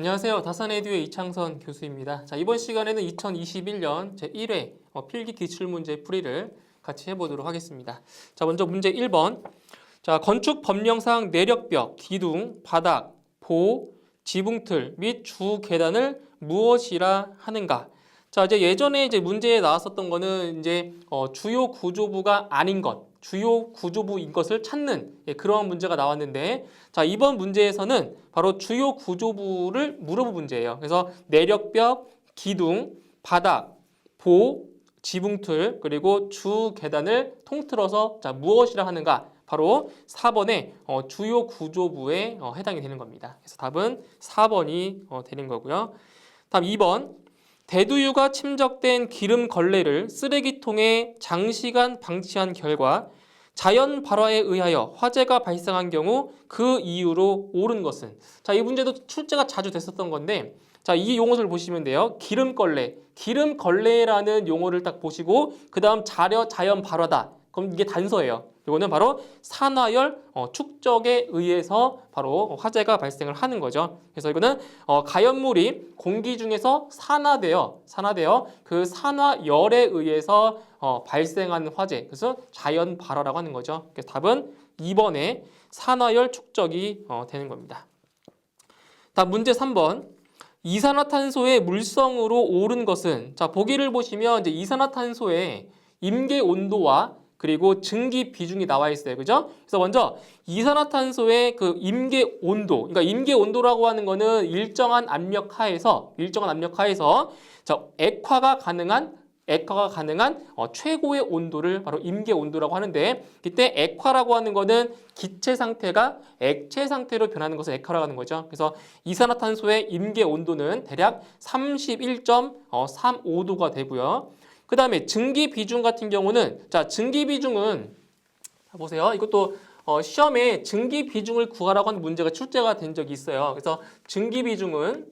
안녕하세요. 다산에듀의 이창선 교수입니다. 자, 이번 시간에는 2021년 제1회 필기 기출문제 풀이를 같이 해보도록 하겠습니다. 자, 먼저 문제 1번. 자, 건축 법령상 내력벽, 기둥, 바닥, 보, 지붕틀 및 주 계단을 무엇이라 하는가? 자, 이제 예전에 문제에 나왔었던 거는 주요 구조부가 아닌 것, 주요 구조부인 것을 찾는 그러한 문제가 나왔는데, 자, 이번 문제에서는 바로 주요 구조부를 물어본 문제예요. 그래서 내력벽, 기둥, 바닥, 보, 지붕틀 그리고 주 계단을 통틀어서 자, 무엇이라 하는가? 바로 4번의 주요 구조부에 해당이 되는 겁니다. 그래서 답은 4번이 되는 거고요. 다음 2번. 대두유가 침적된 기름 걸레를 쓰레기통에 장시간 방치한 결과 자연 발화에 의하여 화재가 발생한 경우 그 이유로 옳은 것은? 자, 이 문제도 출제가 자주 됐었던 건데, 자, 이 용어를 보시면 돼요. 기름걸레. 기름걸레라는 용어를 딱 보시고 그 다음 자연 발화다. 그럼 이게 단서예요. 이거는 바로 산화열 축적에 의해서 바로 화재가 발생을 하는 거죠. 그래서 이거는 가연물이 공기 중에서 산화되어 그 산화열에 의해서 발생하는 화재, 그래서 자연 발화라고 하는 거죠. 그래서 답은 2번에 산화열 축적이 되는 겁니다. 다음 문제 3번. 이산화탄소의 물성으로 오른 것은? 자, 보기를 보시면 이제 이산화탄소의 임계 온도와 그리고 증기 비중이 나와 있어요. 그죠? 그래서 먼저 이산화탄소의 그 임계 온도, 그러니까 임계 온도라고 하는 거는 일정한 압력 하에서 자, 액화가 가능한 최고의 온도를 바로 임계 온도라고 하는데, 이때 액화라고 하는 거는 기체 상태가 액체 상태로 변하는 것을 액화라고 하는 거죠. 그래서 이산화탄소의 임계 온도는 대략 31.35도가 되고요. 그 다음에 증기 비중 같은 경우는, 자, 증기 비중은 보세요. 이것도 시험에 증기 비중을 구하라고 하는 문제가 출제가 된 적이 있어요. 그래서 증기 비중은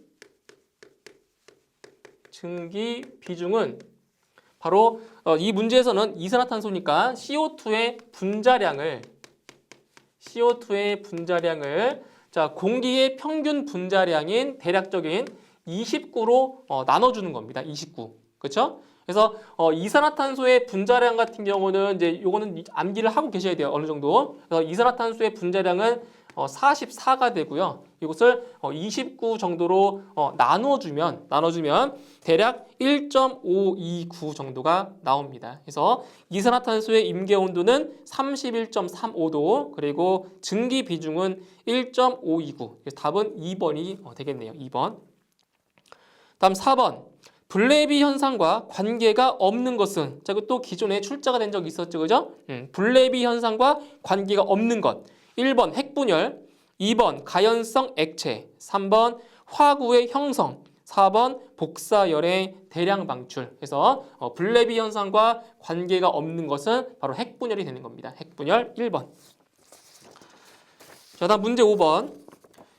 바로 이 문제에서는 이산화탄소니까 CO2의 분자량을 자, 공기의 평균 분자량인 대략적인 29로 나눠주는 겁니다. 29. 그렇죠? 그래서 이산화탄소의 분자량 같은 경우는 이제 요거는 암기를 하고 계셔야 돼요. 어느 정도. 그래서 이산화탄소의 분자량은 44가 되고요. 이것을 29 정도로 나눠주면 대략 1.529 정도가 나옵니다. 그래서 이산화탄소의 임계 온도는 31.35도, 그리고 증기 비중은 1.529. 그래서 답은 2번이 되겠네요. 2번. 다음 4번. 블레비 현상과 관계가 없는 것은? 자, 또 기존에 출제가 된 적이 있었죠. 그죠? 블레비 현상과 관계가 없는 것. 1번 핵분열, 2번 가연성 액체, 3번 화구의 형성, 4번 복사열의 대량 방출. 그래서 블레비 현상과 관계가 없는 것은 바로 핵분열이 되는 겁니다. 핵분열 1번. 자, 다음 문제 5번.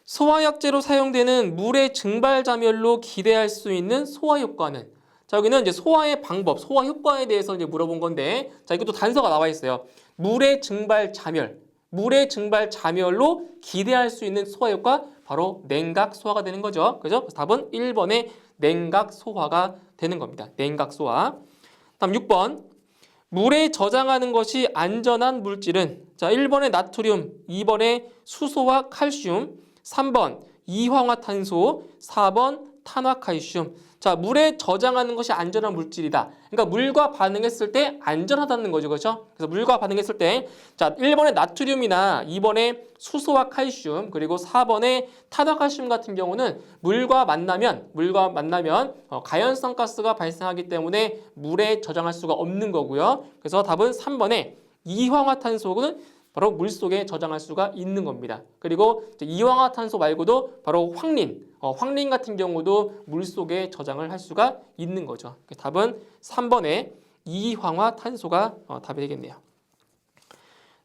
소화약제로 사용되는 물의 증발자멸로 기대할 수 있는 소화 효과는? 자, 여기는 이제 소화의 방법, 소화 효과에 대해서 이제 물어본 건데, 자, 이것도 단서가 나와 있어요. 물의 증발자멸로 기대할 수 있는 소화 효과, 바로 냉각 소화가 되는 거죠. 그죠? 그래서 답은 1번의 냉각 소화가 되는 겁니다. 냉각 소화. 다음 6번. 물에 저장하는 것이 안전한 물질은? 자, 1번의 나트륨, 2번의 수소와 칼슘, 3번 이황화탄소, 4번 탄화칼슘. 자, 물에 저장하는 것이 안전한 물질이다. 그러니까 물과 반응했을 때 안전하다는 거죠. 그렇죠? 그래서 물과 반응했을 때, 자, 1번의 나트륨이나 2번의 수소와 칼슘, 그리고 4번의 탄화칼슘 같은 경우는 물과 만나면 가연성 가스가 발생하기 때문에 물에 저장할 수가 없는 거고요. 그래서 답은 3번의 이황화탄소는 바로 물속에 저장할 수가 있는 겁니다. 그리고 이황화탄소 말고도 바로 황린 같은 경우도 물속에 저장을 할 수가 있는 거죠. 답은 3번의 이황화탄소가 답이 되겠네요.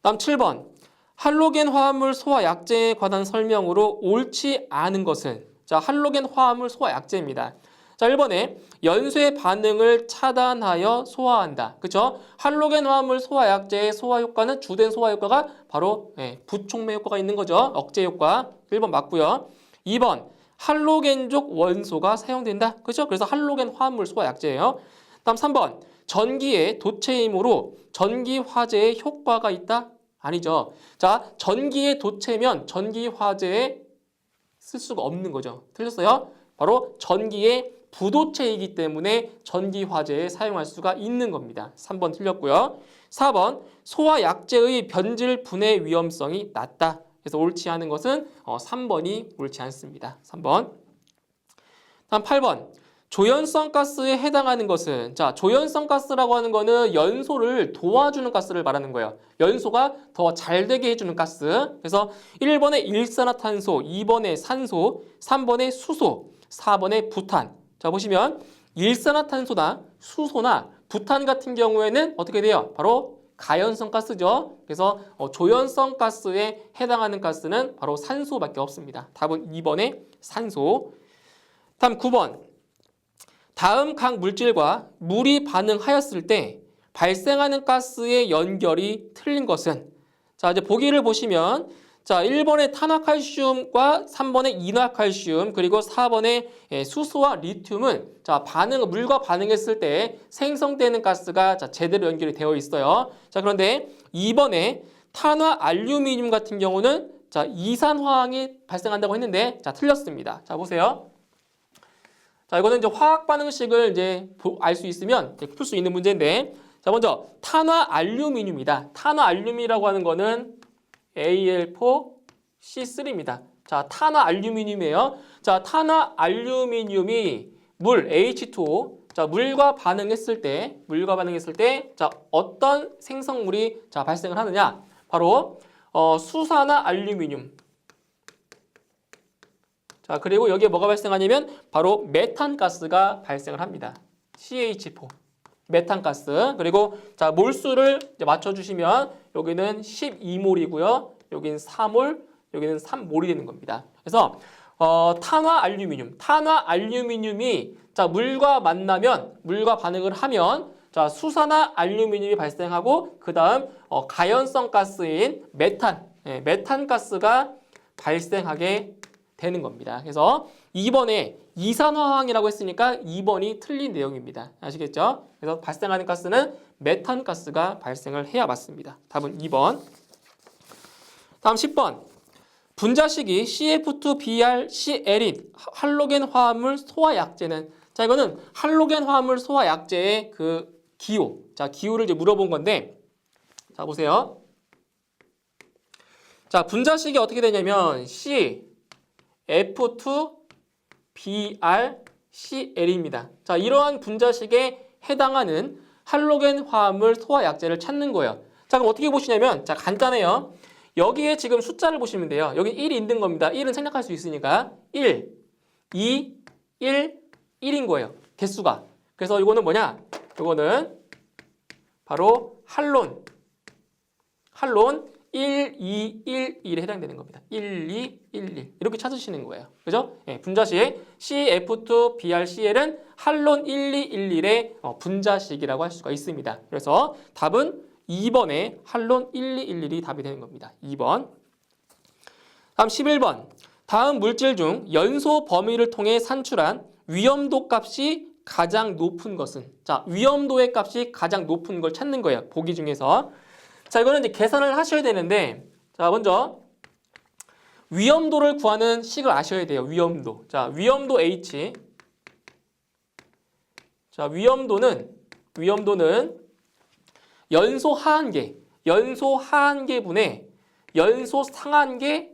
다음 7번. 할로겐 화합물 소화 약제에 관한 설명으로 옳지 않은 것은? 자, 할로겐 화합물 소화 약제입니다. 자, 1번에 연쇄 반응을 차단하여 소화한다. 그렇죠? 할로겐 화합물 소화 약제의 소화 효과는, 주된 소화 효과가 바로 부촉매 효과가 있는 거죠. 억제 효과. 1번 맞고요. 2번 할로겐족 원소가 사용된다. 그렇죠? 그래서 할로겐 화합물 소화 약제예요. 다음 3번. 전기의 도체이므로 전기 화재에 효과가 있다? 아니죠. 자, 전기의 도체면 전기 화재에 쓸 수가 없는 거죠. 틀렸어요? 바로 전기의 부도체이기 때문에 전기 화재에 사용할 수가 있는 겁니다. 3번 틀렸고요. 4번. 소화 약제의 변질 분해 위험성이 낮다. 그래서 옳지 않은 것은 3번이 옳지 않습니다. 3번. 다음 8번. 조연성 가스에 해당하는 것은, 자, 조연성 가스라고 하는 거는 연소를 도와주는 가스를 말하는 거예요. 연소가 더 잘 되게 해주는 가스. 그래서 1번에 일산화탄소, 2번에 산소, 3번에 수소, 4번에 부탄. 자, 보시면 일산화탄소나 수소나 부탄 같은 경우에는 어떻게 돼요? 바로 가연성 가스죠. 그래서 조연성 가스에 해당하는 가스는 바로 산소밖에 없습니다. 답은 2번에 산소. 다음 9번. 다음 각 물질과 물이 반응하였을 때 발생하는 가스의 연결이 틀린 것은, 자, 이제 보기를 보시면, 자, 1번의 탄화칼슘과 3번의 인화칼슘 그리고 4번의 수소와 리튬은, 자, 물과 반응했을 때 생성되는 가스가, 자, 제대로 연결이 되어 있어요. 자, 그런데 2번에 탄화알루미늄 같은 경우는, 자, 이산화황이 발생한다고 했는데, 자, 틀렸습니다. 자, 보세요. 자, 이거는 이제 화학 반응식을 이제 알 수 있으면 풀 수 있는 문제인데, 자, 먼저 탄화알루미늄이다. 탄화알루미늄이라고 하는 거는 Al4C3입니다. 자, 탄화알루미늄이에요. 자, 탄화알루미늄이 물 H2O, 자, 물과 반응했을 때, 자, 어떤 생성물이, 자, 발생을 하느냐? 바로 수산화 알루미늄. 자, 그리고 여기에 뭐가 발생하냐면 바로 메탄가스가 발생을 합니다. CH4. 메탄가스. 그리고 자, 몰수를 이제 맞춰주시면 여기는 12몰이고요. 여기는 4몰, 여기는 3몰이 되는 겁니다. 그래서 탄화알루미늄이 자, 물과 반응을 하면, 자, 수산화 알루미늄이 발생하고 그 다음 가연성 가스인 메탄가스가 발생하게 되는 겁니다. 그래서 2번에 이산화황이라고 했으니까 2번이 틀린 내용입니다. 아시겠죠? 그래서 발생하는 가스는 메탄가스가 발생을 해야 맞습니다. 답은 2번. 다음 10번. 분자식이 CF2BrCl인 할로겐 화합물 소화 약제는, 자, 이거는 할로겐 화합물 소화 약제의 그 기호. 자, 기호를 이제 물어본 건데, 자, 보세요. 자, 분자식이 어떻게 되냐면 CF2BrCl입니다. 자, 이러한 분자식에 해당하는 할로겐 화합물 소화 약제를 찾는 거예요. 자, 그럼 어떻게 보시냐면, 자, 간단해요. 여기에 지금 숫자를 보시면 돼요. 여기 1이 있는 겁니다. 1은 생략할 수 있으니까 1, 2, 1, 1인 거예요. 개수가. 그래서 이거는 뭐냐? 이거는 바로 할론 1, 2, 1, 1에 해당되는 겁니다. 1, 2, 1, 1 이렇게 찾으시는 거예요. 그죠? 예, 분자식 CF2BrCl은 할론 1, 2, 1, 1의 분자식이라고 할 수가 있습니다. 그래서 답은 2번에 할론 1, 2, 1, 1이 답이 되는 겁니다. 2번. 다음 11번. 다음 물질 중 연소 범위를 통해 산출한 위험도 값이 가장 높은 것은, 자, 위험도의 값이 가장 높은 걸 찾는 거예요. 보기 중에서. 자, 이거는 이제 계산을 하셔야 되는데, 자, 먼저 위험도를 구하는 식을 아셔야 돼요. 위험도. 자, 위험도 H. 자, 위험도는 연소 하한계분의 연소 상한계,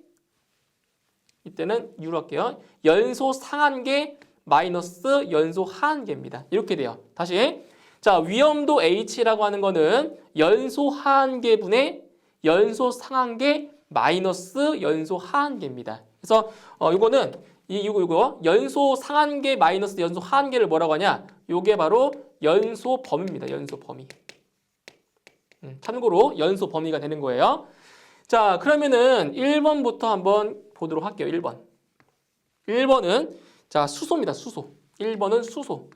이때는 U로 할게요. 연소 상한계 마이너스 연소 하한계입니다. 이렇게 돼요. 다시. 자, 위험도 H라고 하는 거는 연소 하한계분의 연소 상한계 마이너스 연소 하한계입니다. 그래서 이거는 이거 연소 상한계 마이너스 연소 하한계를 뭐라고 하냐? 요게 바로 연소 범위입니다. 연소 범위. 참고로 연소 범위가 되는 거예요. 자, 그러면은 1번부터 한번 보도록 할게요. 1번. 1번은 자, 수소입니다. 수소. 1번은 수소.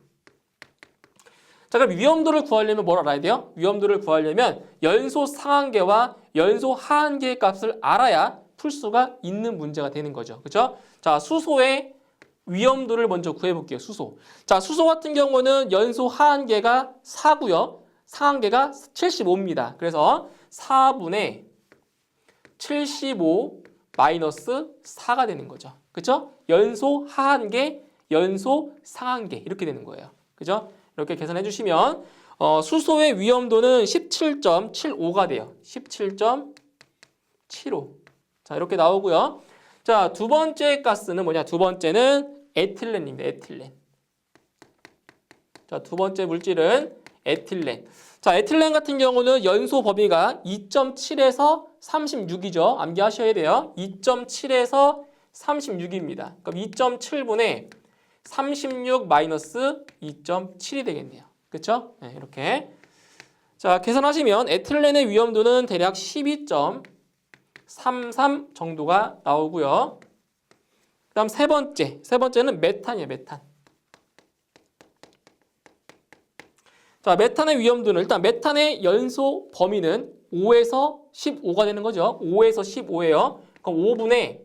자, 그럼 위험도를 구하려면 뭘 알아야 돼요? 위험도를 구하려면 연소 상한계와 연소 하한계의 값을 알아야 풀 수가 있는 문제가 되는 거죠. 그렇죠? 자, 수소의 위험도를 먼저 구해볼게요. 수소. 자, 수소 같은 경우는 연소 하한계가 4고요. 상한계가 75입니다. 그래서 4분의 75 마이너스 4가 되는 거죠. 그죠? 연소 하한계, 연소 상한계 이렇게 되는 거예요. 그죠? 이렇게 계산해 주시면 수소의 위험도는 17.75가 돼요. 17.75. 자, 이렇게 나오고요. 자, 두 번째 가스는 뭐냐? 두 번째는 에틸렌입니다. 에틸렌. 자, 두 번째 물질은 에틸렌. 자, 에틸렌 같은 경우는 연소 범위가 2.7에서 36이죠. 암기하셔야 돼요. 2.7에서 36입니다. 그럼 2.7분의 36 마이너스 2.7이 되겠네요. 그렇죠? 네, 이렇게. 자, 계산하시면 에틸렌의 위험도는 대략 12.33 정도가 나오고요. 그다음 세 번째는 메탄이에요. 메탄. 자, 메탄의 위험도는 일단 메탄의 연소 범위는 5에서 15가 되는 거죠. 5에서 15예요. 그럼 5분의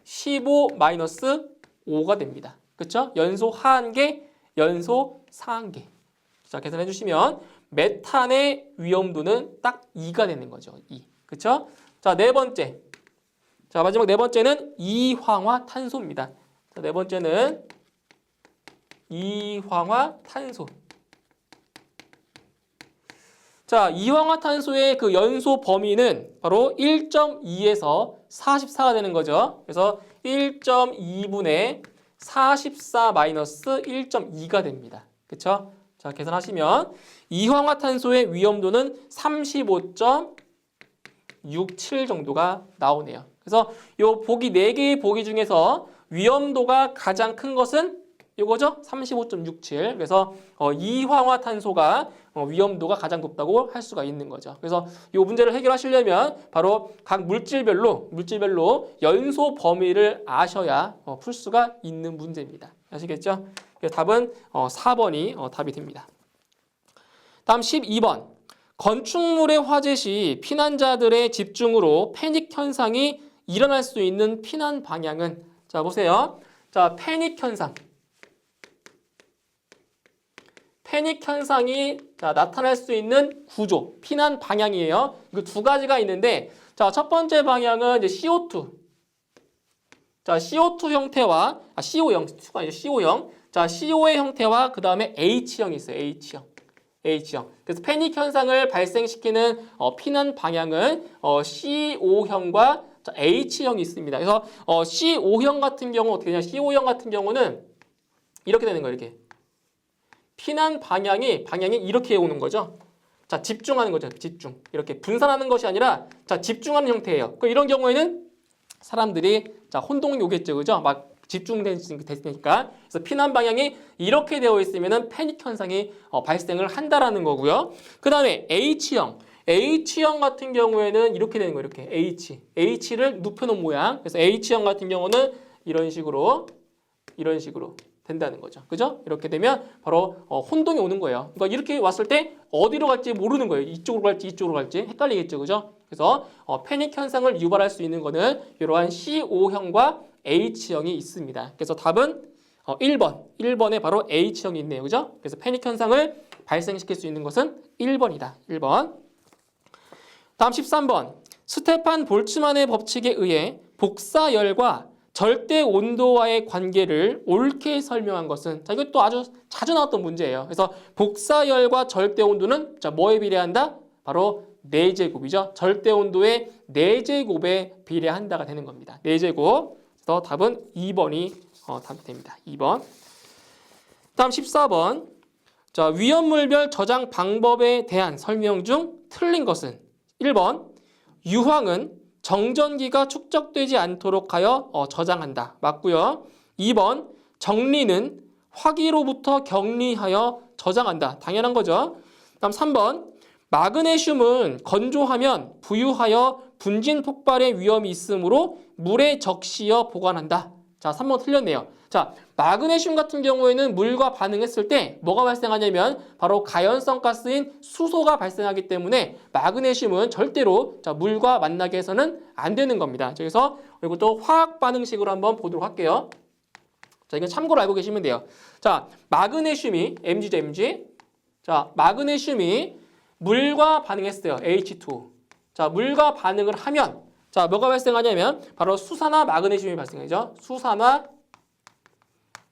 15 마이너스 5가 됩니다. 그렇죠? 연소 하한계, 연소 상한계. 자, 계산해 주시면 메탄의 위험도는 딱 2가 되는 거죠. 2. 그렇죠? 자, 네 번째. 자, 마지막 네 번째는 이황화탄소입니다. 자, 네 번째는 이황화탄소. 자, 이황화탄소의 그 연소 범위는 바로 1.2에서 44가 되는 거죠. 그래서 1.2분의 44 마이너스 1.2가 됩니다. 그렇죠? 자, 계산하시면 이황화탄소의 위험도는 35.67 정도가 나오네요. 그래서 요 보기 4개의 보기 중에서 위험도가 가장 큰 것은 이거죠? 35.67. 그래서 이황화탄소가 위험도가 가장 높다고 할 수가 있는 거죠. 그래서 이 문제를 해결하시려면 바로 각 물질별로 연소 범위를 아셔야 풀 수가 있는 문제입니다. 아시겠죠? 그래서 답은 4번이 답이 됩니다. 다음 12번. 건축물의 화재 시 피난자들의 집중으로 패닉 현상이 일어날 수 있는 피난 방향은, 자, 보세요. 자, 패닉 현상이 나타날 수 있는 구조, 피난 방향이에요. 그 두 가지가 있는데, 자, 첫 번째 방향은 이제 CO2. 자, CO2 형태와 CO형, CO형. 자, CO의 형태와 그 다음에 H형이 있어요. H형. 그래서 패닉 현상을 발생시키는 피난 방향은 CO형과 H형이 있습니다. 그래서 CO형 같은 경우 어떻게 되냐? CO형 같은 경우는 이렇게 되는 거예요. 이렇게. 피난 방향이 이렇게 오는 거죠. 자, 집중하는 거죠. 집중. 이렇게 분산하는 것이 아니라 자, 집중하는 형태예요. 이런 경우에는 사람들이 자, 혼동이 오겠죠. 그죠? 막 집중됐으니까. 그래서 피난 방향이 이렇게 되어 있으면은 패닉 현상이 발생을 한다라는 거고요. 그다음에 H형 같은 경우에는 이렇게 되는 거예요. 이렇게 H를 눕혀 놓은 모양. 그래서 H형 같은 경우는 이런 식으로 된다는 거죠. 그죠? 이렇게 되면 바로 혼동이 오는 거예요. 그러니까 이렇게 왔을 때 어디로 갈지 모르는 거예요. 이쪽으로 갈지 헷갈리겠죠. 그죠? 그래서 패닉 현상을 유발할 수 있는 거는 이러한 CO형과 H형이 있습니다. 그래서 답은 1번에 바로 H형이 있네요. 그죠? 그래서 패닉 현상을 발생시킬 수 있는 것은 1번이다. 1번. 다음 13번. 스테판 볼츠만의 법칙에 의해 복사열과 절대 온도와의 관계를 옳게 설명한 것은, 자, 이것도 아주 자주 나왔던 문제예요. 그래서 복사열과 절대 온도는 자, 뭐에 비례한다? 바로 4제곱이죠. 절대 온도의 4제곱에 비례한다가 되는 겁니다. 4제곱. 그래서 답은 2번이 답이 됩니다. 2번. 다음 14번. 자, 위험물별 저장 방법에 대한 설명 중 틀린 것은 1번. 유황은 정전기가 축적되지 않도록 하여 저장한다. 맞고요. 2번. 정리는 화기로부터 격리하여 저장한다. 당연한 거죠. 다음 3번. 마그네슘은 건조하면 부유하여 분진 폭발의 위험이 있으므로 물에 적시어 보관한다. 자, 3번 틀렸네요. 자, 마그네슘 같은 경우에는 물과 반응했을 때 뭐가 발생하냐면 바로 가연성 가스인 수소가 발생하기 때문에 마그네슘은 절대로 자, 물과 만나게 해서는 안 되는 겁니다. 그래서 이것도 화학 반응식으로 한번 보도록 할게요. 자, 이건 참고로 알고 계시면 돼요. 자, 마그네슘이 Mg죠, Mg. 자, 마그네슘이 물과 반응했어요. H2O. 자, 물과 반응을 하면 자, 뭐가 발생하냐면 바로 수산화 마그네슘이 발생하죠. 수산화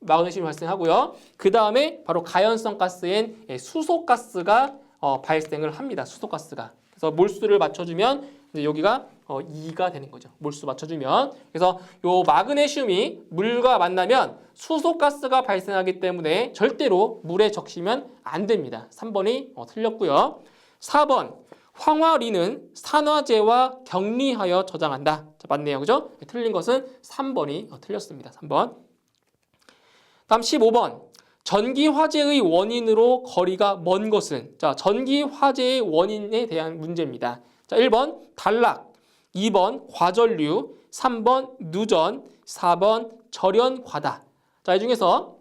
마그네슘이 발생하고요. 그 다음에 바로 가연성 가스인 수소가스가 발생을 합니다. 수소가스가. 그래서 몰수를 맞춰주면 이제 여기가 2가 되는 거죠. 몰수 맞춰주면. 그래서 요 마그네슘이 물과 만나면 수소가스가 발생하기 때문에 절대로 물에 적시면 안 됩니다. 3번이 틀렸고요. 4번 황화리는 산화제와 격리하여 저장한다. 자, 맞네요. 그죠? 틀린 것은 3번이 틀렸습니다. 3번. 다음 15번. 전기 화재의 원인으로 거리가 먼 것은 자, 전기 화재의 원인에 대한 문제입니다. 자, 1번 단락, 2번 과전류, 3번 누전, 4번 절연과다. 자, 이 중에서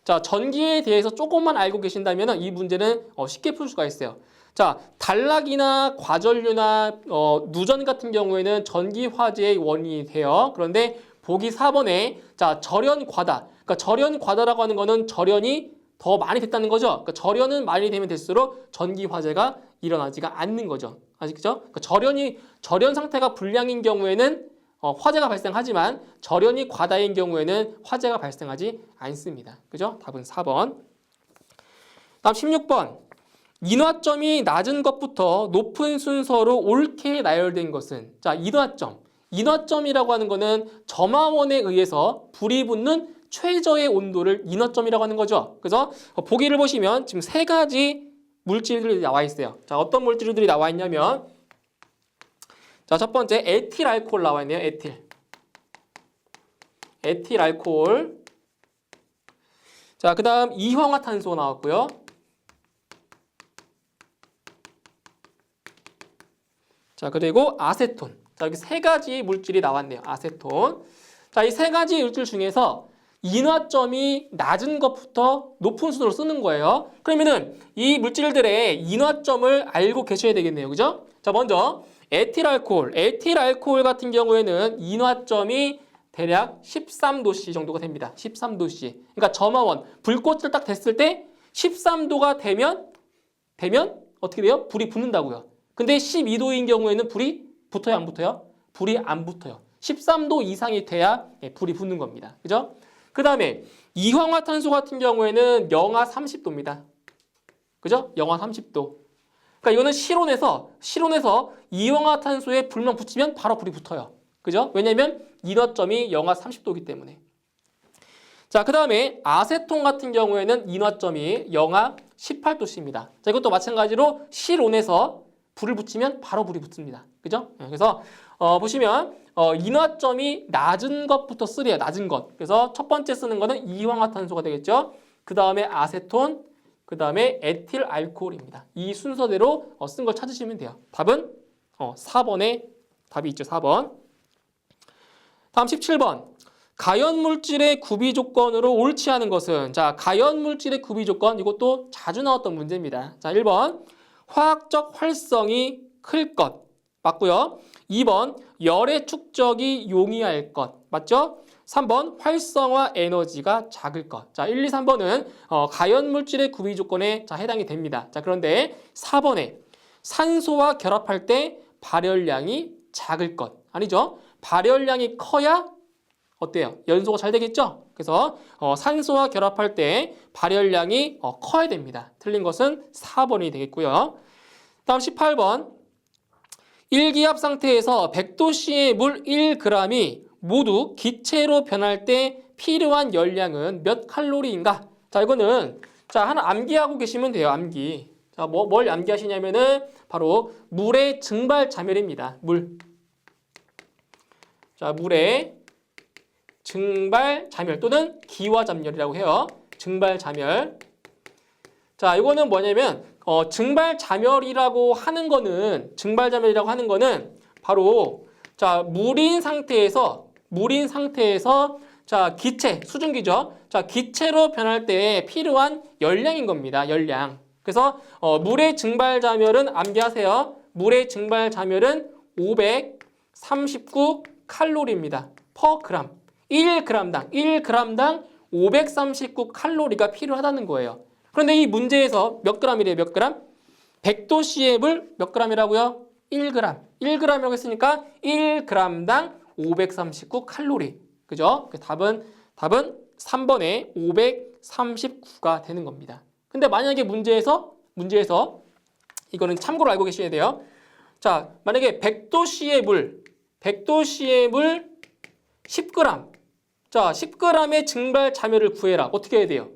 자, 전기에 대해서 조금만 알고 계신다면 이 문제는 쉽게 풀 수가 있어요. 자, 단락이나 과전류나 누전 같은 경우에는 전기 화재의 원인이 돼요. 그런데 보기 4번에 자, 절연과다. 그러니까 절연과다라고 하는 거는 절연이 더 많이 됐다는 거죠. 그러니까 절연은 많이 되면 될수록 전기 화재가 일어나지가 않는 거죠. 아시겠죠? 그러니까 절연 상태가 불량인 경우에는 화재가 발생하지만 절연이 과다인 경우에는 화재가 발생하지 않습니다. 그죠? 답은 4번. 다음 16번. 인화점이 낮은 것부터 높은 순서로 옳게 나열된 것은 자, 인화점이라고 하는 거는 점화원에 의해서 불이 붙는 최저의 온도를 인화점이라고 하는 거죠. 그래서 보기를 보시면 지금 세 가지 물질들이 나와 있어요. 자, 어떤 물질들이 나와 있냐면 자, 첫 번째 에틸 알코올 나와 있네요. 에틸 알코올. 자, 그다음 이황화탄소 나왔고요. 자, 그리고 아세톤. 자, 여기 세 가지 물질이 나왔네요. 아세톤. 자, 이 세 가지 물질 중에서 인화점이 낮은 것부터 높은 순으로 쓰는 거예요. 그러면은 이 물질들의 인화점을 알고 계셔야 되겠네요. 그죠? 자, 먼저 에틸 알코올 같은 경우에는 인화점이 대략 13도씨 정도가 됩니다. 13도씨. 그러니까 점화원, 불꽃을 딱 댔을 때 13도가 되면 어떻게 돼요? 불이 붙는다고요. 근데 12도인 경우에는 불이 붙어요, 안 붙어요? 불이 안 붙어요. 13도 이상이 돼야 불이 붙는 겁니다. 그죠? 그 다음에 이황화탄소 같은 경우에는 영하 30도입니다. 그죠? 영하 30도. 그러니까 이거는 실온에서 이황화탄소에 불만 붙이면 바로 불이 붙어요. 그죠? 왜냐면 인화점이 영하 30도이기 때문에. 자, 그 다음에 아세톤 같은 경우에는 인화점이 영하 18도씨입니다. 자, 이것도 마찬가지로 실온에서 불을 붙이면 바로 불이 붙습니다. 그죠? 그래서 보시면 인화점이 낮은 것부터 쓰래요. 낮은 것. 그래서 첫 번째 쓰는 거는 이황화탄소가 되겠죠. 그 다음에 아세톤, 그 다음에 에틸 알코올입니다. 이 순서대로 쓴 걸 찾으시면 돼요. 답은 4번에 답이 있죠. 4번. 다음 17번. 가연물질의 구비 조건으로 옳지 않은 것은 자, 가연물질의 구비 조건 이것도 자주 나왔던 문제입니다. 자, 1번. 화학적 활성이 클 것. 맞고요. 2번. 열의 축적이 용이할 것. 맞죠? 3번. 활성화 에너지가 작을 것. 자, 1, 2, 3번은 가연물질의 구비 조건에 해당이 됩니다. 자, 그런데 4번에 산소와 결합할 때 발열량이 작을 것. 아니죠? 발열량이 커야 어때요? 연소가 잘 되겠죠? 그래서 산소와 결합할 때 발열량이 커야 됩니다. 틀린 것은 4번이 되겠고요. 다음 18번. 1기압 상태에서 100도씨의 물 1g이 모두 기체로 변할 때 필요한 열량은 몇 칼로리인가? 자, 이거는 하나 암기하고 계시면 돼요. 암기. 자, 뭘 암기하시냐면은 바로 물의 증발 잠열입니다. 자, 물의 증발 잠열 또는 기화 잠열이라고 해요. 증발 잠열. 자, 이거는 뭐냐면 증발 잠열이라고 하는 거는 바로 자, 물인 상태에서 자, 기체, 수증기죠. 자, 기체로 변할 때 필요한 열량인 겁니다. 열량. 그래서 물의 증발 잠열은 암기하세요. 물의 증발 잠열은 539 칼로리입니다. per gram. 1g당 539칼로리가 필요하다는 거예요. 그런데 이 문제에서 몇 g이래요? 몇 g? 100도씨의 몇 g이라고요? 1g. 1g이라고 했으니까 1g당 539칼로리. 그죠? 답은 3번에 539가 되는 겁니다. 근데 만약에 문제에서 이거는 참고로 알고 계셔야 돼요. 자, 만약에 100도씨의 물 10g. 자, 10g의 증발 자멸을 구해라. 어떻게 해야 돼요?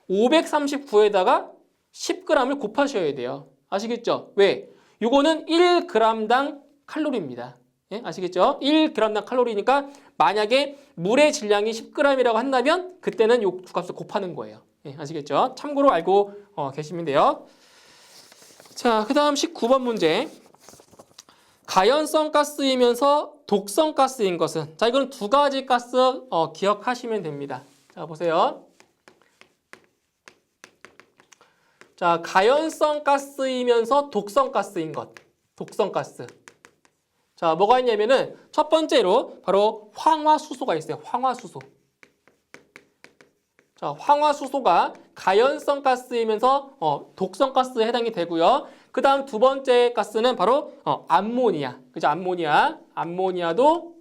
539에다가 10g을 곱하셔야 돼요. 아시겠죠? 왜? 이거는 1g당 칼로리입니다. 예? 아시겠죠? 1g당 칼로리니까 만약에 물의 질량이 10g이라고 한다면 그때는 이 두 값을 곱하는 거예요. 예? 아시겠죠? 참고로 알고 계시면 돼요. 자, 그 다음 19번 문제. 가연성 가스이면서 독성 가스인 것은, 자, 이건 두 가지 가스 기억하시면 됩니다. 자, 보세요. 자, 가연성 가스이면서 독성 가스인 것. 독성 가스. 자, 뭐가 있냐면은 첫 번째로 바로 황화수소가 있어요. 황화수소. 자, 황화수소가 가연성 가스이면서 독성 가스에 해당이 되고요. 그 다음 두 번째 가스는 바로 암모니아. 그죠? 암모니아도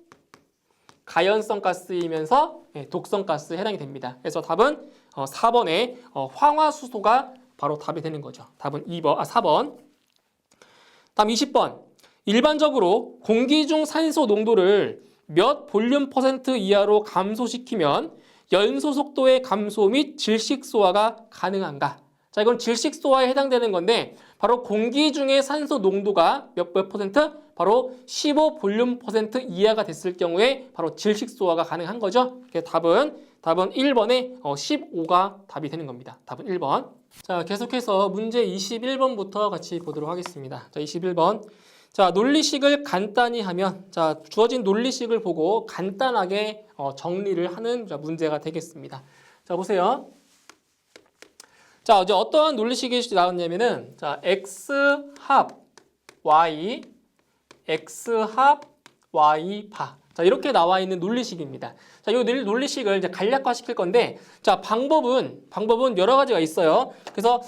가연성 가스이면서 독성 가스에 해당이 됩니다. 그래서 답은 4번에 황화수소가 바로 답이 되는 거죠. 답은 4번. 다음 20번. 일반적으로 공기 중 산소 농도를 몇 볼륨 퍼센트 이하로 감소시키면 연소 속도의 감소 및 질식 소화가 가능한가? 자, 이건 질식 소화에 해당되는 건데 바로 공기 중의 산소 농도가 몇 퍼센트? 바로 15 볼륨 퍼센트 이하가 됐을 경우에 바로 질식 소화가 가능한 거죠. 그래서 답은 1번에 15가 답이 되는 겁니다. 답은 1번. 자, 계속해서 문제 21번부터 같이 보도록 하겠습니다. 자, 21번. 자, 논리식을 간단히 하면, 자, 주어진 논리식을 보고 간단하게 정리를 하는 문제가 되겠습니다. 자, 보세요. 자, 이제 어떠한 논리식이 나왔냐면은, 자, x 합 y 바. 자, 이렇게 나와 있는 논리식입니다. 자, 이 논리식을 이제 간략화 시킬 건데, 자, 방법은 여러 가지가 있어요. 그래서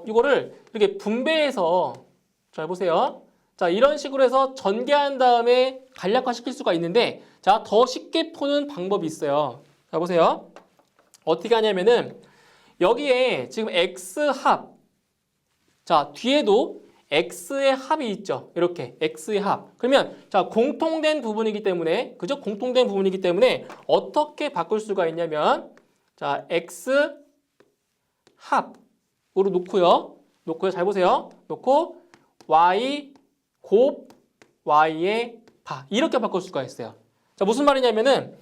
이거를 이렇게 분배해서, 잘 보세요. 자, 이런 식으로 해서 전개한 다음에 간략화 시킬 수가 있는데, 자, 더 쉽게 푸는 방법이 있어요. 자, 보세요. 어떻게 하냐면은, 여기에 지금 x합, 자, 뒤에도 x의 합이 있죠. 이렇게 x의 합. 그러면 자, 공통된 부분이기 때문에, 그죠? 공통된 부분이기 때문에 어떻게 바꿀 수가 있냐면, 자, x 합으로 놓고요. 잘 보세요. 놓고 y 곱 y의 바, 이렇게 바꿀 수가 있어요. 자, 무슨 말이냐면은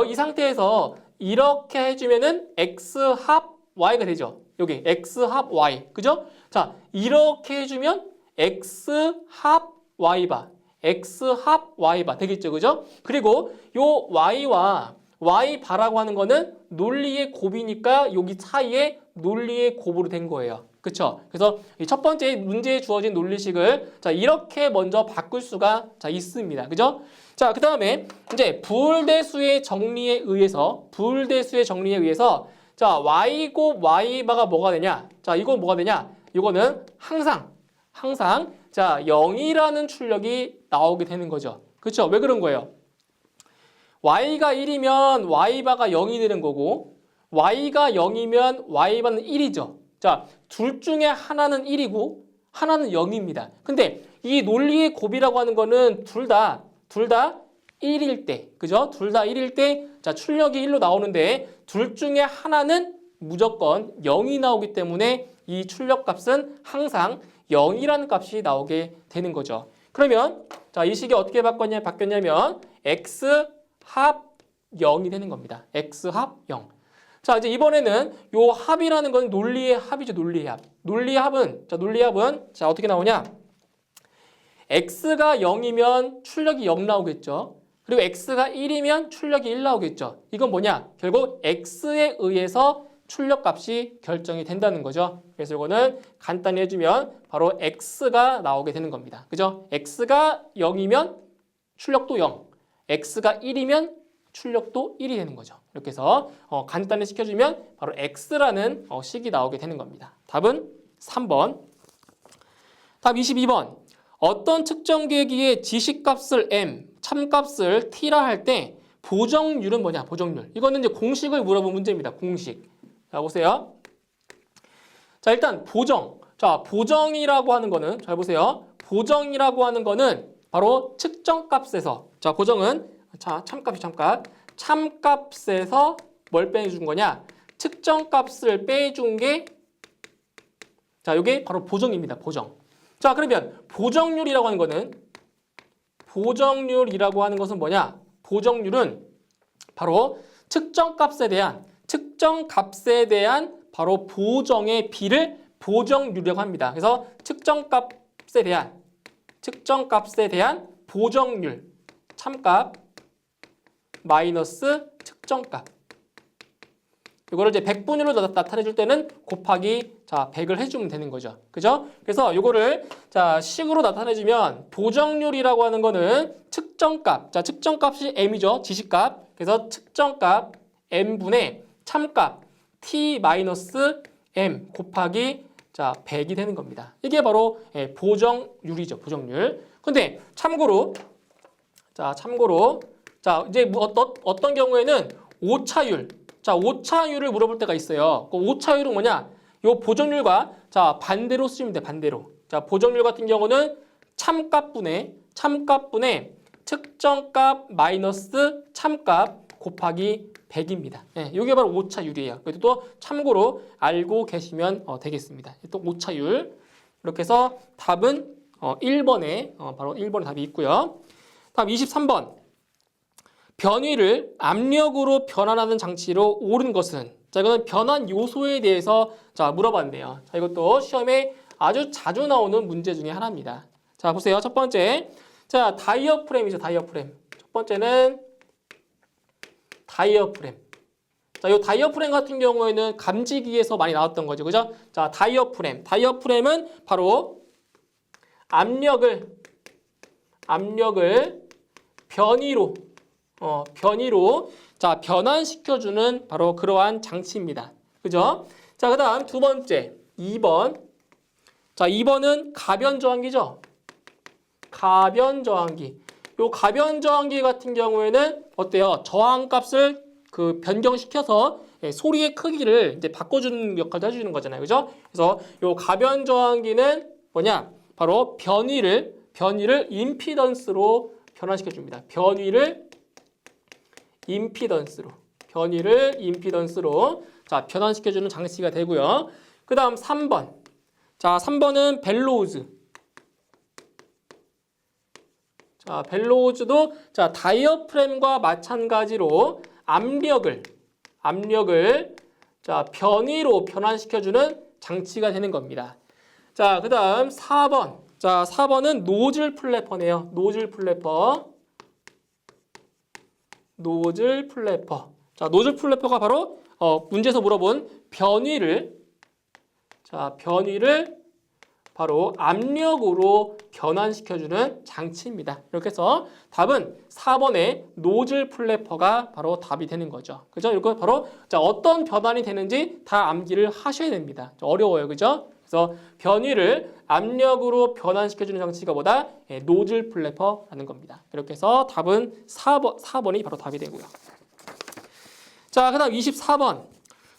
이 상태에서 이렇게 해주면은 x 합 y가 되죠. 여기 x 합 y, 그죠? 자, 이렇게 해주면 x 합 y 바, x 합 y 바 되겠죠, 그죠? 그리고 요 y와 y 바라고 하는 거는 논리의 곱이니까 여기 사이에 논리의 곱으로 된 거예요. 그쵸? 그래서 첫 번째 문제에 주어진 논리식을 자, 이렇게 먼저 바꿀 수가 자, 있습니다. 그죠? 자, 그 다음에 이제 부울대수의 정리에 의해서 자, y 곱 y 바가 뭐가 되냐? 자, 이건 뭐가 되냐? 이거는 항상 자, 0이라는 출력이 나오게 되는 거죠. 그렇죠? 왜 그런 거예요? y가 1이면 y 바가 0이 되는 거고 y가 0이면 y 바는 1이죠. 자, 둘 중에 하나는 1이고 하나는 0입니다. 근데 이 논리의 곱이라고 하는 거는 둘 다 1일 때, 그죠? 둘 다 1일 때, 자, 출력이 1로 나오는데 둘 중에 하나는 무조건 0이 나오기 때문에 이 출력 값은 항상 0이라는 값이 나오게 되는 거죠. 그러면 자, 이 식이 어떻게 바뀌었냐면 x 합 0이 되는 겁니다. x 합 0. 자, 이제 이번에는 요 합이라는 건 논리의 합이죠. 논리의 합. 논리의 합은 자, 어떻게 나오냐? x가 0이면 출력이 0 나오겠죠. 그리고 x가 1이면 출력이 1 나오겠죠. 이건 뭐냐? 결국 x에 의해서 출력 값이 결정이 된다는 거죠. 그래서 이거는 간단히 해주면 바로 x가 나오게 되는 겁니다. 그죠? x가 0이면 출력도 0, x가 1이면 출력도 1이 되는 거죠. 이렇게 해서 간단히 시켜주면 바로 x라는 식이 나오게 되는 겁니다. 답은 3번. 답 22번. 어떤 측정 계기의 지시값을 m, 참값을 t라 할 때 보정률은 뭐냐? 보정률. 이거는 이제 공식을 물어본 문제입니다. 공식. 자, 보세요. 자, 일단 보정. 자, 보정이라고 하는 거는 잘 보세요. 보정이라고 하는 거는 바로 측정값에서 자, 보정은 자, 참값이 참값. 참값에서 뭘 빼준 거냐? 측정값을 빼준 게 자, 이게 바로 보정입니다. 보정. 자, 그러면 보정률이라고 하는 것은 뭐냐? 보정률은 바로 측정값에 대한 바로 보정의 비를 보정률이라고 합니다. 그래서 측정값에 대한 보정률 참값 마이너스 측정값. 이거를 이제 100분위로 나타내 줄 때는 곱하기 자 100을 해주면 되는 거죠. 그죠? 그래서 이거를 자 식으로 나타내 주면 보정률이라고 하는 거는 측정값. 자 측정값이 m이죠. 지시값. 그래서 측정값 m분의 참값 t 마이너스 m 곱하기 자 100이 되는 겁니다. 이게 바로 보정률이죠. 보정률. 근데 참고로 자 이제 어떤 경우에는 오차율. 자, 오차율을 물어볼 때가 있어요. 그 오차율은 뭐냐? 요 보정률과 자, 반대로 쓰시면 돼, 반대로. 자, 보정률 같은 경우는 참값분의 측정값 마이너스 참값 곱하기 100입니다. 예, 이게 바로 오차율이에요. 그래도 또 참고로 알고 계시면 되겠습니다. 또 오차율. 이렇게 해서 답은 1번에 바로 1번에 답이 있고요. 다음 23번. 변위를 압력으로 변환하는 장치로 옳은 것은 자 이거는 변환 요소에 대해서 자 물어봤네요. 자 이것도 시험에 아주 자주 나오는 문제 중에 하나입니다. 자 보세요. 첫 번째 자 다이어프램이죠. 다이어프램. 첫 번째는 다이어프램. 자 이 다이어프램 같은 경우에는 감지기에서 많이 나왔던 거죠. 그죠? 자 다이어프램. 다이어프램은 바로 압력을 변위로 자 변환시켜주는 바로 그러한 장치입니다. 그죠? 자 그다음 두 번째 2번. 자 2번은 가변 저항기죠. 가변 저항기. 요 가변 저항기 같은 경우에는 어때요? 저항값을 그 변경시켜서 소리의 크기를 이제 바꿔주는 역할도 해주는 거잖아요. 그죠? 그래서 요 가변 저항기는 뭐냐? 바로 변위를 임피던스로 변환시켜 줍니다. 변위를 임피던스로 자 변환시켜주는 장치가 되고요. 그 다음 3번. 자 3번은 벨로우즈. 자 벨로우즈도 자 다이어프램과 마찬가지로 압력을 자 변위로 변환시켜주는 장치가 되는 겁니다. 자 그 다음 4번. 자 4번은 노즐 플래퍼네요. 노즐 플래퍼. 자, 노즐 플래퍼가 바로 문제에서 물어본 변위를 바로 압력으로 변환시켜주는 장치입니다. 이렇게 해서 답은 4번의 노즐 플래퍼가 바로 답이 되는 거죠. 그죠? 이거 바로 자, 어떤 변환이 되는지 다 암기를 하셔야 됩니다. 어려워요. 그죠? 그래서 변위를 압력으로 변환시켜주는 장치가 뭐다? 노즐 플래퍼라는 겁니다. 이렇게 해서 답은 4번이 바로 답이 되고요. 자, 그 다음 24번.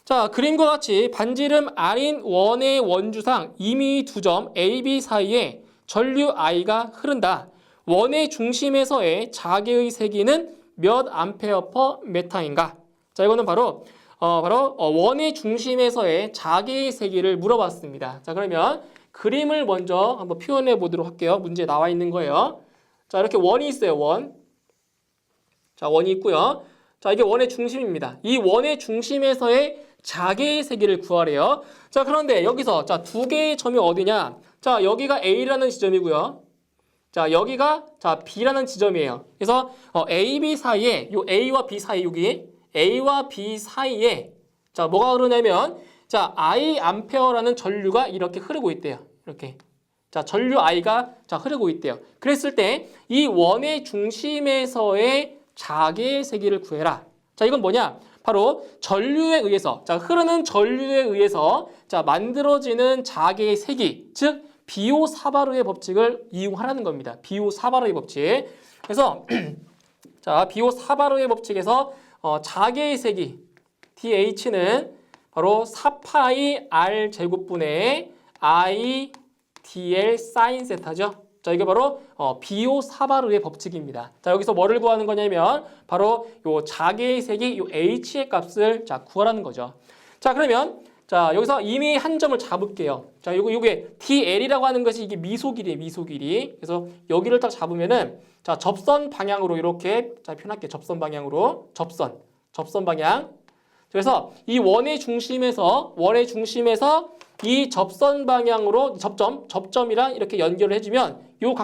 자, 그림과 같이 반지름 R인 원의 원주상 2mm 2점 AB 사이에 전류 I가 흐른다. 원의 중심에서의 자개의 세기는 몇 암페어 퍼 메타인가? 자, 이거는 바로 원의 중심에서의 자개의 세기를 물어봤습니다. 자, 그러면 그림을 먼저 한번 표현해 보도록 할게요. 문제에 나와 있는 거예요. 자, 이렇게 원이 있어요. 원. 자, 원이 있고요. 자, 이게 원의 중심입니다. 이 원의 중심에서의 자개의 세기를 구하래요. 자, 그런데 여기서 자, 두 개의 점이 어디냐? 자, 여기가 A라는 지점이고요. 자, 여기가 자, B라는 지점이에요. 그래서 A, B 사이에 요 A와 B 사이 여기 A와 B 사이에 자, 뭐가 흐르냐면 자, I 암페어라는 전류가 이렇게 흐르고 있대요. 이렇게. 자, 전류 I가 자, 흐르고 있대요. 그랬을 때 이 원의 중심에서의 자개의 세기를 구해라. 자, 이건 뭐냐? 바로 전류에 의해서, 자, 흐르는 전류에 의해서 자, 만들어지는 자개의 세기, 즉 비오사바르의 법칙을 이용하라는 겁니다. 비오사바르의 법칙. 그래서 자, 비오사바르의 법칙에서 자개의 세기 DH는 바로 4파이 R 제곱분의 I dl 사인 세타죠. 자, 이게 바로 비오사바르의 법칙입니다. 자, 여기서 뭐를 구하는 거냐면 바로 요 자개의 세기 요 h의 값을 자, 구하라는 거죠. 자, 그러면 자, 여기서 이미 한 점을 잡을게요. 자, 요게 dl이라고 하는 것이 이게 미소 길이에요, 미소 길이. 그래서 여기를 딱 잡으면은 자, 접선 방향으로 이렇게 자, 표현할게요. 접선 방향으로 접선 방향. 그래서 이 원의 중심에서 이 접선 방향으로 접점이랑 이렇게 연결을 해주면 요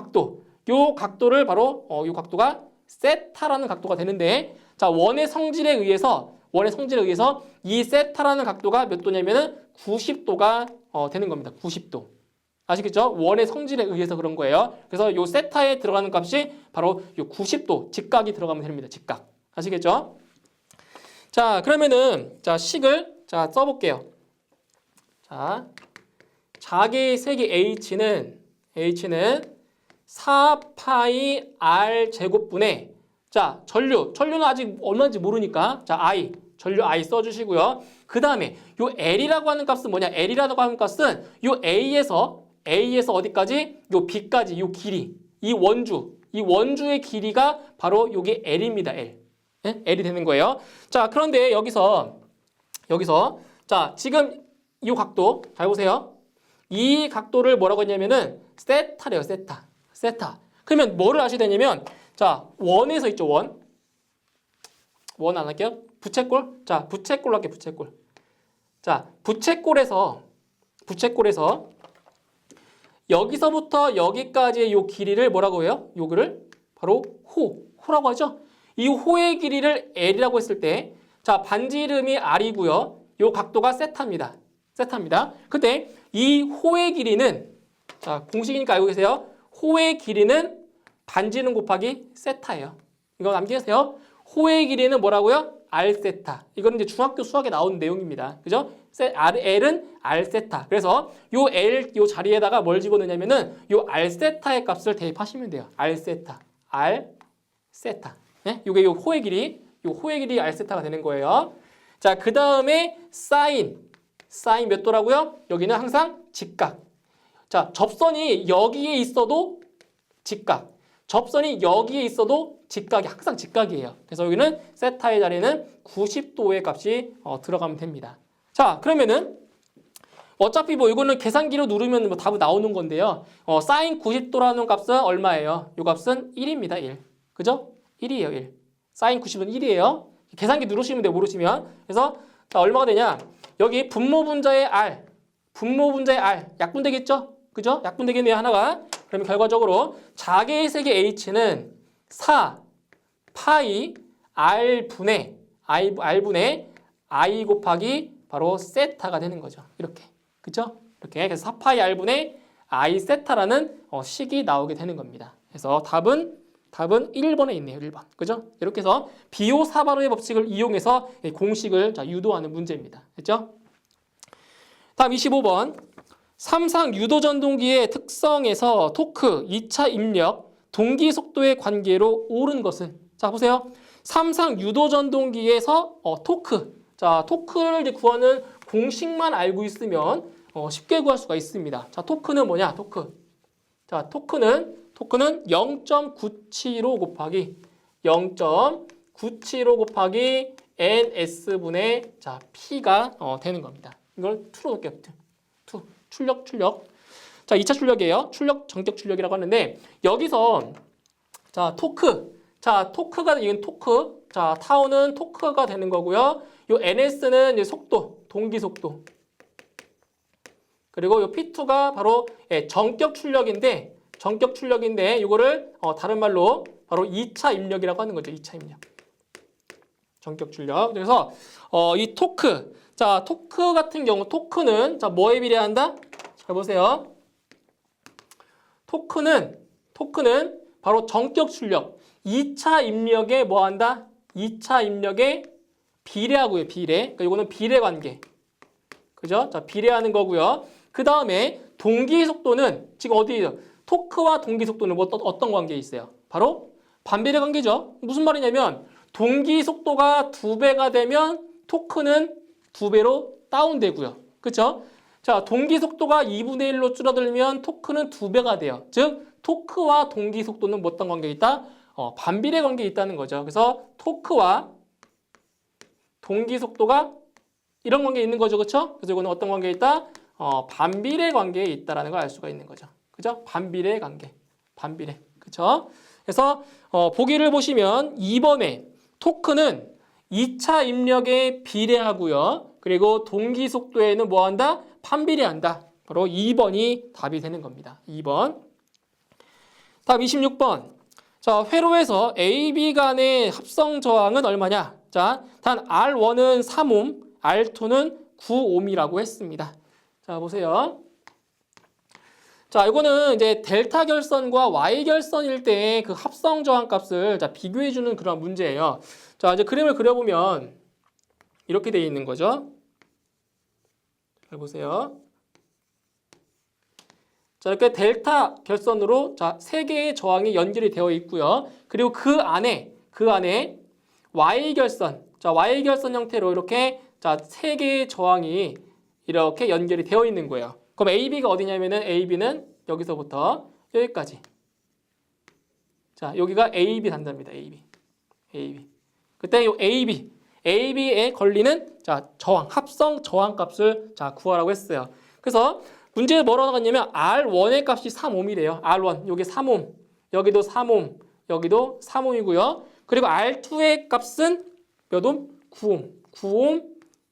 각도를 바로 요 각도가 세타라는 각도가 되는데, 자, 원의 성질에 의해서 이 세타라는 각도가 몇 도냐면은 90도가 되는 겁니다. 90도. 아시겠죠? 원의 성질에 의해서 그런 거예요. 그래서 요 세타에 들어가는 값이 바로 요 90도 직각이 들어가면 됩니다. 직각. 아시겠죠? 자, 그러면은 자, 식을 자, 써볼게요. 자, 자개의 세기 h는 4파이 r 제곱분의 자, 전류는 아직 얼마인지 모르니까 자, 전류 I 써주시고요. 그 다음에 요 L이라고 하는 값은 뭐냐? L이라고 하는 값은 요 A에서 어디까지? 요 B까지 요 길이, 이 원주의 길이가 바로 요게 L입니다. L. 네? L이 되는 거예요. 자, 그런데 여기서 자, 지금 이 각도 잘 보세요. 이 각도를 뭐라고 했냐면은 세타래요. 세타. 그러면 뭐를 아셔야 되냐면 자, 원에서 있죠. 원 안 할게요. 부채꼴. 자, 부채꼴로 할게요. 부채꼴. 자, 부채꼴에서 여기서부터 여기까지의 요 길이를 뭐라고 해요? 요거를 바로 호라고 하죠. 이 호의 길이를 L이라고 했을 때 자, 반지 이름이 R이고요. 요 각도가 세타입니다. 근데 이 호의 길이는 자, 공식이니까 알고 계세요. 호의 길이는 반지름 곱하기 세타예요. 이거 남기세요. 호의 길이는 뭐라고요? R 세타. 이거는 이제 중학교 수학에 나오는 내용입니다. 그죠? L은 R 세타. 그래서 요 L 요 자리에다가 뭘 집어넣냐면은 요 R 세타의 값을 대입하시면 돼요. R 세타. 네? 요게 요 호의 길이 R 세타가 되는 거예요. 자, 그 다음에 사인 몇 도라고요? 여기는 항상 직각. 자, 접선이 여기에 있어도 직각. 접선이 여기에 있어도 직각이 항상 직각이에요. 그래서 여기는 세타의 자리는 90도의 값이 들어가면 됩니다. 자, 그러면은 어차피 뭐 이거는 계산기로 누르면 뭐 답이 나오는 건데요. 사인 90도라는 값은 얼마예요? 이 값은 1입니다. 1. 그죠? 1이에요. 1. 사인 90은 1이에요. 계산기 누르시면 돼요. 모르시면. 그래서 자, 얼마가 되냐? 여기 분모분자의 R. 약분되겠죠? 그죠? 약분되겠네요. 하나가. 그러면 결과적으로 자개의 세기 H는 4 파이 R분의 I 곱하기 바로 세타가 되는 거죠. 이렇게. 그죠? 이렇게. 그래서 4파이 R분의 I 세타라는 식이 나오게 되는 겁니다. 그래서 답은 1번에 있네요. 1번. 그죠? 이렇게 해서 비오사바르의 법칙을 이용해서 공식을 유도하는 문제입니다. 됐죠? 다음 25번. 삼상 유도전동기의 특성에서 토크, 2차 입력, 동기 속도의 관계로 옳은 것은 자, 보세요. 삼상 유도전동기에서 토크. 자, 토크를 이제 구하는 공식만 알고 있으면 쉽게 구할 수가 있습니다. 자, 토크는 뭐냐? 자, 토크는 0.975 곱하기 ns분의 자, p가 되는 겁니다. 이걸 2로 넣을게요. 2. 출력. 자, 2차 출력이에요. 정격 출력이라고 하는데 여기서 자, 토크가 이건 토크. 자, 타우는 토크가 되는 거고요. 요 ns는 이제 속도, 동기 속도. 그리고 요 p2가 바로 정격 출력인데 이거를 다른 말로 바로 2차 입력이라고 하는 거죠. 2차 입력. 정격 출력. 그래서 이 토크. 자, 토크 같은 경우 토크는 자, 뭐에 비례한다? 잘 보세요. 토크는 바로 전격 출력. 2차 입력에 뭐 한다? 2차 입력에 비례하고요. 비례. 그러니까 이거는 비례 관계. 그죠? 자, 비례하는 거고요. 그 다음에 동기 속도는 지금 어디에요? 토크와 동기 속도는 뭐 어떤 관계에 있어요? 바로 반비례 관계죠. 무슨 말이냐면 동기 속도가 2배가 되면 토크는 2배로 다운되고요. 그렇죠? 자, 동기 속도가 2분의 1로 줄어들면 토크는 2배가 돼요. 즉 토크와 동기 속도는 뭐 어떤 관계에 있다? 반비례 관계에 있다는 거죠. 그래서 토크와 동기 속도가 이런 관계에 있는 거죠. 그렇죠? 그래서 이거는 어떤 관계에 있다? 반비례 관계에 있다라는 걸 알 수가 있는 거죠. 그죠? 반비례 관계. 반비례. 그렇죠? 그래서 보기를 보시면 2번에 토크는 2차 입력에 비례하고요. 그리고 동기 속도에는 뭐 한다? 반비례한다. 바로 2번이 답이 되는 겁니다. 2번. 답 26번. 자, 회로에서 A, B 간의 합성 저항은 얼마냐? 자, 단 R1은 3옴, R2는 9옴이라고 했습니다. 자, 보세요. 자, 이거는 이제 델타 결선과 Y 결선일 때 그 합성 저항 값을 자, 비교해 주는 그런 문제예요. 자, 이제 그림을 그려보면 이렇게 되어 있는 거죠. 잘 보세요. 자, 이렇게 델타 결선으로 자, 3개의 저항이 연결이 되어 있고요. 그리고 그 안에 Y 결선, 자, Y 결선 형태로 이렇게 자, 3개의 저항이 이렇게 연결이 되어 있는 거예요. 그럼 AB가 어디냐면은 AB는 여기서부터 여기까지. 자, 여기가 AB 단자입니다. AB. 그때 이 AB에 걸리는 자, 저항, 합성 저항 값을 자, 구하라고 했어요. 그래서 문제에 뭐라고 나갔냐면 R1의 값이 3옴이래요. R1, 여기 3옴, 여기도 3옴, 여기도 3옴이고요. 그리고 R2의 값은 몇 옴? 9옴,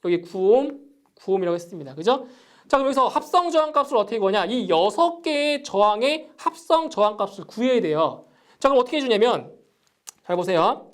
여기 9옴이라고 했습니다. 그죠? 자, 그럼 여기서 합성 저항 값을 어떻게 구하냐? 이 6개의 저항의 합성 저항 값을 구해야 돼요. 자, 그럼 어떻게 해주냐면 잘 보세요.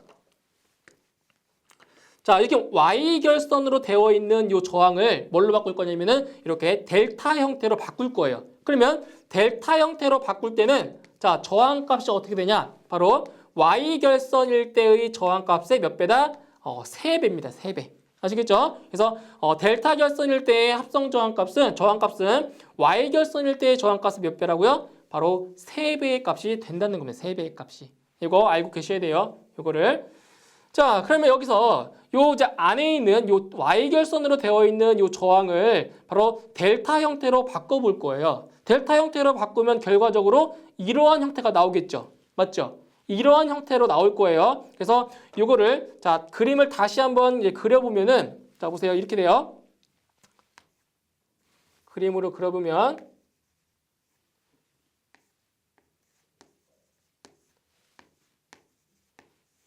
자, 이렇게 Y 결선으로 되어 있는 이 저항을 뭘로 바꿀 거냐면은 이렇게 델타 형태로 바꿀 거예요. 그러면 델타 형태로 바꿀 때는 자, 저항 값이 어떻게 되냐? 바로 Y 결선일 때의 저항 값의 몇 배다? 3배입니다. 3배. 아시겠죠? 그래서 델타 결선일 때의 합성 저항 값은 Y 결선일 때의 저항 값은 몇 배라고요? 바로 3배의 값이 된다는 겁니다. 3배의 값이. 이거 알고 계셔야 돼요. 이거를. 자, 그러면 여기서 요 이제 안에 있는 요 Y 결선으로 되어 있는 요 저항을 바로 델타 형태로 바꿔볼 거예요. 델타 형태로 바꾸면 결과적으로 이러한 형태가 나오겠죠. 맞죠? 이러한 형태로 나올 거예요. 그래서 요거를 자, 그림을 다시 한번 이제 그려보면은 자, 보세요. 이렇게 돼요. 그림으로 그려보면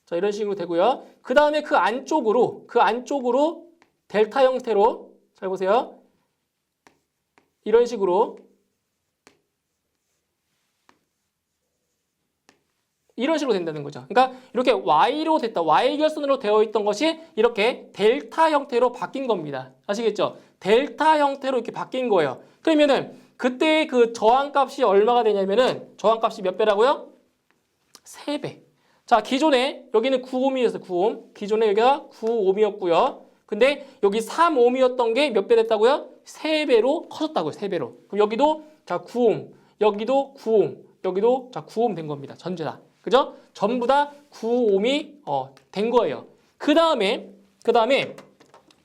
자, 이런 식으로 되고요. 그 다음에 그 안쪽으로 델타 형태로 잘 보세요. 이런 식으로 된다는 거죠. 그러니까 이렇게 Y로 됐다. Y 결선으로 되어 있던 것이 이렇게 델타 형태로 바뀐 겁니다. 아시겠죠? 델타 형태로 이렇게 바뀐 거예요. 그러면은 그때 그 저항 값이 얼마가 되냐면은 저항 값이 몇 배라고요? 3배. 자, 기존에 여기는 9옴이었어요. 9옴. 기존에 여기가 9옴이었고요. 근데 여기 3옴이었던 게 몇 배 됐다고요? 3배로 커졌다고요. 3배로. 그럼 여기도 자, 9옴. 여기도 9옴. 여기도 자, 9옴 된 겁니다. 전체 다. 그죠? 전부 다 9옴이 된 거예요. 그다음에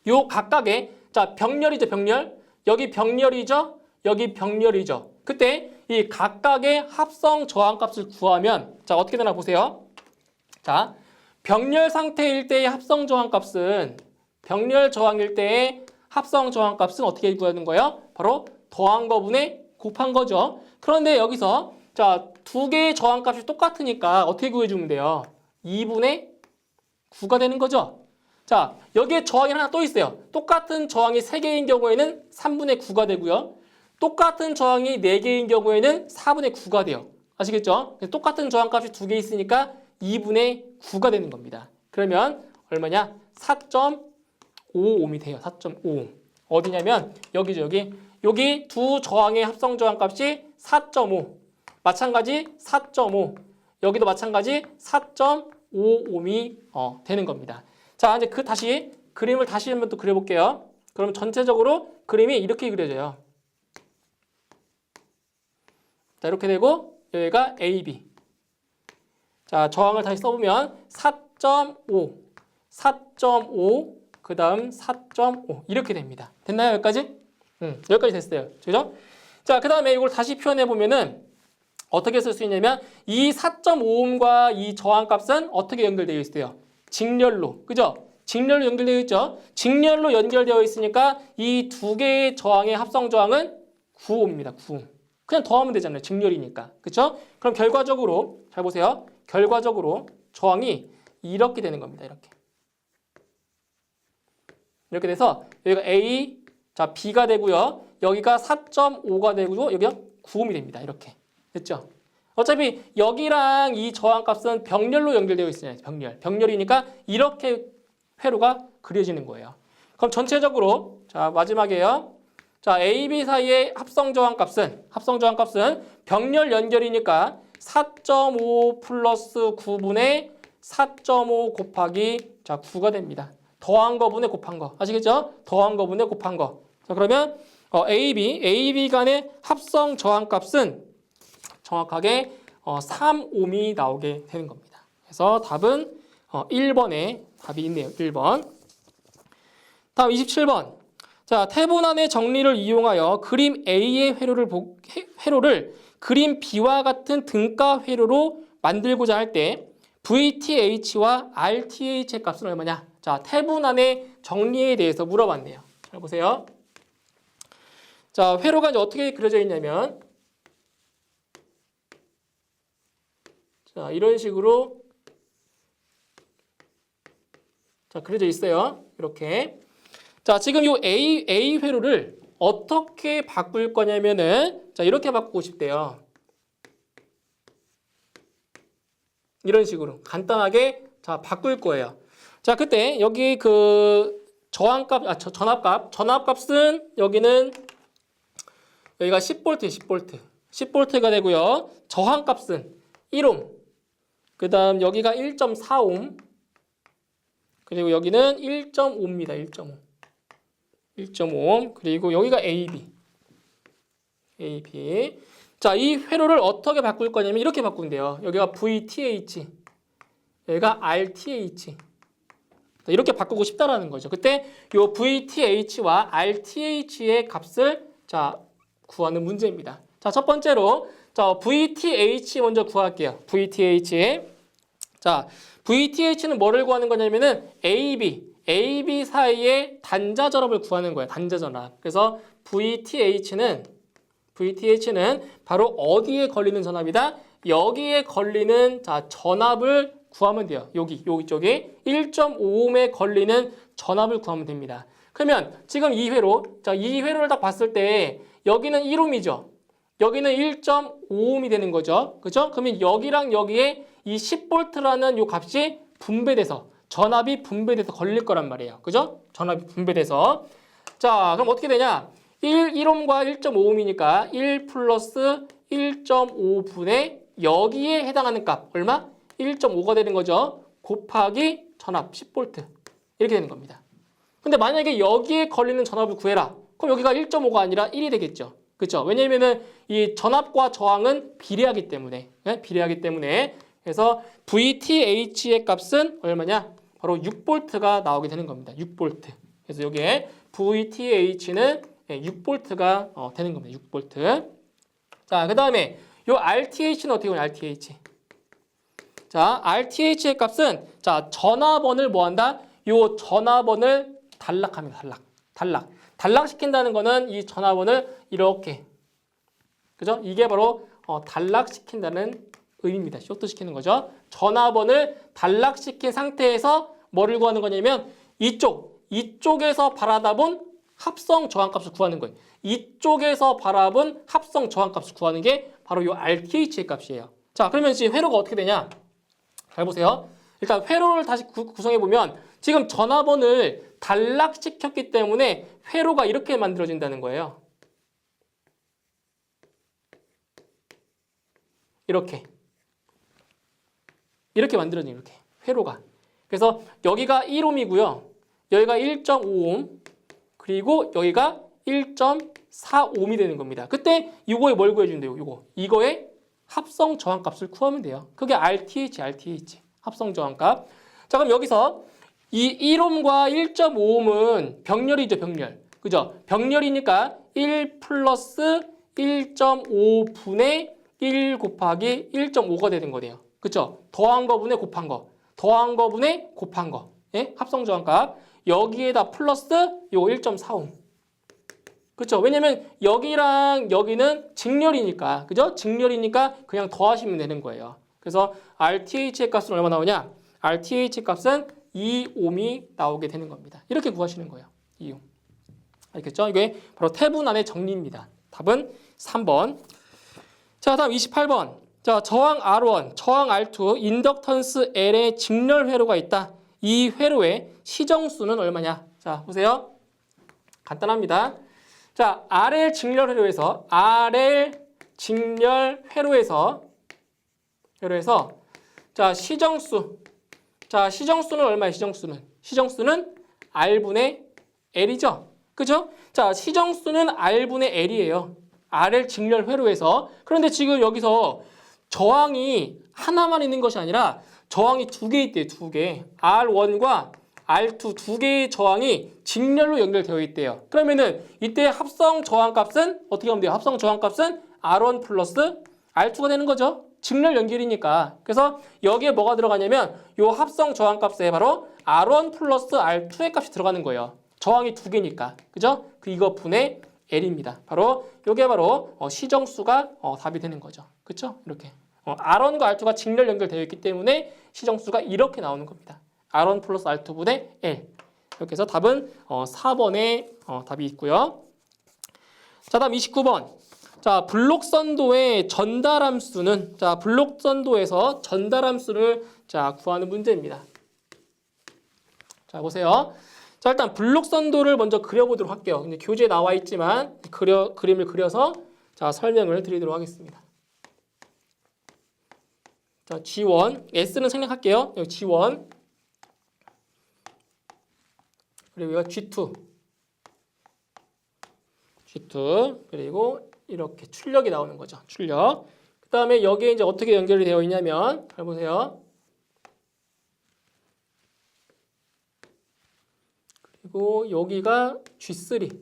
요 각각의 자, 병렬이죠, 병렬. 여기 병렬이죠. 여기 병렬이죠. 그때 이 각각의 합성 저항 값을 구하면 자, 어떻게 되나 보세요. 자, 병렬 상태일 때의 합성 저항 값은 병렬 저항일 때의 합성 저항 값은 어떻게 구하는 거예요? 바로 더한 거분에 곱한 거죠. 그런데 여기서 자, 2개의 저항 값이 똑같으니까 어떻게 구해주면 돼요? 2분의 9가 되는 거죠. 자, 여기에 저항이 하나 또 있어요. 똑같은 저항이 3개인 경우에는 3분의 9가 되고요. 똑같은 저항이 4개인 경우에는 4분의 9가 돼요. 아시겠죠? 똑같은 저항 값이 2개 있으니까 2분의 9가 되는 겁니다. 그러면 얼마냐? 4.55옴이 돼요. 4.55옴. 어디냐면 여기죠. 여기 두 저항의 합성 저항 값이 4.5. 마찬가지 4.5. 여기도 마찬가지 4.5옴이 되는 겁니다. 자, 이제 다시 그림을 다시 한번 또 그려볼게요. 그럼 전체적으로 그림이 이렇게 그려져요. 자, 이렇게 되고 여기가 AB. 자, 저항을 다시 써보면 4.5, 4.5, 그 다음 4.5 이렇게 됩니다. 됐나요? 여기까지? 여기까지 됐어요. 그죠? 자, 그 다음에 이걸 다시 표현해 보면은 어떻게 쓸 수 있냐면 이 4.5옴과 이 저항값은 어떻게 연결되어 있어요? 직렬로. 그죠? 직렬로 연결되어 있죠? 직렬로 연결되어 있으니까 이 두 개의 저항의 합성 저항은 9옴입니다. 9옴. 그냥 더하면 되잖아요. 직렬이니까. 그렇죠? 그럼 결과적으로 잘 보세요. 결과적으로 저항이 이렇게 되는 겁니다. 이렇게 돼서 여기가 A, 자 B가 되고요. 여기가 4.5가 되고 여기가 9옴이 됩니다. 이렇게. 됐죠? 어차피 여기랑 이 저항값은 병렬로 연결되어 있어요. 병렬이니까 이렇게 회로가 그려지는 거예요. 그럼 전체적으로 자 마지막이에요. 자 A, B 사이의 합성 저항값은 병렬 연결이니까 4.5 플러스 9분의 4.5 곱하기 자 9가 됩니다. 더한 거분의 곱한 거 아시겠죠? 더한 거분의 곱한 거. 자 그러면 AB 간의 합성 저항값은 정확하게 3옴이 나오게 되는 겁니다. 그래서 답은 1번에 답이 있네요. 1번. 다음 27번. 자, 태분안의 정리를 이용하여 그림 A의 회로를 그림 B와 같은 등가 회로로 만들고자 할 때 VTH와 RTH의 값은 얼마냐? 자, 태분안의 정리에 대해서 물어봤네요. 잘 보세요. 자, 회로가 이제 어떻게 그려져 있냐면 자, 이런 식으로 자, 그려져 있어요. 이렇게. 자, 지금 이 A 회로를 어떻게 바꿀 거냐면은 자, 이렇게 바꾸고 싶대요. 이런 식으로 간단하게 자, 바꿀 거예요. 자, 그때 여기 그 저항값 전압값은 여기가 10V. 10V가 되고요. 저항값은 1옴. 그다음 여기가 1.4옴. 그리고 여기는 1.5입니다. 1.5. 그리고 여기가 AB. 자, 이 회로를 어떻게 바꿀 거냐면 이렇게 바꾼대요. 여기가 VTH. 여기가 RTH. 이렇게 바꾸고 싶다라는 거죠. 그때 요 VTH와 RTH의 값을 자, 구하는 문제입니다. 자, 첫 번째로 자, VTH 먼저 구할게요. VTH. 자, VTH는 뭐를 구하는 거냐면은 AB 사이의 단자전압을 구하는 거예요. 단자전압. 그래서 VTH는 바로 어디에 걸리는 전압이다? 여기에 걸리는 자, 전압을 구하면 돼요. 여기 쪽에 1.5옴에 걸리는 전압을 구하면 됩니다. 그러면 지금 이 회로를 딱 봤을 때 여기는 1옴이죠. 여기는 1.5옴이 되는 거죠. 그죠? 그러면 여기랑 여기에 이 10V라는 요 값이 전압이 분배돼서 걸릴 거란 말이에요. 그죠? 전압이 분배돼서. 자, 그럼 어떻게 되냐? 1옴과 1.5옴이니까 1 플러스 1.5분의 여기에 해당하는 값 얼마? 1.5가 되는 거죠. 곱하기 전압 10V 이렇게 되는 겁니다. 근데 만약에 여기에 걸리는 전압을 구해라. 그럼 여기가 1.5가 아니라 1이 되겠죠. 그렇죠? 왜냐면은 이 전압과 저항은 비례하기 때문에. 그래서 VTH의 값은 얼마냐? 바로 6V가 나오게 되는 겁니다. 6V. 그래서 여기에 VTH는 6V가 되는 겁니다. 6V. 자, 그 다음에 요 RTH는 어떻게 보면 RTH. 자, RTH의 값은 자, 전압원을 뭐 한다? 요 전압원을 단락합니다. 단락시킨다는 거는 이 전압원을 이렇게. 그죠? 이게 바로 단락시킨다는 의미입니다. 쇼트시키는 거죠. 전압원을 단락시킨 상태에서 뭐를 구하는 거냐면 이쪽에서 바라다본 합성 저항값을 구하는 거예요. 이쪽에서 바라본 합성 저항값을 구하는 게 바로 이 RTH의 값이에요. 자, 그러면 지금 회로가 어떻게 되냐? 잘 보세요. 일단 회로를 다시 구성해 보면 지금 전압원을 단락시켰기 때문에 회로가 이렇게 만들어진다는 거예요. 이렇게. 이렇게 만들어져요. 이렇게 회로가. 그래서 여기가 1옴이고요. 여기가 1.5옴 그리고 여기가 1.4옴이 되는 겁니다. 그때 이거에 뭘 구해준대요? 이거의 합성 저항값을 구하면 돼요. 그게 RTH 합성 저항값. 자, 그럼 여기서 이 1옴과 1.5옴은 병렬이죠, 병렬. 그죠? 병렬이니까 1 플러스 1.5분의 1 곱하기 1.5가 되는 거네요. 그쵸? 더한 거분의 곱한 거. 더한 거분의 곱한 거. 예? 합성 저항값. 여기에다 플러스 요 1.4옴. 그쵸? 왜냐면 여기랑 여기는 직렬이니까. 그죠? 직렬이니까 그냥 더하시면 되는 거예요. 그래서 RTH의 값은 얼마 나오냐? RTH 값은 2옴이 나오게 되는 겁니다. 이렇게 구하시는 거예요. 2옴. 알겠죠? 이게 바로 태분안의 정리입니다. 답은 3번. 자, 다음 28번. 자, 저항 R1, 저항 R2, 인덕턴스 L의 직렬 회로가 있다. 이 회로의 시정수는 얼마냐? 자, 보세요. 간단합니다. 자, RL 직렬 회로에서 자, 시정수. 자, 시정수는 얼마예요? 시정수는 R분의 L이죠. 그죠? 자, 시정수는 R분의 L이에요. RL 직렬 회로에서. 그런데 지금 여기서 저항이 하나만 있는 것이 아니라 저항이 두 개 있대요. 두 개. R1과 R2 두 개의 저항이 직렬로 연결되어 있대요. 그러면은 이때 합성 저항값은 어떻게 하면 돼요? 합성 저항값은 R1 플러스 R2가 되는 거죠. 직렬 연결이니까. 그래서 여기에 뭐가 들어가냐면 이 합성 저항값에 바로 R1 플러스 R2의 값이 들어가는 거예요. 저항이 두 개니까. 그죠? 이거 분의 L입니다. 바로 이게 바로 시정수가 답이 되는 거죠. 그렇죠? 이렇게. R1과 R2가 직렬 연결되어 있기 때문에 시정수가 이렇게 나오는 겁니다. R1 플러스 R2분의 L. 이렇게 해서 답은 4번에 답이 있고요. 자, 다음 29번. 자, 블록선도의 전달함수는 블록선도에서 전달함수를 구하는 문제입니다. 자, 보세요. 자, 일단 블록선도를 먼저 그려보도록 할게요. 근데 교재에 나와 있지만 그림을 그려서 설명을 드리도록 하겠습니다. 자, G1, S는 생략할게요. 여기 G1, 그리고 여기가 G2, 그리고 이렇게 출력이 나오는 거죠. 출력. 그 다음에 여기에 이제 어떻게 연결이 되어 있냐면, 잘 보세요. 그리고 여기가 G3.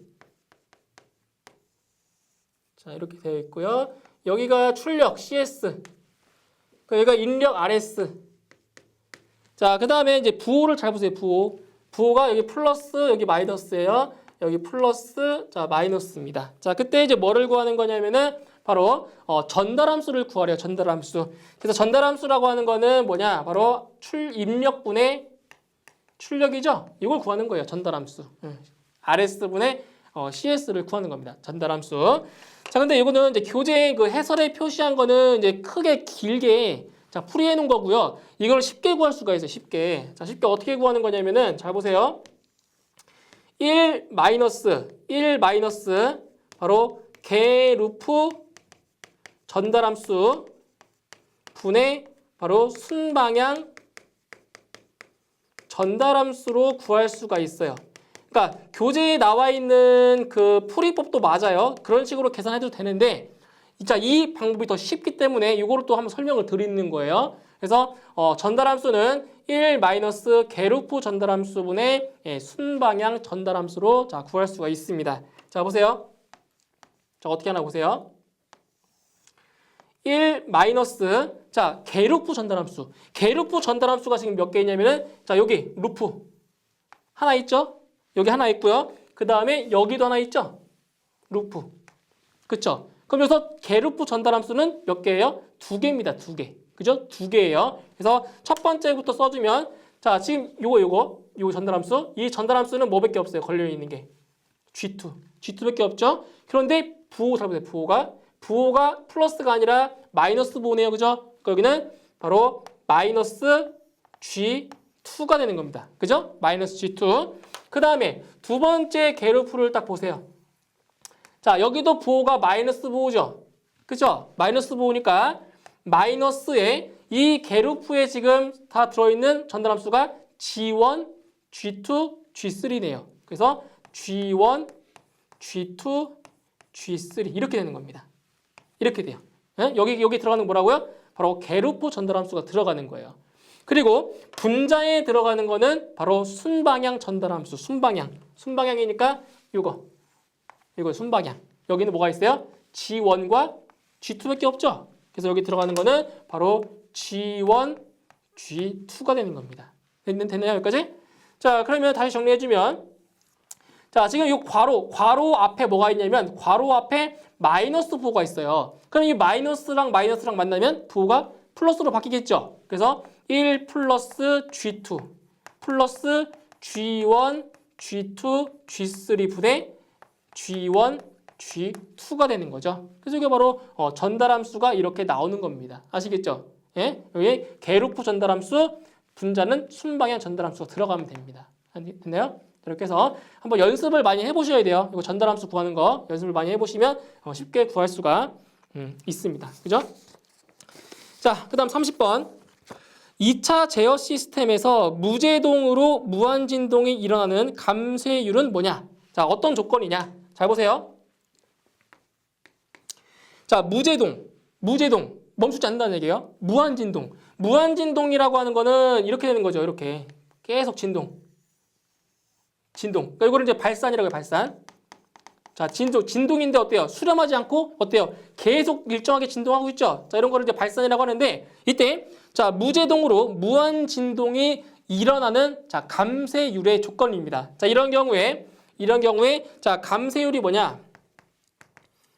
자, 이렇게 되어 있고요. 여기가 출력 CS. 여기가 인력 RS. 자, 그 다음에 이제 부호를 잘 보세요. 부호가 여기 플러스, 여기 마이너스예요. 여기 플러스, 마이너스입니다. 자, 그때 이제 뭐를 구하는 거냐면은 바로 전달함수를 구하래요. 전달함수. 그래서 전달함수라고 하는 거는 뭐냐? 바로 입력분의 출력이죠. 이걸 구하는 거예요. 전달함수. RS분의 CS를 구하는 겁니다. 전달함수. 자, 근데 이거는 이제 교재 그 해설에 표시한 거는 이제 크게 길게 풀이해 놓은 거고요. 이걸 쉽게 구할 수가 있어요. 쉽게. 자, 쉽게 어떻게 구하는 거냐면은 잘 보세요. 1 마이너스 바로 개 루프 전달함수 분의 바로 순방향 전달함수로 구할 수가 있어요. 그러니까 교재에 나와 있는 그 풀이법도 맞아요. 그런 식으로 계산해도 되는데 이 방법이 더 쉽기 때문에 이거를 또 한번 설명을 드리는 거예요. 그래서 전달함수는 1 마이너스 개루프 전달함수분의 순방향 전달함수로 구할 수가 있습니다. 자, 보세요. 자, 어떻게 하나 보세요. 1 마이너스 개루프 전달함수. 개루프 전달함수가 지금 몇 개 있냐면은 여기 루프 하나 있죠? 여기 하나 있고요. 그 다음에 여기도 하나 있죠? 루프. 그쵸? 그럼 여기서 개루프 전달함수는 몇 개예요? 2개입니다. 2개. 그죠? 2개예요. 그래서 첫 번째부터 써주면 지금 요거 전달함수. 이 전달함수는 뭐밖에 없어요? 걸려있는 게 G2밖에 없죠? 그런데 부호 잘 보세요. 부호가 플러스가 아니라 마이너스 부호네요. 그죠? 여기는 바로 마이너스 G2가 되는 겁니다. 그죠? 마이너스 G2. 그 다음에 두 번째 개루프를 딱 보세요. 자, 여기도 부호가 마이너스 부호죠. 그죠? 마이너스 부호니까 마이너스에 이 게루프에 지금 다 들어있는 전달함수가 G1, G2, G3네요. 그래서 G1, G2, G3 이렇게 되는 겁니다. 이렇게 돼요. 네? 여기 들어가는 뭐라고요? 바로 게루프 전달함수가 들어가는 거예요. 그리고 분자에 들어가는 거는 바로 순방향 전달함수, 순방향이니까 이거 순방향. 여기는 뭐가 있어요? G1과 G2밖에 없죠. 그래서 여기 들어가는 거는 바로 G1, G2가 되는 겁니다. 됐나요? 여기까지? 자, 그러면 다시 정리해주면, 자, 지금 이 괄호 앞에 뭐가 있냐면 괄호 앞에 마이너스 부호가 있어요. 그럼 이 마이너스랑 만나면 부호가 플러스로 바뀌겠죠. 그래서 1 플러스 G2 플러스 G1, G2, G3 분의 G1, G2가 되는 거죠. 그래서 이게 바로 전달함수가 이렇게 나오는 겁니다. 아시겠죠? 예? 여기 게루프 전달함수, 분자는 순방향 전달함수가 들어가면 됩니다. 됐나요? 이렇게 해서 한번 연습을 많이 해보셔야 돼요. 이거 전달함수 구하는 거 연습을 많이 해보시면 쉽게 구할 수가 있습니다. 그죠? 자, 그 다음 30번. 2차 제어 시스템에서 무제동으로 무한진동이 일어나는 감쇄율은 뭐냐? 자, 어떤 조건이냐? 잘 보세요. 자, 무제동 멈추지 않는다는 얘기예요. 무한진동이라고 하는 거는 이렇게 되는 거죠. 이렇게 계속 진동. 그러니까 이거를 이제 발산이라고 해요. 발산. 자, 진동인데 어때요? 수렴하지 않고 어때요? 계속 일정하게 진동하고 있죠. 자, 이런 거를 이제 발산이라고 하는데 이때 자, 무제동으로 무한진동이 일어나는 자, 감쇄율의 조건입니다. 자, 이런 경우에 자, 감쇄율이 뭐냐?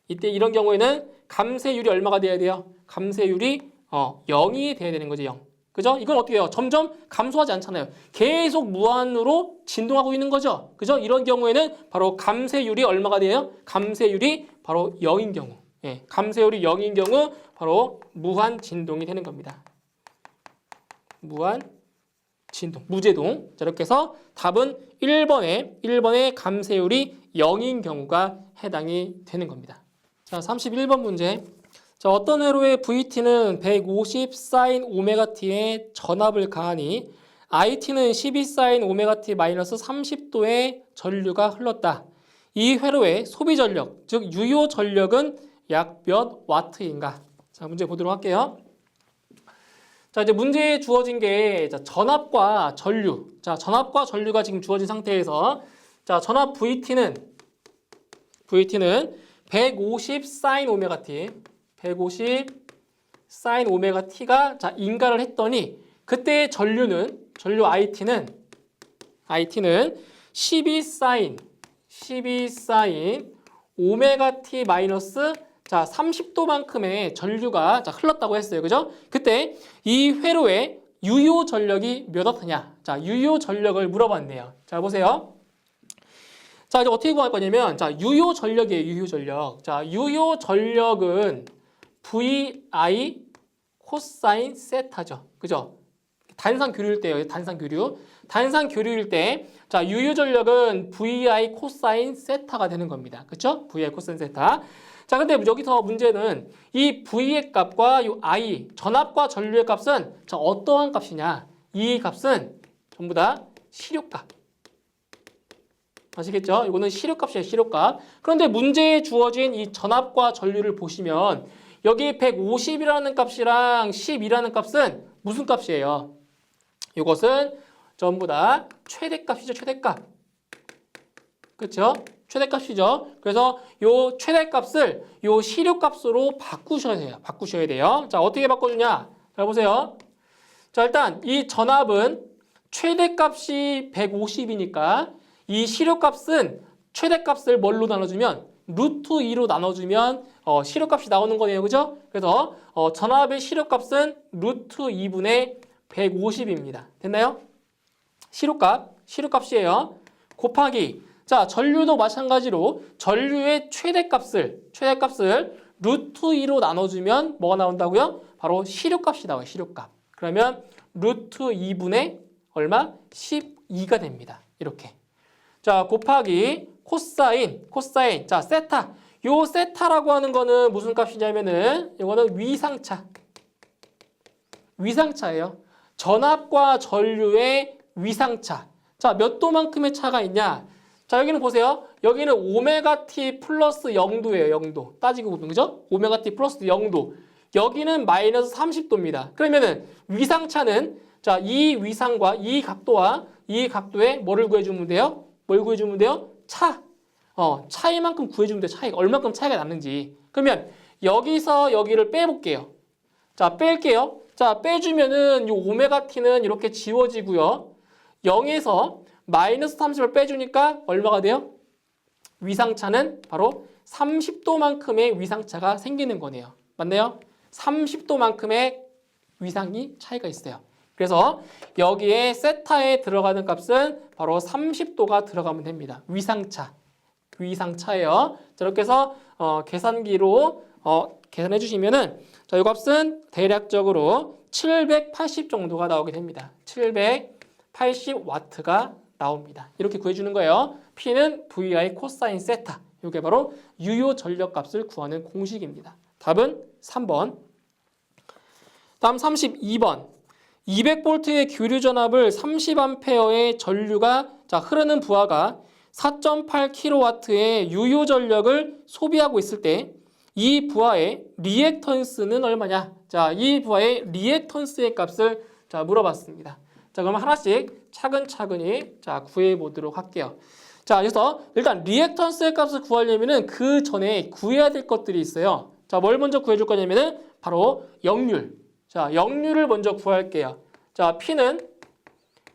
이때 이런 경우에는 감쇄율이 얼마가 돼야 돼요? 감쇄율이 0이 돼야 되는 거죠. 0. 그죠? 이건 어떻게 해요? 점점 감소하지 않잖아요. 계속 무한으로 진동하고 있는 거죠. 그죠? 이런 경우에는 바로 감쇄율이 얼마가 돼요? 감쇄율이 바로 0인 경우. 예, 감쇄율이 0인 경우 바로 무한 진동이 되는 겁니다. 무한 진동, 무제동. 자, 이렇게 해서 답은 1번에 감쇄율이 0인 경우가 해당이 되는 겁니다. 자, 31번 문제. 자, 어떤 회로의 VT는 150 sin 오메가t의 전압을 가하니 IT는 12 sin 오메가t 마이너스 30도의 전류가 흘렀다. 이 회로의 소비 전력, 즉 유효 전력은 약 몇 와트인가? 자, 문제 보도록 할게요. 자, 이제 문제에 주어진 게 전압과 전류. 자, 전압과 전류가 지금 주어진 상태에서 자, 전압 VT는 150 sin 오메가t 150 sin 오메가t가 자, 인가를 했더니 그때 전류 IT는 12 sin 오메가t 마이너스 자, 30도만큼의 전류가 자, 흘렀다고 했어요. 그죠? 그때 이 회로의 유효 전력이 몇 와트냐? 자, 유효 전력을 물어봤네요. 자, 보세요. 자, 이제 어떻게 구할 거냐면 자, 유효 전력이에요. 유효 전력. 자, 유효 전력은 VI 코사인 세타죠. 그죠? 단상 교류일 때예요. 단상 교류일 때 자, 유효 전력은 VI 코사인 세타가 되는 겁니다. 그렇죠? VI 코사인 세타. 자, 근데 여기서 문제는 이 V의 값과 이 I, 전압과 전류의 값은 자, 어떠한 값이냐? 이 값은 전부 다 시료값. 아시겠죠? 이거는 시료값이에요. 시료값. 그런데 문제에 주어진 이 전압과 전류를 보시면 여기 150이라는 값이랑 10이라는 값은 무슨 값이에요? 이것은 전부 다 최대값이죠. 최대값. 그렇죠? 최대값이죠. 그래서 요 최대값을 요 시료값으로 바꾸셔야 돼요. 자, 어떻게 바꿔주냐? 자, 보세요. 자, 일단 이 전압은 최대값이 150이니까 이 시료값은 최대값을 뭘로 나눠주면 루트 2로 나눠주면 시료값이 나오는 거네요. 그죠? 그래서 전압의 시료값은 루트 2분의 150입니다. 됐나요? 시료값이에요. 곱하기 자, 전류도 마찬가지로 전류의 최대값을 루트 2로 나눠주면 뭐가 나온다고요? 바로 시료값이 나와요. 시료값. 그러면 루트 2분의 얼마? 12가 됩니다. 이렇게. 자, 곱하기 코사인. 자, 세타. 요 세타라고 하는 거는 무슨 값이냐면은 이거는 위상차. 위상차예요. 전압과 전류의 위상차. 자, 몇 도만큼의 차가 있냐? 자, 여기는 보세요. 여기는 오메가 t 플러스 0도예요. 0도. 따지고 보면 그죠? 오메가 t 플러스 0도. 여기는 마이너스 30도입니다. 그러면은 위상차는 자, 이 위상과 이 각도와 이 각도에 뭐를 구해주면 돼요? 뭘 구해주면 돼요? 차. 차이만큼 구해주면 돼요. 차이가 얼마큼 차이가 났는지. 그러면 여기서 여기를 빼볼게요. 자, 뺄게요. 자, 빼주면은 이 오메가 t는 이렇게 지워지고요. 0에서 마이너스 30을 빼주니까 얼마가 돼요? 위상차는 바로 30도만큼의 위상차가 생기는 거네요. 맞나요? 30도만큼의 위상이 차이가 있어요. 그래서 여기에 세타에 들어가는 값은 바로 30도가 들어가면 됩니다. 위상차예요. 자, 이렇게 해서 계산기로 계산해 주시면은 자, 이 값은 대략적으로 780 정도가 나오게 됩니다. 780W가 나옵니다. 이렇게 구해주는 거예요. P는 VI 코사인 세타. 이게 바로 유효 전력 값을 구하는 공식입니다. 답은 3번. 다음 32번. 200V의 교류 전압을 30A의 전류가 흐르는 부하가 4.8kW의 유효 전력을 소비하고 있을 때 이 부하의 리액턴스는 얼마냐? 자, 이 부하의 리액턴스의 값을 물어봤습니다. 자, 그럼 하나씩 차근차근히 구해 보도록 할게요. 자, 그래서 일단 리액턴스의 값을 구하려면은 그 전에 구해야 될 것들이 있어요. 자, 뭘 먼저 구해줄 거냐면은 바로 역률. 자, 역률을 먼저 구할게요. 자, P는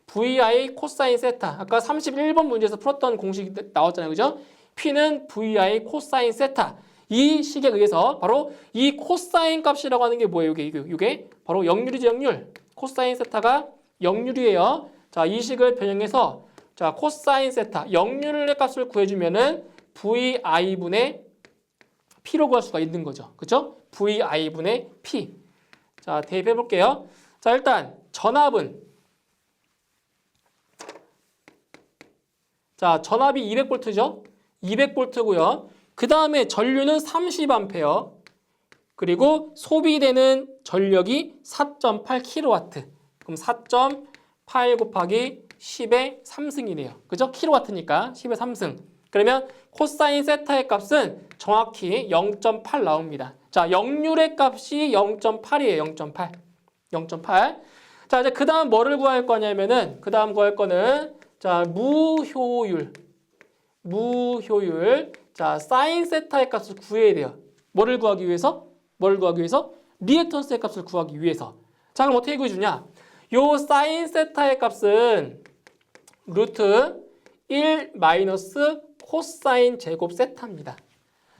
VI 코사인 세타. 아까 31번 문제에서 풀었던 공식이 나왔잖아요. 그죠? P는 VI 코사인 세타. 이 식에 의해서 바로 이 코사인 값이라고 하는 게 뭐예요? 이게 바로 역률이죠, 역률. 코사인 세타가 역률이에요. 자, 이 식을 변형해서 자, 코사인 세타, 역률의 값을 구해주면은 VI분의 P로 구할 수가 있는 거죠. 그쵸? VI분의 P. 자, 대입해 볼게요. 자, 일단 전압은 자, 전압이 200V죠? 200V고요. 그 다음에 전류는 30A. 그리고 소비되는 전력이 4.8kW. 그럼 4.8 곱하기 10의 3승이네요. 그죠? 킬로와트니까 10의 3승. 그러면 코사인 세타의 값은 정확히 0.8 나옵니다. 자, 역률의 값이 0.8이에요. 0.8. 0.8. 자, 이제 그 다음 뭐를 구할 거냐면은 그 다음 구할 거는 자, 무효율. 자, 사인 세타의 값을 구해야 돼요. 뭐를 구하기 위해서? 리액턴스의 값을 구하기 위해서. 자, 그럼 어떻게 구해주냐? 요 사인 세타의 값은 루트 1 마이너스 코사인 제곱 세타입니다.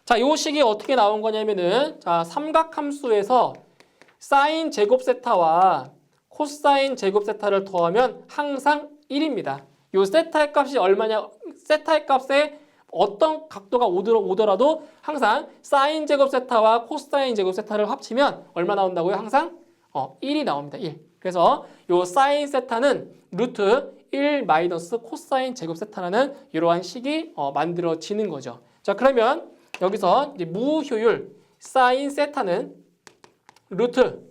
자, 요 식이 어떻게 나온 거냐면은 자, 삼각함수에서 사인 제곱 세타와 코사인 제곱 세타를 더하면 항상 1입니다. 요 세타의 값이 얼마냐? 세타의 값에 어떤 각도가 오더라도 항상 사인 제곱 세타와 코사인 제곱 세타를 합치면 얼마 나온다고요? 항상 1이 나옵니다. 1. 그래서 요 사인 세타는 루트 1 마이너스 코사인 제곱 세타라는 이러한 식이 만들어지는 거죠. 자, 그러면 여기서 이제 무효율 사인 세타는 루트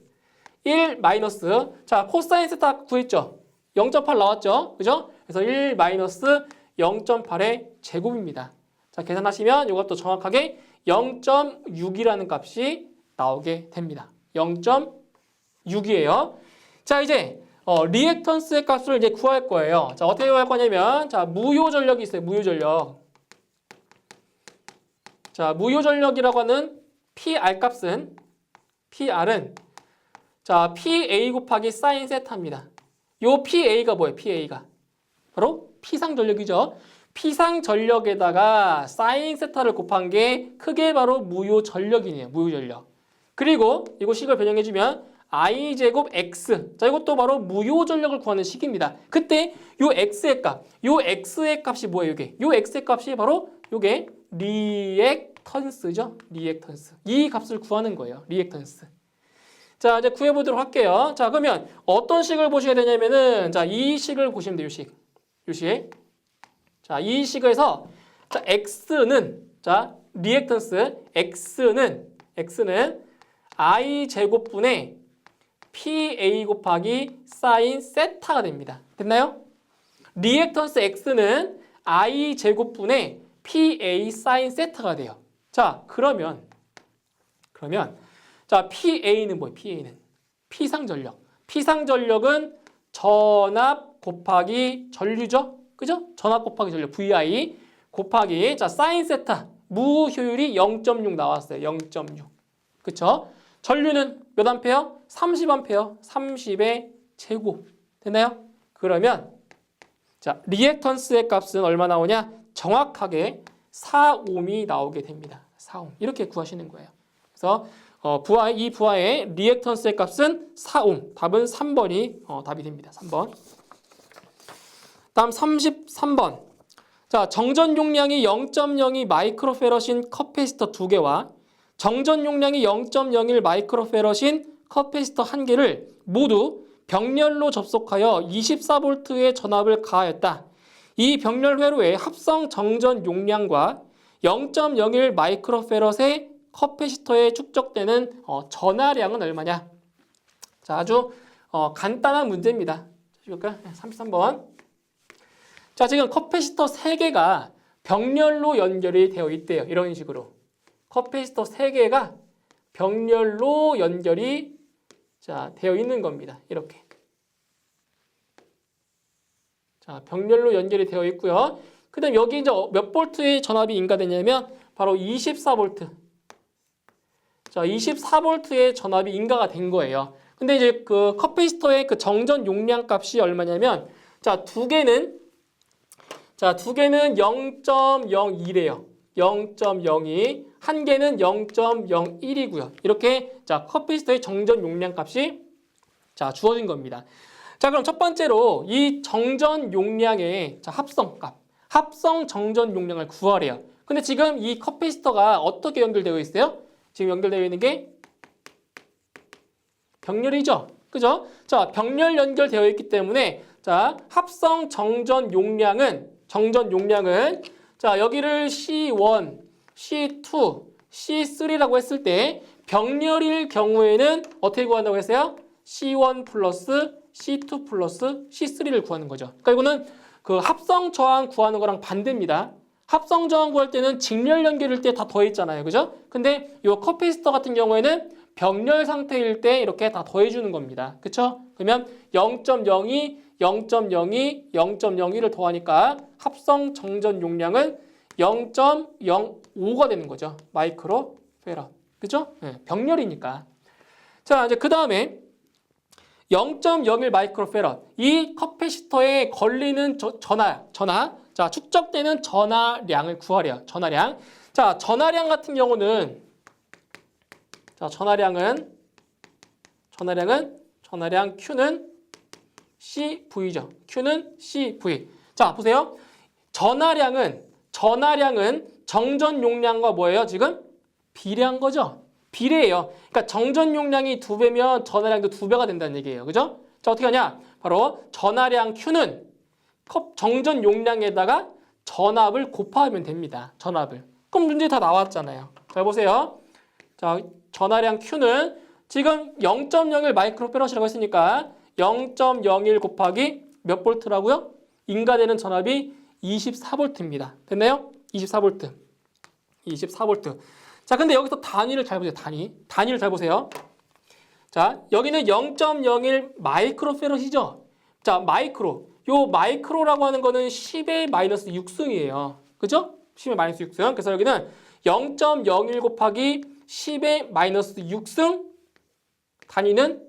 1 마이너스 자, 코사인 세타 구했죠? 0.8 나왔죠? 그죠? 그래서 1 마이너스 0.8의 제곱입니다. 자, 계산하시면 이것도 정확하게 0.6이라는 값이 나오게 됩니다. 0.6이에요. 자, 이제 리액턴스의 값을 이제 구할 거예요. 자, 어떻게 구할 거냐면 자, 무효 전력이 있어요. 무효 전력. 자, 무효 전력이라고 하는 PR 값은 자, PA 곱하기 사인 세타입니다. 요 PA가 뭐예요? PA가 바로 P상 전력이죠. P상 전력에다가 사인 세타를 곱한 게 크게 바로 무효 전력이네요. 무효 전력. 그리고 이거 식을 변형해주면 I 제곱 X. 자, 이것도 바로 무효 전력을 구하는 식입니다. 그때 요 X의 값, 요 X의 값이 뭐예요? 이게 요 X의 값이 바로 요게 리액턴스죠. 리액턴스. 이 값을 구하는 거예요. 리액턴스. 자, 이제 구해보도록 할게요. 자, 그러면 어떤 식을 보셔야 되냐면은 자, 이 식을 보시면 돼요. 요 식. 자, 이 식에서 자, X는 자, 리액턴스 X는 I 제곱분의 PA 곱하기 사인 세타가 됩니다. 됐나요? 리액턴스 X는 I 제곱분의 PA 사인 세타가 돼요. 자, 그러면 자, PA는 뭐예요? PA는 피상전력. 피상전력은 전압 곱하기 전류죠? 그죠? 전압 곱하기 전류 VI 곱하기 자, 사인 세타 무효율이 0.6 나왔어요. 0.6. 그쵸? 전류는 몇 암페어? 30암페어. 30의 제곱. 됐나요? 그러면 자, 리액턴스의 값은 얼마 나오냐? 정확하게 4옴이 나오게 됩니다. 4옴. 이렇게 구하시는 거예요. 그래서 이 부하의 리액턴스의 값은 4옴. 답은 3번이 답이 됩니다. 3번. 다음 33번. 자, 정전 용량이 0.02 마이크로페럿인 커패시터 2개와 정전 용량이 0.01 마이크로페럿인 커패시터 1개를 모두 병렬로 접속하여 24V의 전압을 가하였다. 이 병렬 회로의 합성 정전 용량과 0.01 마이크로페럿의 커패시터에 축적되는 전하량은 얼마냐? 자, 아주 간단한 문제입니다. 볼까요? 33번. 자, 지금 커패시터 3개가 병렬로 연결이 되어 있대요. 이런 식으로. 커패시터 3개가 병렬로 연결이 되어 있는 겁니다. 이렇게. 자, 병렬로 연결이 되어 있고요. 그 다음 여기 이제 몇 볼트의 전압이 인가되냐면 바로 24V. 자, 24V의 전압이 인가가 된 거예요. 근데 이제 그 커패시터의 그 정전 용량 값이 얼마냐면 두 개는 0.02래요. 0.02. 한 개는 0.01이고요. 이렇게 커패시터의 정전 용량 값이 주어진 겁니다. 자, 그럼 첫 번째로 이 정전 용량의 합성값, 합성 정전 용량을 구하래요. 근데 지금 이 커패시터가 어떻게 연결되어 있어요? 지금 연결되어 있는 게 병렬이죠. 그죠? 자, 병렬 연결되어 있기 때문에 합성 정전 용량은 여기를 C1, C2, C3라고 했을 때 병렬일 경우에는 어떻게 구한다고 했어요? C1 플러스 C2 플러스 C3를 구하는 거죠. 그러니까 이거는 그 합성 저항 구하는 거랑 반대입니다. 합성 저항 구할 때는 직렬 연결일 때 다 더했잖아요. 그죠? 근데 이 커패시터 같은 경우에는 병렬 상태일 때 이렇게 다 더해주는 겁니다. 그쵸? 그러면 0.02, 0.02, 0.01을 더하니까 합성 정전 용량은 0.05가 되는 거죠. 마이크로 페럿. 그죠? 네, 병렬이니까. 자, 이제 그 다음에 0.01 마이크로 페럿. 이 커패시터에 걸리는 전하. 자, 축적되는 전하량을 구하래요. 전하량. 자, 전하량 같은 경우는 전하량 Q는 CV죠. Q는 CV. 자, 보세요. 전하량은 정전 용량과 뭐예요? 지금 비례한 거죠. 비례예요. 그러니까 정전 용량이 2배면 전하량도 2배가 된다는 얘기예요. 그죠? 자, 어떻게 하냐? 바로 전하량 Q는 정전 용량에다가 전압을 곱하면 됩니다. 전압을. 그럼 문제 다 나왔잖아요. 잘 보세요. 자, 전하량 Q는 지금 0.01 마이크로페럿이라고 했으니까 0.01 곱하기 몇 볼트라고요? 인가되는 전압이 24V입니다. 됐나요? 24V. 자, 근데 여기서 단위를 잘 보세요. 단위를 잘 보세요. 자, 여기는 0.01 마이크로페럿이죠. 자, 마이크로. 요 마이크로라고 하는 거는 10의 마이너스 6승이에요. 그죠? 10의 마이너스 6승. 그래서 여기는 0.01 곱하기 10의 마이너스 6승 단위는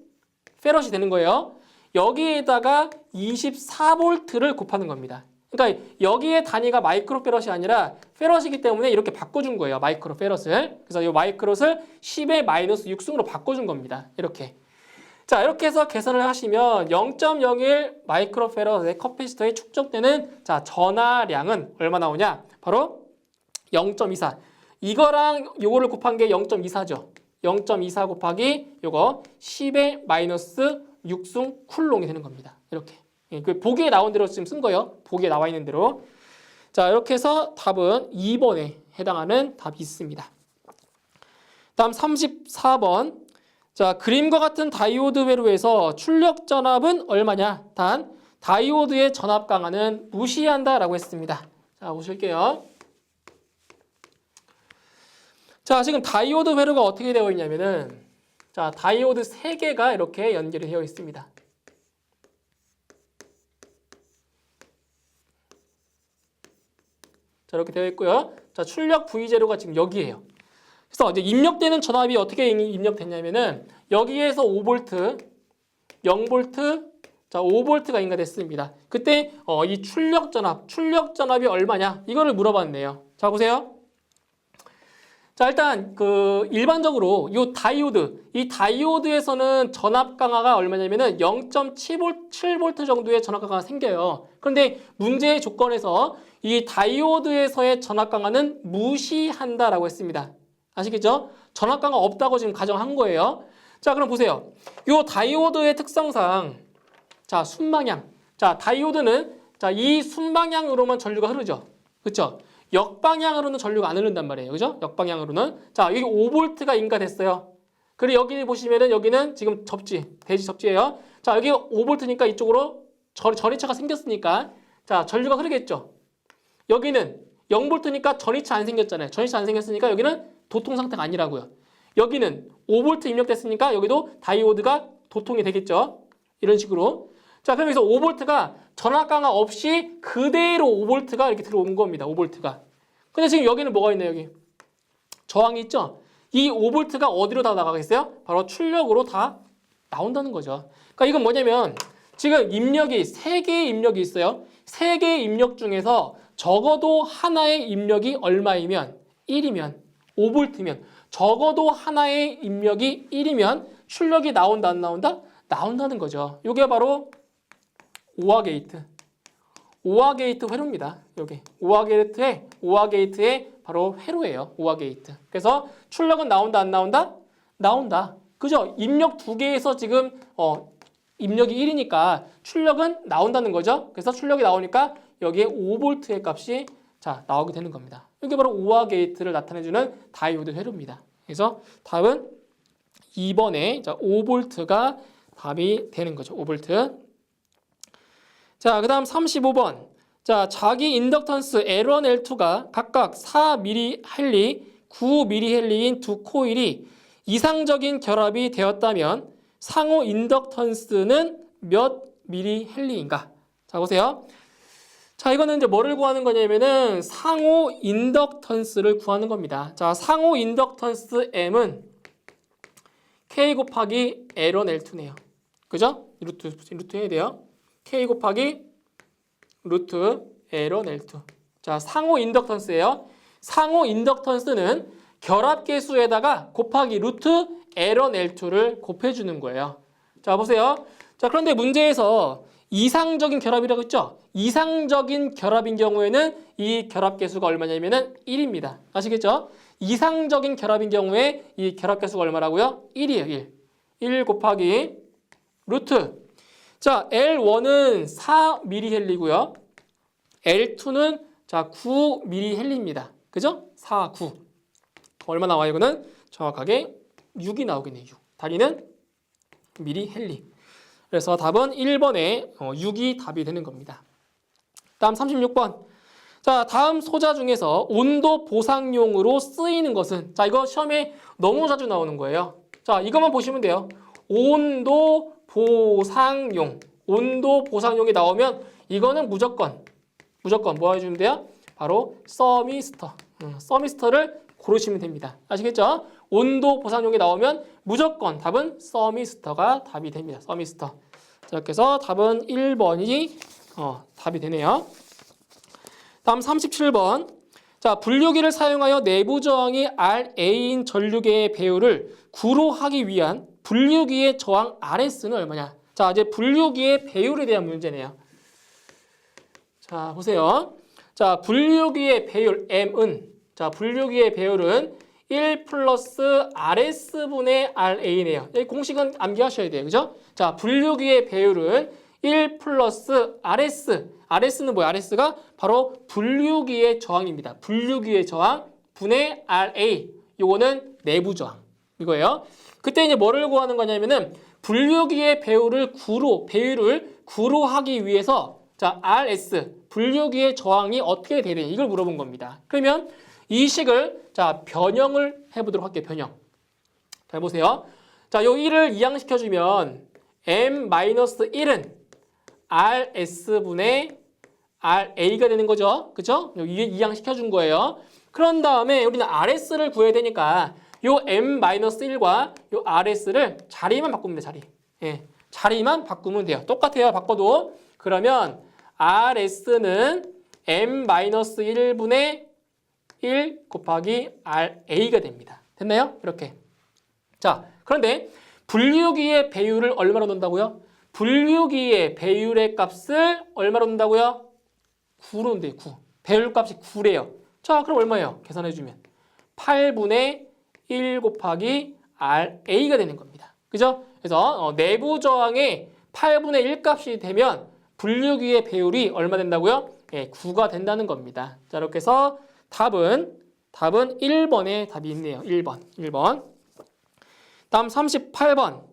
페럿이 되는 거예요. 여기에다가 24V를 곱하는 겁니다. 그러니까 여기에 단위가 마이크로페럿이 아니라 페럿이기 때문에 이렇게 바꿔준 거예요. 마이크로페럿을. 그래서 이 마이크로를 10의 마이너스 6승으로 바꿔준 겁니다. 이렇게. 자, 이렇게 해서 계산을 하시면 0.01 마이크로페럿의 커패시터에 축적되는 전하량은 얼마 나오냐? 바로 0.24. 이거랑 요거를 곱한 게 0.24죠. 0.24 곱하기 요거 10의 마이너스 6승 쿨롱이 되는 겁니다. 이렇게. 그 보기에 나온 대로 지금 쓴 거예요. 보기에 나와 있는 대로. 자, 이렇게 해서 답은 2번에 해당하는 답이 있습니다. 다음 34번. 자, 그림과 같은 다이오드 회로에서 출력 전압은 얼마냐? 단 다이오드의 전압 강하는 무시한다라고 했습니다. 자, 보실게요. 자, 지금 다이오드 회로가 어떻게 되어 있냐면은 자, 다이오드 3개가 이렇게 연결이 되어 있습니다. 자, 이렇게 되어 있고요. 자, 출력 V0가 지금 여기에요. 그래서 이제 입력되는 전압이 어떻게 입력됐냐면은 여기에서 5V, 0V, 자, 5V가 인가됐습니다. 그때 이 출력 전압이 얼마냐? 이거를 물어봤네요. 자, 보세요. 자, 일단 일반적으로 이 다이오드에서는 전압 강화가 얼마냐면은 0.7V 정도의 전압 강화가 생겨요. 그런데 문제의 조건에서 이 다이오드에서의 전압 강화는 무시한다라고 했습니다. 아시겠죠? 전압 강화 없다고 지금 가정한 거예요. 자, 그럼 보세요. 이 다이오드의 특성상 자, 순방향. 자, 다이오드는 자, 이 순방향으로만 전류가 흐르죠. 그렇죠? 역방향으로는 전류가 안 흐른단 말이에요. 그죠? 역방향으로는. 자, 여기 5V가 인가됐어요. 그리고 여기 보시면은 여기는 지금 대지 접지예요. 자, 여기 5V니까 이쪽으로 전이차가 생겼으니까 자, 전류가 흐르겠죠. 여기는 0V니까 전이차 안 생겼잖아요. 전이차 안 생겼으니까 여기는 도통 상태가 아니라고요. 여기는 5V 입력됐으니까 여기도 다이오드가 도통이 되겠죠. 이런 식으로. 자, 그럼 여기서 5V가 전압 강화 없이 그대로 5V가 이렇게 들어온 겁니다. 5V가. 근데 지금 여기는 뭐가 있나요? 여기 저항이 있죠? 이 5V가 어디로 다 나가겠어요? 바로 출력으로 다 나온다는 거죠. 그러니까 이건 뭐냐면 지금 입력이 3개의 입력이 있어요. 3개의 입력 중에서 적어도 하나의 입력이 얼마이면 1이면 5V면 적어도 하나의 입력이 1이면 출력이 나온다 안 나온다? 나온다는 거죠. 이게 바로 오화 게이트 회로입니다. 여기 오화 게이트의 바로 회로예요. 오화 게이트. 그래서 출력은 나온다 안 나온다? 나온다. 그죠? 입력 2개에서 지금 입력이 1이니까 출력은 나온다는 거죠. 그래서 출력이 나오니까 여기에 5V의 값이 자, 나오게 되는 겁니다. 이게 바로 오화 게이트를 나타내주는 다이오드 회로입니다. 그래서 답은 2번에 자, 5V가 답이 되는 거죠. 5V. 자, 그 다음 35번. 자, 자기 인덕턴스 L1, L2가 각각 4mH, 9mH인 두 코일이 이상적인 결합이 되었다면 상호 인덕턴스는 몇 mH인가? 자, 보세요. 자, 이거는 이제 뭐를 구하는 거냐면은 상호 인덕턴스를 구하는 겁니다. 자, 상호 인덕턴스 M은 K 곱하기 L1, L2네요. 그죠? 루트 해야 돼요. K 곱하기 루트 L1, L2. 자, 상호 인덕턴스예요. 상호 인덕턴스는 결합계수에다가 곱하기 루트 L1, L2를 곱해주는 거예요. 자, 보세요. 자, 그런데 문제에서 이상적인 결합이라고 했죠? 이상적인 결합인 경우에는 이 결합계수가 얼마냐면은 1입니다. 아시겠죠? 이상적인 결합인 경우에 이 결합계수가 얼마라고요? 1이에요, 1. 1 곱하기 루트. 자, L1은 4mH이고요. L2는 자, 9mH입니다. 그죠? 4, 9. 얼마 나와요, 이거는? 정확하게 6이 나오겠네요, 6. 단위는 mH. 그래서 답은 1번에 6이 답이 되는 겁니다. 다음 36번. 자, 다음 소자 중에서 온도 보상용으로 쓰이는 것은 자, 이거 시험에 너무 자주 나오는 거예요. 자, 이것만 보시면 돼요. 온도 보상용이 나오면 이거는 무조건 뭐 해주면 돼요? 바로 서미스터를 고르시면 됩니다. 아시겠죠? 온도 보상용이 나오면 무조건 답은 서미스터가 답이 됩니다. 서미스터. 자, 이렇게 해서 답은 1번이 답이 되네요. 다음 37번. 자, 분류기를 사용하여 내부 저항이 RA인 전류계의 배율을 9로 하기 위한 분류기의 저항 RS는 얼마냐? 자, 이제 분류기의 배율에 대한 문제네요. 자, 보세요. 자, 분류기의 배율 M은 자, 분류기의 배율은 1 플러스 RS분의 RA네요. 이 공식은 암기하셔야 돼요. 그죠? 자, 분류기의 배율은 1 플러스 RS. RS는 뭐야? RS가 바로 분류기의 저항입니다. 분류기의 저항 분의 RA. 요거는 내부 저항. 이거예요. 그때 이제 뭐를 구하는 거냐면은 분류기의 배율을 9로 하기 위해서 자, RS 분류기의 저항이 어떻게 되느냐 이걸 물어본 겁니다. 그러면 이 식을 자, 변형을 해보도록 할게요. 변형. 잘 보세요. 자, 요 1을 이항시켜주면 M-1은 RS분의 RA가 되는 거죠. 그죠? 이게 이항시켜준 거예요. 그런 다음에 우리는 RS를 구해야 되니까 요 M-1과 요 RS를 자리만 바꾸면 돼요. 자리. 예, 자리만 바꾸면 돼요. 똑같아요. 바꿔도. 그러면 RS는 M-1분의 1 곱하기 RA가 됩니다. 됐나요? 이렇게. 자, 그런데 분류기의 배율을 얼마로 넣는다고요? 분류기의 배율의 값을 얼마로 넣는다고요? 9로 넣는데요. 9. 배율값이 9래요. 자, 그럼 얼마예요? 계산해주면 8분의 1 곱하기 RA가 되는 겁니다. 그죠? 그래서 내부 저항의 8분의 1 값이 되면 분류기의 배율이 얼마 된다고요? 예, 9가 된다는 겁니다. 자, 이렇게 해서 답은 1번에 답이 있네요. 1번. 다음 38번.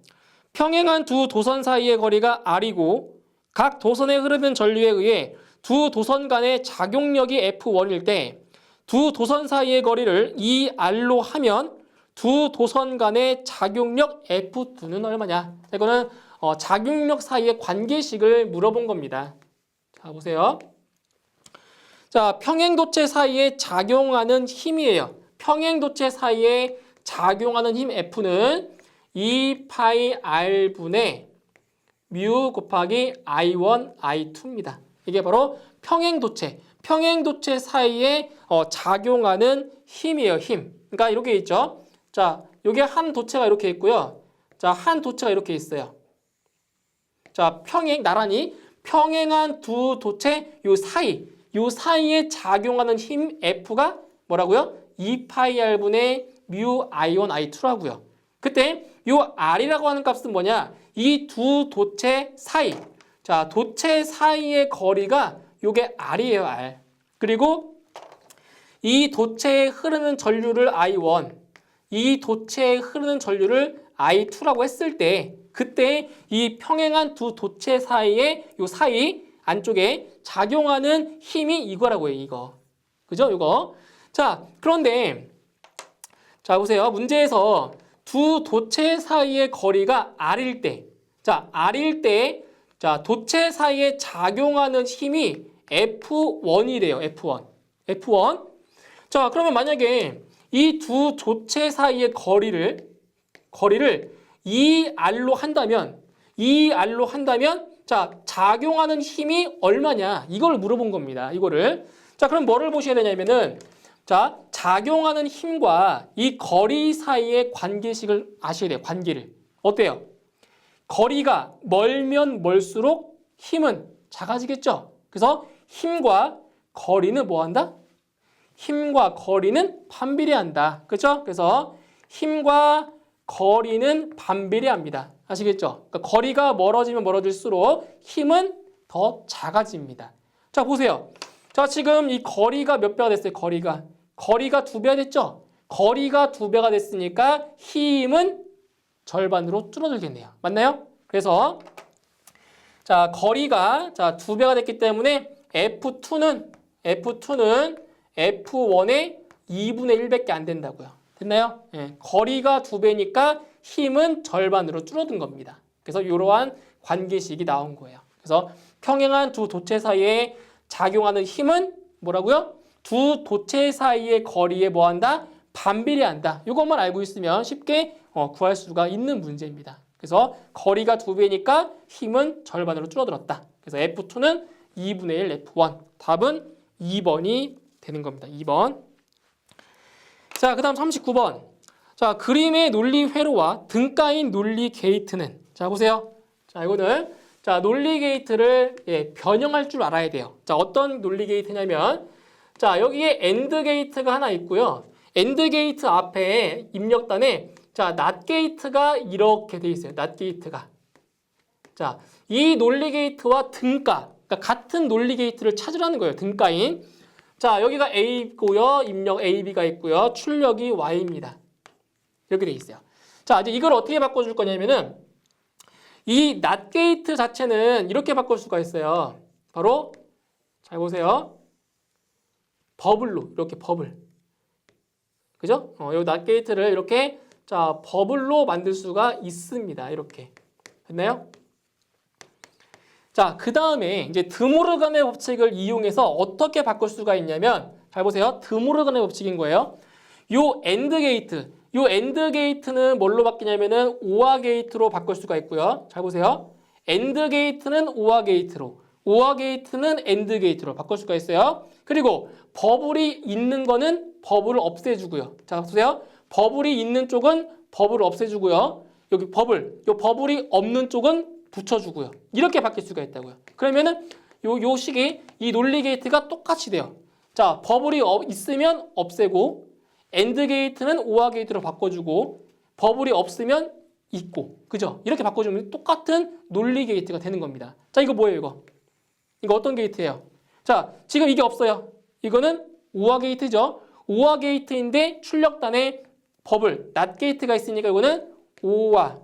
평행한 두 도선 사이의 거리가 R이고 각 도선에 흐르는 전류에 의해 두 도선 간의 작용력이 F1일 때 두 도선 사이의 거리를 2R로 하면 두 도선 간의 작용력 F2는 얼마냐? 이거는 작용력 사이의 관계식을 물어본 겁니다. 자, 보세요. 자, 평행도체 사이에 작용하는 힘이에요. 평행도체 사이에 작용하는 힘 F는 2πr분의 뮤 곱하기 I1, I2입니다. 이게 바로 평행도체 사이에 작용하는 힘이에요. 힘. 그러니까 이렇게 있죠. 자, 요게 한 도체가 이렇게 있고요. 자, 한 도체가 이렇게 있어요. 자, 나란히 평행한 두 도체 요 사이에 작용하는 힘 F가 뭐라고요? 2πr분의 뮤 I1, I2라고요. 그때 요 R이라고 하는 값은 뭐냐? 이 두 도체 사이. 자, 도체 사이의 거리가 요게 R이에요, R. 그리고 이 도체에 흐르는 전류를 I1, 이 도체에 흐르는 전류를 I2라고 했을 때 그때 이 평행한 두 도체 사이에 요 사이 안쪽에 작용하는 힘이 이거라고요, 이거. 그죠? 이거. 자, 그런데 자, 보세요. 문제에서 두 도체 사이의 거리가 R일 때, 자, R일 때, 자, 도체 사이에 작용하는 힘이 F1이래요. F1. 자, 그러면 만약에 이 두 도체 사이의 거리를 2R로 한다면, 자, 작용하는 힘이 얼마냐? 이걸 물어본 겁니다. 이거를. 자, 그럼 뭐를 보셔야 되냐면은, 자, 작용하는 힘과 이 거리 사이의 관계식을 아셔야 돼요. 관계를. 어때요? 거리가 멀면 멀수록 힘은 작아지겠죠? 그래서 힘과 거리는 뭐 한다? 힘과 거리는 반비례한다. 그렇죠? 그래서 힘과 거리는 반비례합니다. 아시겠죠? 그러니까 거리가 멀어지면 멀어질수록 힘은 더 작아집니다. 자, 보세요. 자, 지금 이 거리가 몇 배가 됐어요? 거리가 2배가 됐죠? 거리가 2배가 됐으니까 힘은 절반으로 줄어들겠네요. 맞나요? 그래서 자, 거리가 자, 2배가 됐기 때문에 F2는 F1의 2분의 1밖에 안 된다고요. 됐나요? 예, 거리가 2배니까 힘은 절반으로 줄어든 겁니다. 그래서 이러한 관계식이 나온 거예요. 그래서 평행한 두 도체 사이에 작용하는 힘은 뭐라고요? 두 도체 사이의 거리에 뭐한다? 반비례한다. 이것만 알고 있으면 쉽게 구할 수가 있는 문제입니다. 그래서 거리가 2배니까 힘은 절반으로 줄어들었다. 그래서 F2는 2분의 1 F1. 답은 2번이 되는 겁니다. 2번. 자, 그 다음 39번. 자, 그림의 논리 회로와 등가인 논리 게이트는. 자, 보세요. 자, 이거는 자, 논리 게이트를 변형할 줄 알아야 돼요. 자, 어떤 논리 게이트냐면 자, 여기에 AND 게이트가 하나 있고요. AND 게이트 앞에 입력단에 자, NOT 게이트가 이렇게 돼 있어요. NOT 게이트가. 자, 이 논리 게이트와 등가, 그러니까 같은 논리 게이트를 찾으라는 거예요. 등가인. 자, 여기가 A고요. 입력 AB가 있고요. 출력이 Y입니다. 이렇게 돼 있어요. 자, 이제 이걸 어떻게 바꿔줄 거냐면은 이 not 게이트 자체는 이렇게 바꿀 수가 있어요. 바로 잘 보세요. 버블로 이렇게 버블. 그죠? 이 not 게이트를 이렇게 자, 버블로 만들 수가 있습니다. 이렇게. 됐나요? 자, 그 다음에 이제 드모르간의 법칙을 이용해서 어떻게 바꿀 수가 있냐면 잘 보세요. 드모르간의 법칙인 거예요. 요 AND 게이트. 요 AND 게이트는 뭘로 바뀌냐면은 OR 게이트로 바꿀 수가 있고요. 잘 보세요. AND 게이트는 OR 게이트로, OR 게이트는 AND 게이트로 바꿀 수가 있어요. 그리고 버블이 있는 거는 버블을 없애주고요. 자, 보세요. 버블이 있는 쪽은 버블을 없애주고요. 여기 버블, 요 버블이 없는 쪽은 붙여주고요. 이렇게 바뀔 수가 있다고요. 그러면은 요 식이 이 논리 게이트가 똑같이 돼요. 자, 버블이 있으면 없애고 AND 게이트는 OR 게이트로 바꿔주고 버블이 없으면 있고, 그죠? 이렇게 바꿔주면 똑같은 논리 게이트가 되는 겁니다. 자, 이거 뭐예요, 이거? 이거 어떤 게이트예요? 자, 지금 이게 없어요. 이거는 OR 게이트죠. OR 게이트인데 출력단에 버블, NOT 게이트가 있으니까 이거는 OR,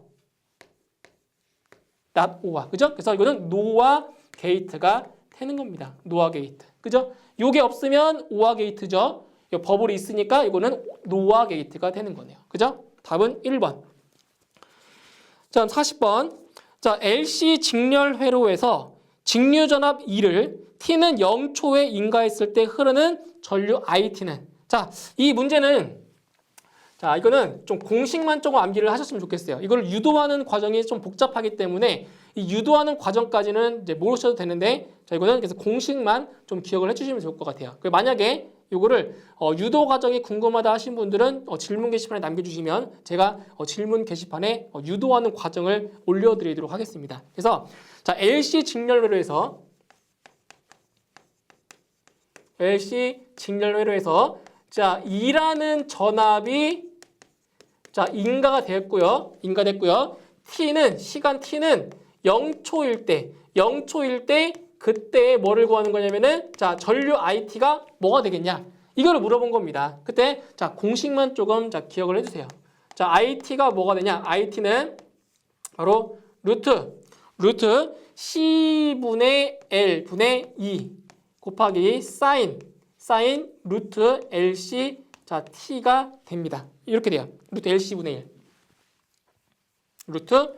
NOT OR, 그죠? 그래서 이거는 NOR 게이트가 되는 겁니다. NOR 게이트, 그죠? 요게 없으면 OR 게이트죠. 버블이 있으니까 이거는 NOR 게이트가 되는 거네요. 그죠? 답은 1번. 자, 40번. 자, LC 직렬 회로에서 직류전압 E를 T는 0초에 인가했을 때 흐르는 전류 IT는. 자, 이 문제는 자, 이거는 좀 공식만 조금 암기를 하셨으면 좋겠어요. 이걸 유도하는 과정이 좀 복잡하기 때문에 이 유도하는 과정까지는 이제 모르셔도 되는데, 자, 이거는 그래서 공식만 좀 기억을 해주시면 좋을 것 같아요. 만약에 이거를 유도 과정이 궁금하다 하신 분들은 질문 게시판에 남겨주시면 제가 질문 게시판에 유도하는 과정을 올려드리도록 하겠습니다. 그래서 자, LC 직렬회로에서 자, E라는 전압이 자, 인가됐고요. T는 시간 T는 0초일 때 그때 뭐를 구하는 거냐면은 자, 전류 IT가 뭐가 되겠냐? 이거를 물어본 겁니다. 그때 자, 공식만 조금 자, 기억을 해 주세요. 자, IT가 뭐가 되냐? IT는 바로 루트 C분의 L분의 E 곱하기 사인 루트 LC 자, T가 됩니다. 이렇게 돼요. 루트 LC분의 1. 루트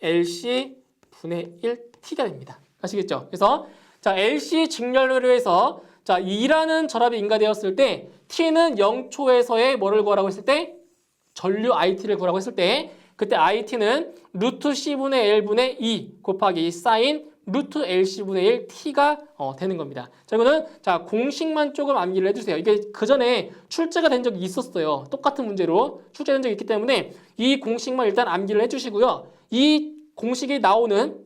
LC분의 1 T가 됩니다. 아시겠죠? 그래서 자, LC 직렬회로에서 자, E라는 전압이 인가되었을 때 T는 0초에서의 뭐를 구하라고 했을 때 전류 IT를 구하라고 했을 때 그때 IT는 루트 C분의 L분의 E 곱하기 사인 루트 LC분의 1 T가 되는 겁니다. 자, 이거는 자, 공식만 조금 암기를 해주세요. 이게 그 전에 출제가 된 적이 있었어요. 똑같은 문제로 출제된 적이 있기 때문에 이 공식만 일단 암기를 해주시고요. 이 공식이 나오는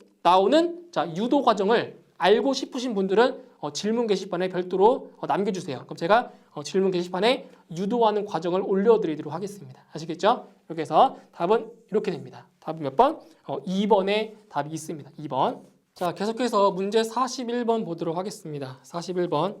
자, 유도 과정을 알고 싶으신 분들은 질문 게시판에 별도로 남겨주세요. 그럼 제가 질문 게시판에 유도하는 과정을 올려드리도록 하겠습니다. 아시겠죠? 이렇게 해서 답은 이렇게 됩니다. 답은 몇 번? 2번에 답이 있습니다. 2번. 자, 계속해서 문제 41번 보도록 하겠습니다. 41번.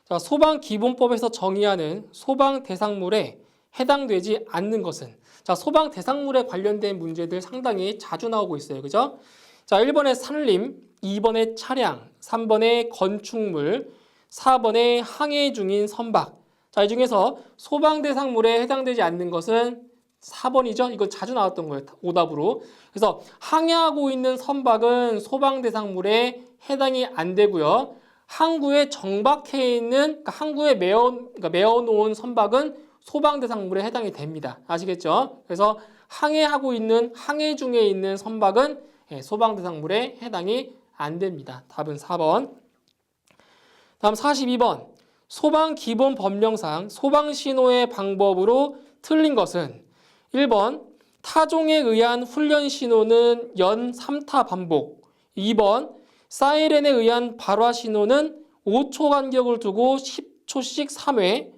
자, 소방기본법에서 정의하는 소방 대상물에 해당되지 않는 것은. 자, 소방 대상물에 관련된 문제들 상당히 자주 나오고 있어요. 그죠? 자, 1번에 산림, 2번에 차량, 3번에 건축물, 4번에 항해 중인 선박. 자, 이 중에서 소방 대상물에 해당되지 않는 것은 4번이죠. 이거 자주 나왔던 거예요. 오답으로. 그래서 항해하고 있는 선박은 소방 대상물에 해당이 안 되고요. 항구에 정박해 있는 항구에 메어 놓은 선박은 소방 대상물에 해당이 됩니다. 아시겠죠? 그래서 항해 중에 있는 선박은 소방 대상물에 해당이 안 됩니다. 답은 4번. 다음 42번. 소방 기본 법령상 소방 신호의 방법으로 틀린 것은 1번 타종에 의한 훈련 신호는 연 3타 반복. 2번 사이렌에 의한 발화 신호는 5초 간격을 두고 10초씩 3회.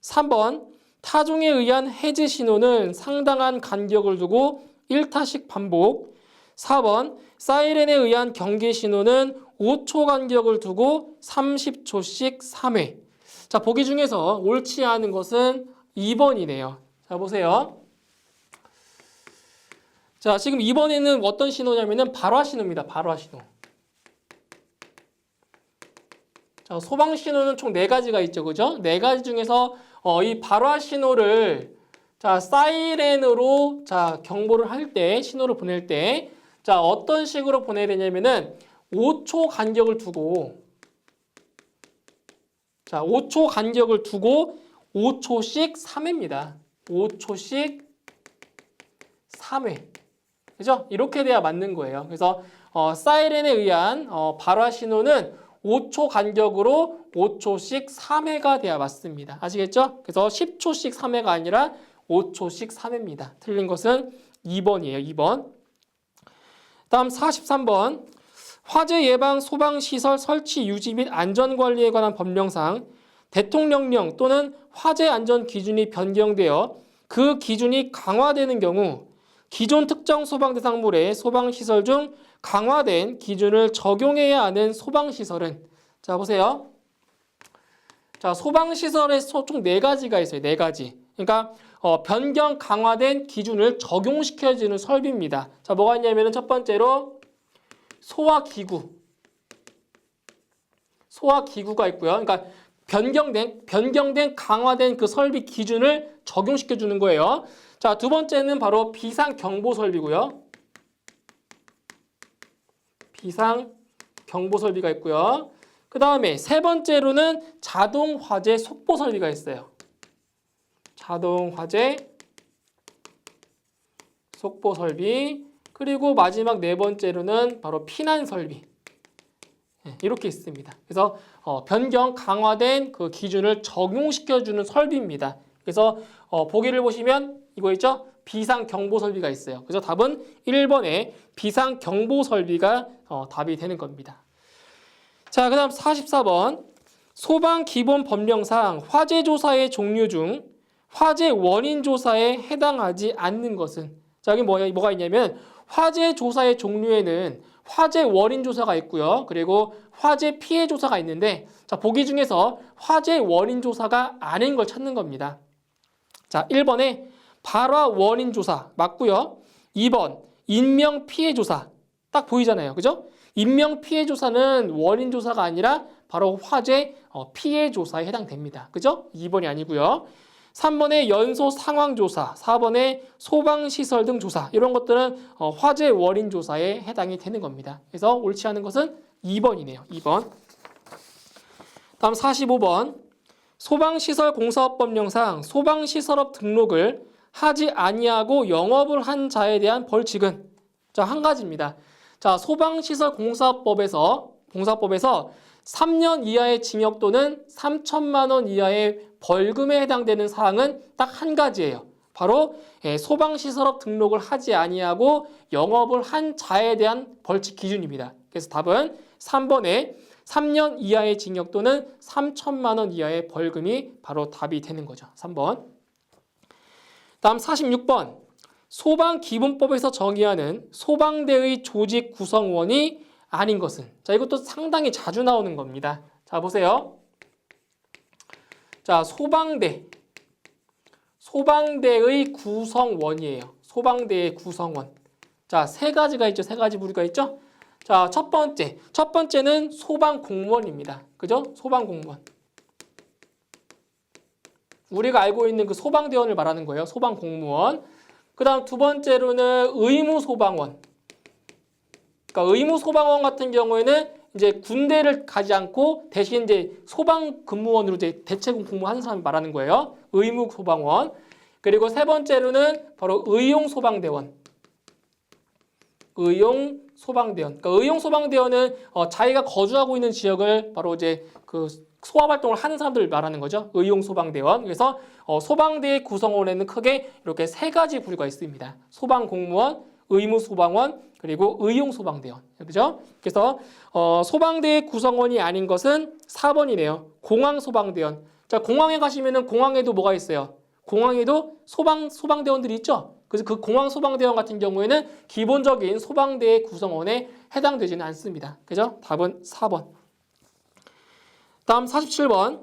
3번 타종에 의한 해제 신호는 상당한 간격을 두고 1타씩 반복. 4번 사이렌에 의한 경계 신호는 5초 간격을 두고 30초씩 3회. 자, 보기 중에서 옳지 않은 것은 2번이네요. 자, 보세요. 자, 지금 이번에는 어떤 신호냐면은 발화 신호입니다. 발화 신호. 자, 소방 신호는 총 4가지가 있죠. 그죠? 4가지 중에서 이 발화 신호를 자, 사이렌으로 자, 경보를 할 때, 신호를 보낼 때 자, 어떤 식으로 보내야 되냐면은 5초 간격을 두고 자, 5초 간격을 두고 5초씩 3회입니다. 5초씩 3회. 그죠? 이렇게 돼야 맞는 거예요. 그래서 사이렌에 의한 발화 신호는 5초 간격으로 5초씩 3회가 돼야 맞습니다. 아시겠죠? 그래서 10초씩 3회가 아니라 5초씩 3회입니다. 틀린 것은 2번이에요. 2번. 다음 43번. 화재 예방 소방시설 설치 유지 및 안전관리에 관한 법령상 대통령령 또는 화재 안전 기준이 변경되어 그 기준이 강화되는 경우 기존 특정 소방 대상물의 소방시설 중 강화된 기준을 적용해야 하는 소방시설은 자 보세요. 자 소방시설에 총 4가지가 있어요. 4가지. 그러니까 변경 강화된 기준을 적용시켜주는 설비입니다. 자 뭐가 있냐면 첫 번째로 소화기구가 있고요. 그러니까 변경된 강화된 그 설비 기준을 적용시켜 주는 거예요. 자, 두 번째는 바로 비상경보 설비고요. 비상경보 설비가 있고요. 그 다음에 세 번째로는 자동화재 속보 설비가 있어요. 자동화재 속보 설비. 그리고 마지막 4번째로는 바로 피난 설비. 이렇게 있습니다. 그래서 변경 강화된 그 기준을 적용시켜주는 설비입니다. 그래서 보기를 보시면 이거 있죠? 비상경보 설비가 있어요. 그래서 답은 1번에 비상경보 설비가 답이 되는 겁니다. 자, 그 다음 44번. 소방기본법령상 화재조사의 종류 중 화재 원인 조사에 해당하지 않는 것은 자, 여기 뭐가 있냐면 화재 조사의 종류에는 화재 원인 조사가 있고요. 그리고 화재 피해 조사가 있는데 자, 보기 중에서 화재 원인 조사가 아닌 걸 찾는 겁니다. 자, 1번에 발화 원인 조사 맞고요. 2번 인명 피해 조사 딱 보이잖아요. 그죠? 인명 피해 조사는 원인 조사가 아니라 바로 화재 피해 조사에 해당됩니다. 그죠? 2번이 아니고요. 3번에 연소 상황 조사, 4번에 소방시설 등 조사 이런 것들은 화재 원인 조사에 해당이 되는 겁니다. 그래서 옳지 않은 것은 2번이네요. 2번. 다음 45번. 소방시설 공사업법령상 소방시설업 등록을 하지 아니하고 영업을 한 자에 대한 벌칙은 자, 한 가지입니다. 자, 소방시설 공사법에서 3년 이하의 징역 또는 3천만 원 이하의 벌금에 해당되는 사항은 딱 한 가지예요. 바로 소방시설업 등록을 하지 아니하고 영업을 한 자에 대한 벌칙 기준입니다. 그래서 답은 3번에 3년 이하의 징역 또는 3천만 원 이하의 벌금이 바로 답이 되는 거죠. 3번. 다음 46번. 소방기본법에서 정의하는 소방대의 조직 구성원이 아닌 것은 자, 이것도 상당히 자주 나오는 겁니다. 자, 보세요. 자, 소방대의 구성원이에요. 소방대의 구성원. 자, 3가지가 있죠. 3가지 부류가 있죠. 자, 첫 번째는 소방공무원입니다. 그죠? 소방공무원. 우리가 알고 있는 그 소방대원을 말하는 거예요. 소방공무원. 그 다음 두 번째로는 의무소방원. 그러니까 의무소방원 같은 경우에는 이제 군대를 가지 않고 대신 이제 소방 근무원으로 이제 대체군 복무하는 사람을 말하는 거예요. 의무소방원. 그리고 세 번째로는 바로 의용소방대원. 의용소방대원. 그러니까 의용소방대원은 자기가 거주하고 있는 지역을 바로 이제 그 소화활동을 하는 사람들을 말하는 거죠. 의용소방대원. 그래서 소방대의 구성원에는 크게 이렇게 3가지 부류가 있습니다. 소방공무원, 의무소방원, 그리고 의용소방대원. 그죠? 그래서 소방대의 구성원이 아닌 것은 4번이네요. 공항소방대원. 자, 공항에 가시면은 공항에도 뭐가 있어요? 공항에도 소방대원들이 있죠? 그래서 그 공항소방대원 같은 경우에는 기본적인 소방대의 구성원에 해당되지는 않습니다. 그죠? 답은 4번. 다음 47번.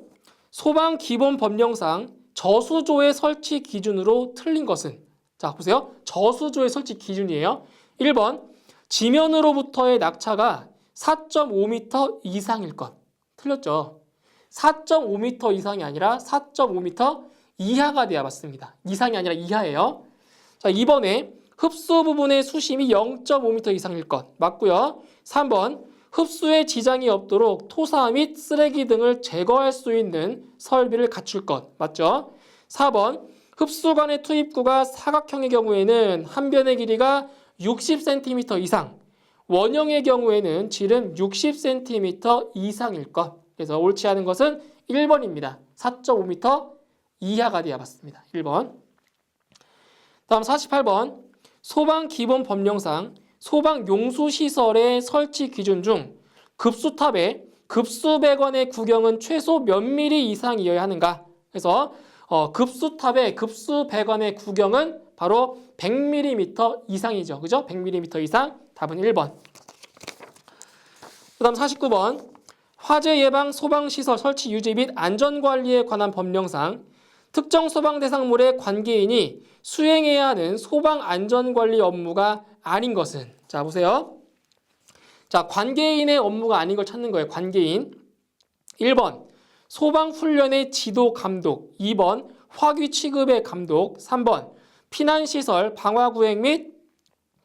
소방기본법령상 저수조의 설치 기준으로 틀린 것은 자, 보세요. 저수조의 설치 기준이에요. 1번, 지면으로부터의 낙차가 4.5m 이상일 것. 틀렸죠? 4.5m 이상이 아니라 4.5m 이하가 돼야 맞습니다. 이상이 아니라 이하예요. 자, 2번에 흡수 부분의 수심이 0.5m 이상일 것. 맞고요. 3번, 흡수에 지장이 없도록 토사 및 쓰레기 등을 제거할 수 있는 설비를 갖출 것. 맞죠? 4번, 흡수관의 투입구가 사각형의 경우에는 한 변의 길이가 60cm 이상, 원형의 경우에는 질은 60cm 이상일 것. 그래서 옳지 않은 것은 1번입니다. 4.5m 이하가 돼야 맞습니다. 1번. 다음 48번. 소방 기본 법령상 소방 용수 시설의 설치 기준 중 급수탑의 급수배관의 구경은 최소 몇 미리 이상이어야 하는가? 그래서 급수탑의 급수배관의 구경은 바로 100mm 이상이죠. 그죠? 100mm 이상. 답은 1번. 그 다음 49번. 화재 예방 소방시설 설치 유지 및 안전관리에 관한 법령상 특정 소방 대상물의 관계인이 수행해야 하는 소방 안전관리 업무가 아닌 것은, 자 보세요. 자, 관계인의 업무가 아닌 걸 찾는 거예요. 관계인. 1번 소방훈련의 지도 감독, 2번 화귀 취급의 감독, 3번 피난시설 방화구획 및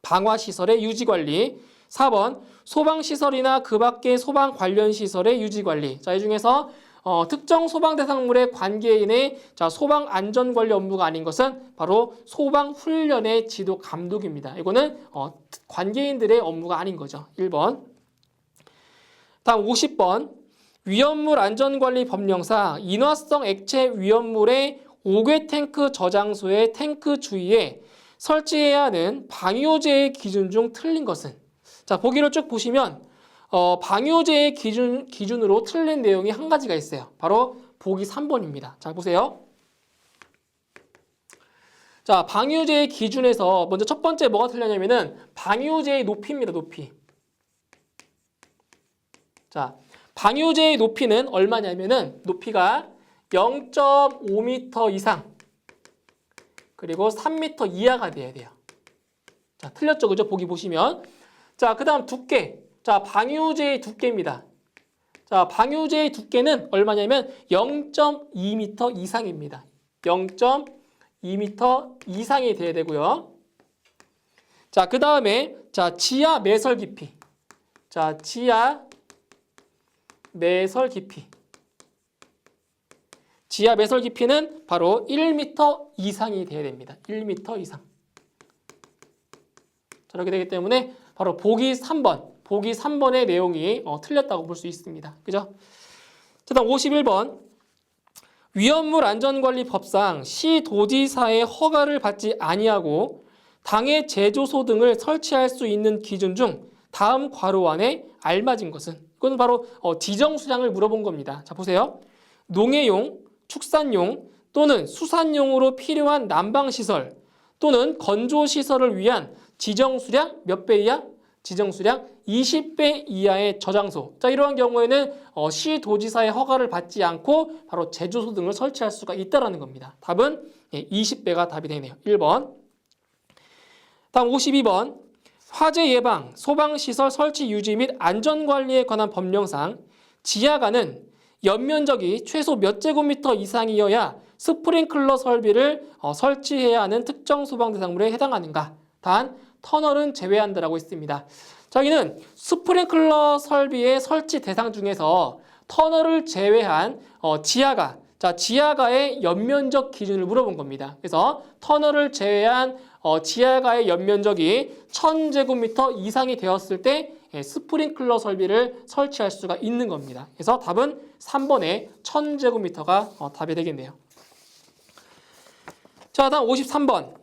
방화시설의 유지관리, 4번 소방시설이나 그 밖의 소방 관련 시설의 유지관리. 자, 이 중에서 특정 소방 대상물의 관계인의 소방 안전관리 업무가 아닌 것은 바로 소방훈련의 지도 감독입니다. 이거는 관계인들의 업무가 아닌 거죠. 1번. 다음 50번. 위험물 안전관리 법령상 인화성 액체 위험물의 5개 탱크 저장소의 탱크 주위에 설치해야 하는 방효제의 기준 중 틀린 것은? 자, 보기를 쭉 보시면 방효제의 기준으로 틀린 내용이 한 가지가 있어요. 바로 보기 3번입니다. 자, 보세요. 자, 방효제의 기준에서 먼저 첫 번째 뭐가 틀렸냐면은 방효제의 높이입니다. 높이. 자, 방효제의 높이는 얼마냐면은 높이가 0.5m 이상 그리고 3m 이하가 돼야 돼요. 자, 틀렸죠? 그죠? 보기 보시면. 자, 그 다음 두께. 자, 방효제의 두께입니다. 자, 방효제의 두께는 얼마냐면 0.2m 이상입니다. 0.2m 이상이 돼야 되고요. 자, 그 다음에 지하 매설 깊이. 자, 지하 매설 깊이. 지하 매설 깊이는 바로 1m 이상이 돼야 됩니다. 1m 이상. 자, 이렇게 되기 때문에 바로 보기 3번의 내용이 틀렸다고 볼 수 있습니다. 그죠? 다음 51번. 위험물 안전관리법상 시도지사의 허가를 받지 아니하고 당의 제조소 등을 설치할 수 있는 기준 중 다음 괄호 안에 알맞은 것은? 이건 바로 지정 수량을 물어본 겁니다. 자, 보세요. 농해용, 축산용 또는 수산용으로 필요한 난방시설 또는 건조시설을 위한 지정수량 몇 배 이하? 지정수량 20배 이하의 저장소. 자, 이러한 경우에는 시도지사의 허가를 받지 않고 바로 제조소 등을 설치할 수가 있다는 겁니다. 답은 20배가 답이 되네요. 1번. 다음 52번. 화재 예방, 소방시설 설치 유지 및 안전관리에 관한 법령상 지하가는 연면적이 최소 몇 제곱미터 이상이어야 스프링클러 설비를 설치해야 하는 특정 소방 대상물에 해당하는가? 단, 터널은 제외한다라고 했습니다. 저기는 스프링클러 설비의 설치 대상 중에서 터널을 제외한 지하가, 자, 지하가의 연면적 기준을 물어본 겁니다. 그래서 터널을 제외한 지하가의 연면적이 1000제곱미터 이상이 되었을 때 스프링클러 설비를 설치할 수가 있는 겁니다. 그래서 답은 3번의 1000제곱미터가 답이 되겠네요. 자, 다음 53번.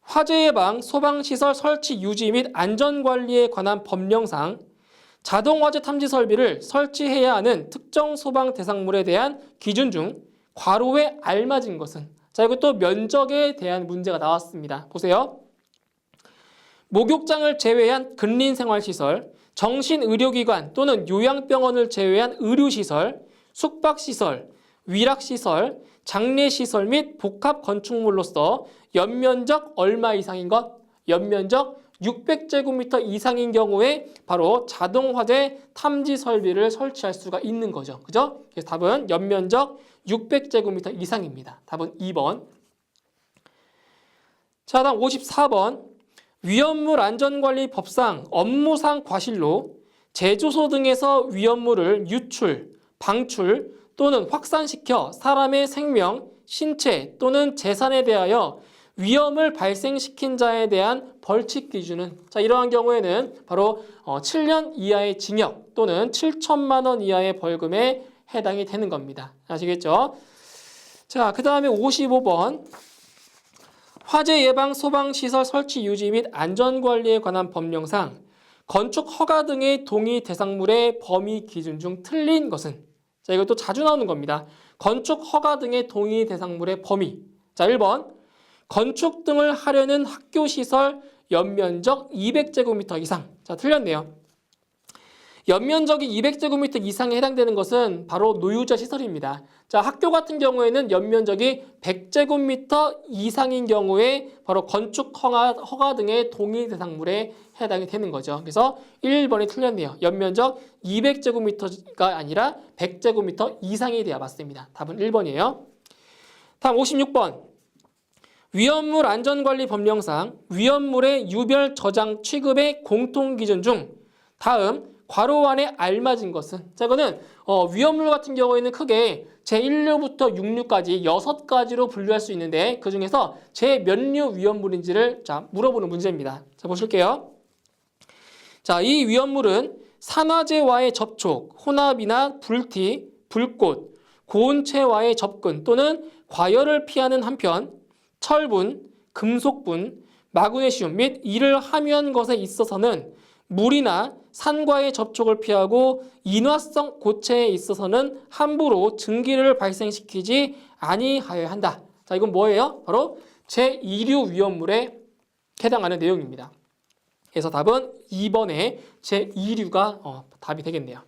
화재 예방, 소방시설 설치 유지 및 안전관리에 관한 법령상 자동화재 탐지 설비를 설치해야 하는 특정 소방 대상물에 대한 기준 중 괄호에 알맞은 것은? 자, 이것도 면적에 대한 문제가 나왔습니다. 보세요. 목욕장을 제외한 근린생활시설, 정신의료기관 또는 요양병원을 제외한 의료시설, 숙박시설, 위락시설, 장례시설 및 복합건축물로서 연면적 얼마 이상인 것? 연면적 600제곱미터 이상인 경우에 바로 자동 화재 탐지 설비를 설치할 수가 있는 거죠. 그죠? 그래서 답은 연면적 600제곱미터 이상입니다. 답은 2번. 자, 다음 54번. 위험물 안전관리법상 업무상 과실로 제조소 등에서 위험물을 유출, 방출 또는 확산시켜 사람의 생명, 신체 또는 재산에 대하여 위험을 발생시킨 자에 대한 벌칙 기준은, 자, 이러한 경우에는 바로 7년 이하의 징역 또는 7천만 원 이하의 벌금에 해당이 되는 겁니다. 아시겠죠? 자, 그 다음에 55번. 화재 예방 소방시설 설치 유지 및 안전관리에 관한 법령상 건축 허가 등의 동의 대상물의 범위 기준 중 틀린 것은, 자, 이것도 자주 나오는 겁니다. 건축 허가 등의 동의 대상물의 범위. 자, 1번. 건축 등을 하려는 학교시설 연면적 200제곱미터 이상. 자, 틀렸네요. 연면적이 200제곱미터 이상에 해당되는 것은 바로 노유자 시설입니다. 자, 학교 같은 경우에는 연면적이 100제곱미터 이상인 경우에 바로 건축 허가 등의 동의 대상물에 해당이 되는 거죠. 그래서 1번이 틀렸네요. 연면적 200제곱미터가 아니라 100제곱미터 이상이 돼야 맞습니다. 답은 1번이에요. 다음 56번. 위험물 안전관리 법령상 위험물의 유별 저장 취급의 공통기준 중 다음 괄호 안에 알맞은 것은, 자, 이거는 위험물 같은 경우에는 크게 제1류부터 6류까지 6가지로 분류할 수 있는데 그 중에서 제 몇 류 위험물인지를 자 물어보는 문제입니다. 자, 보실게요. 자, 이 위험물은 산화제와의 접촉, 혼합이나 불티, 불꽃, 고온체와의 접근 또는 과열을 피하는 한편 철분, 금속분, 마그네슘 및 이를 함유한 것에 있어서는 물이나 산과의 접촉을 피하고 인화성 고체에 있어서는 함부로 증기를 발생시키지 아니하여야 한다. 자, 이건 뭐예요? 바로 제2류 위험물에 해당하는 내용입니다. 그래서 답은 2번에 제2류가 답이 되겠네요.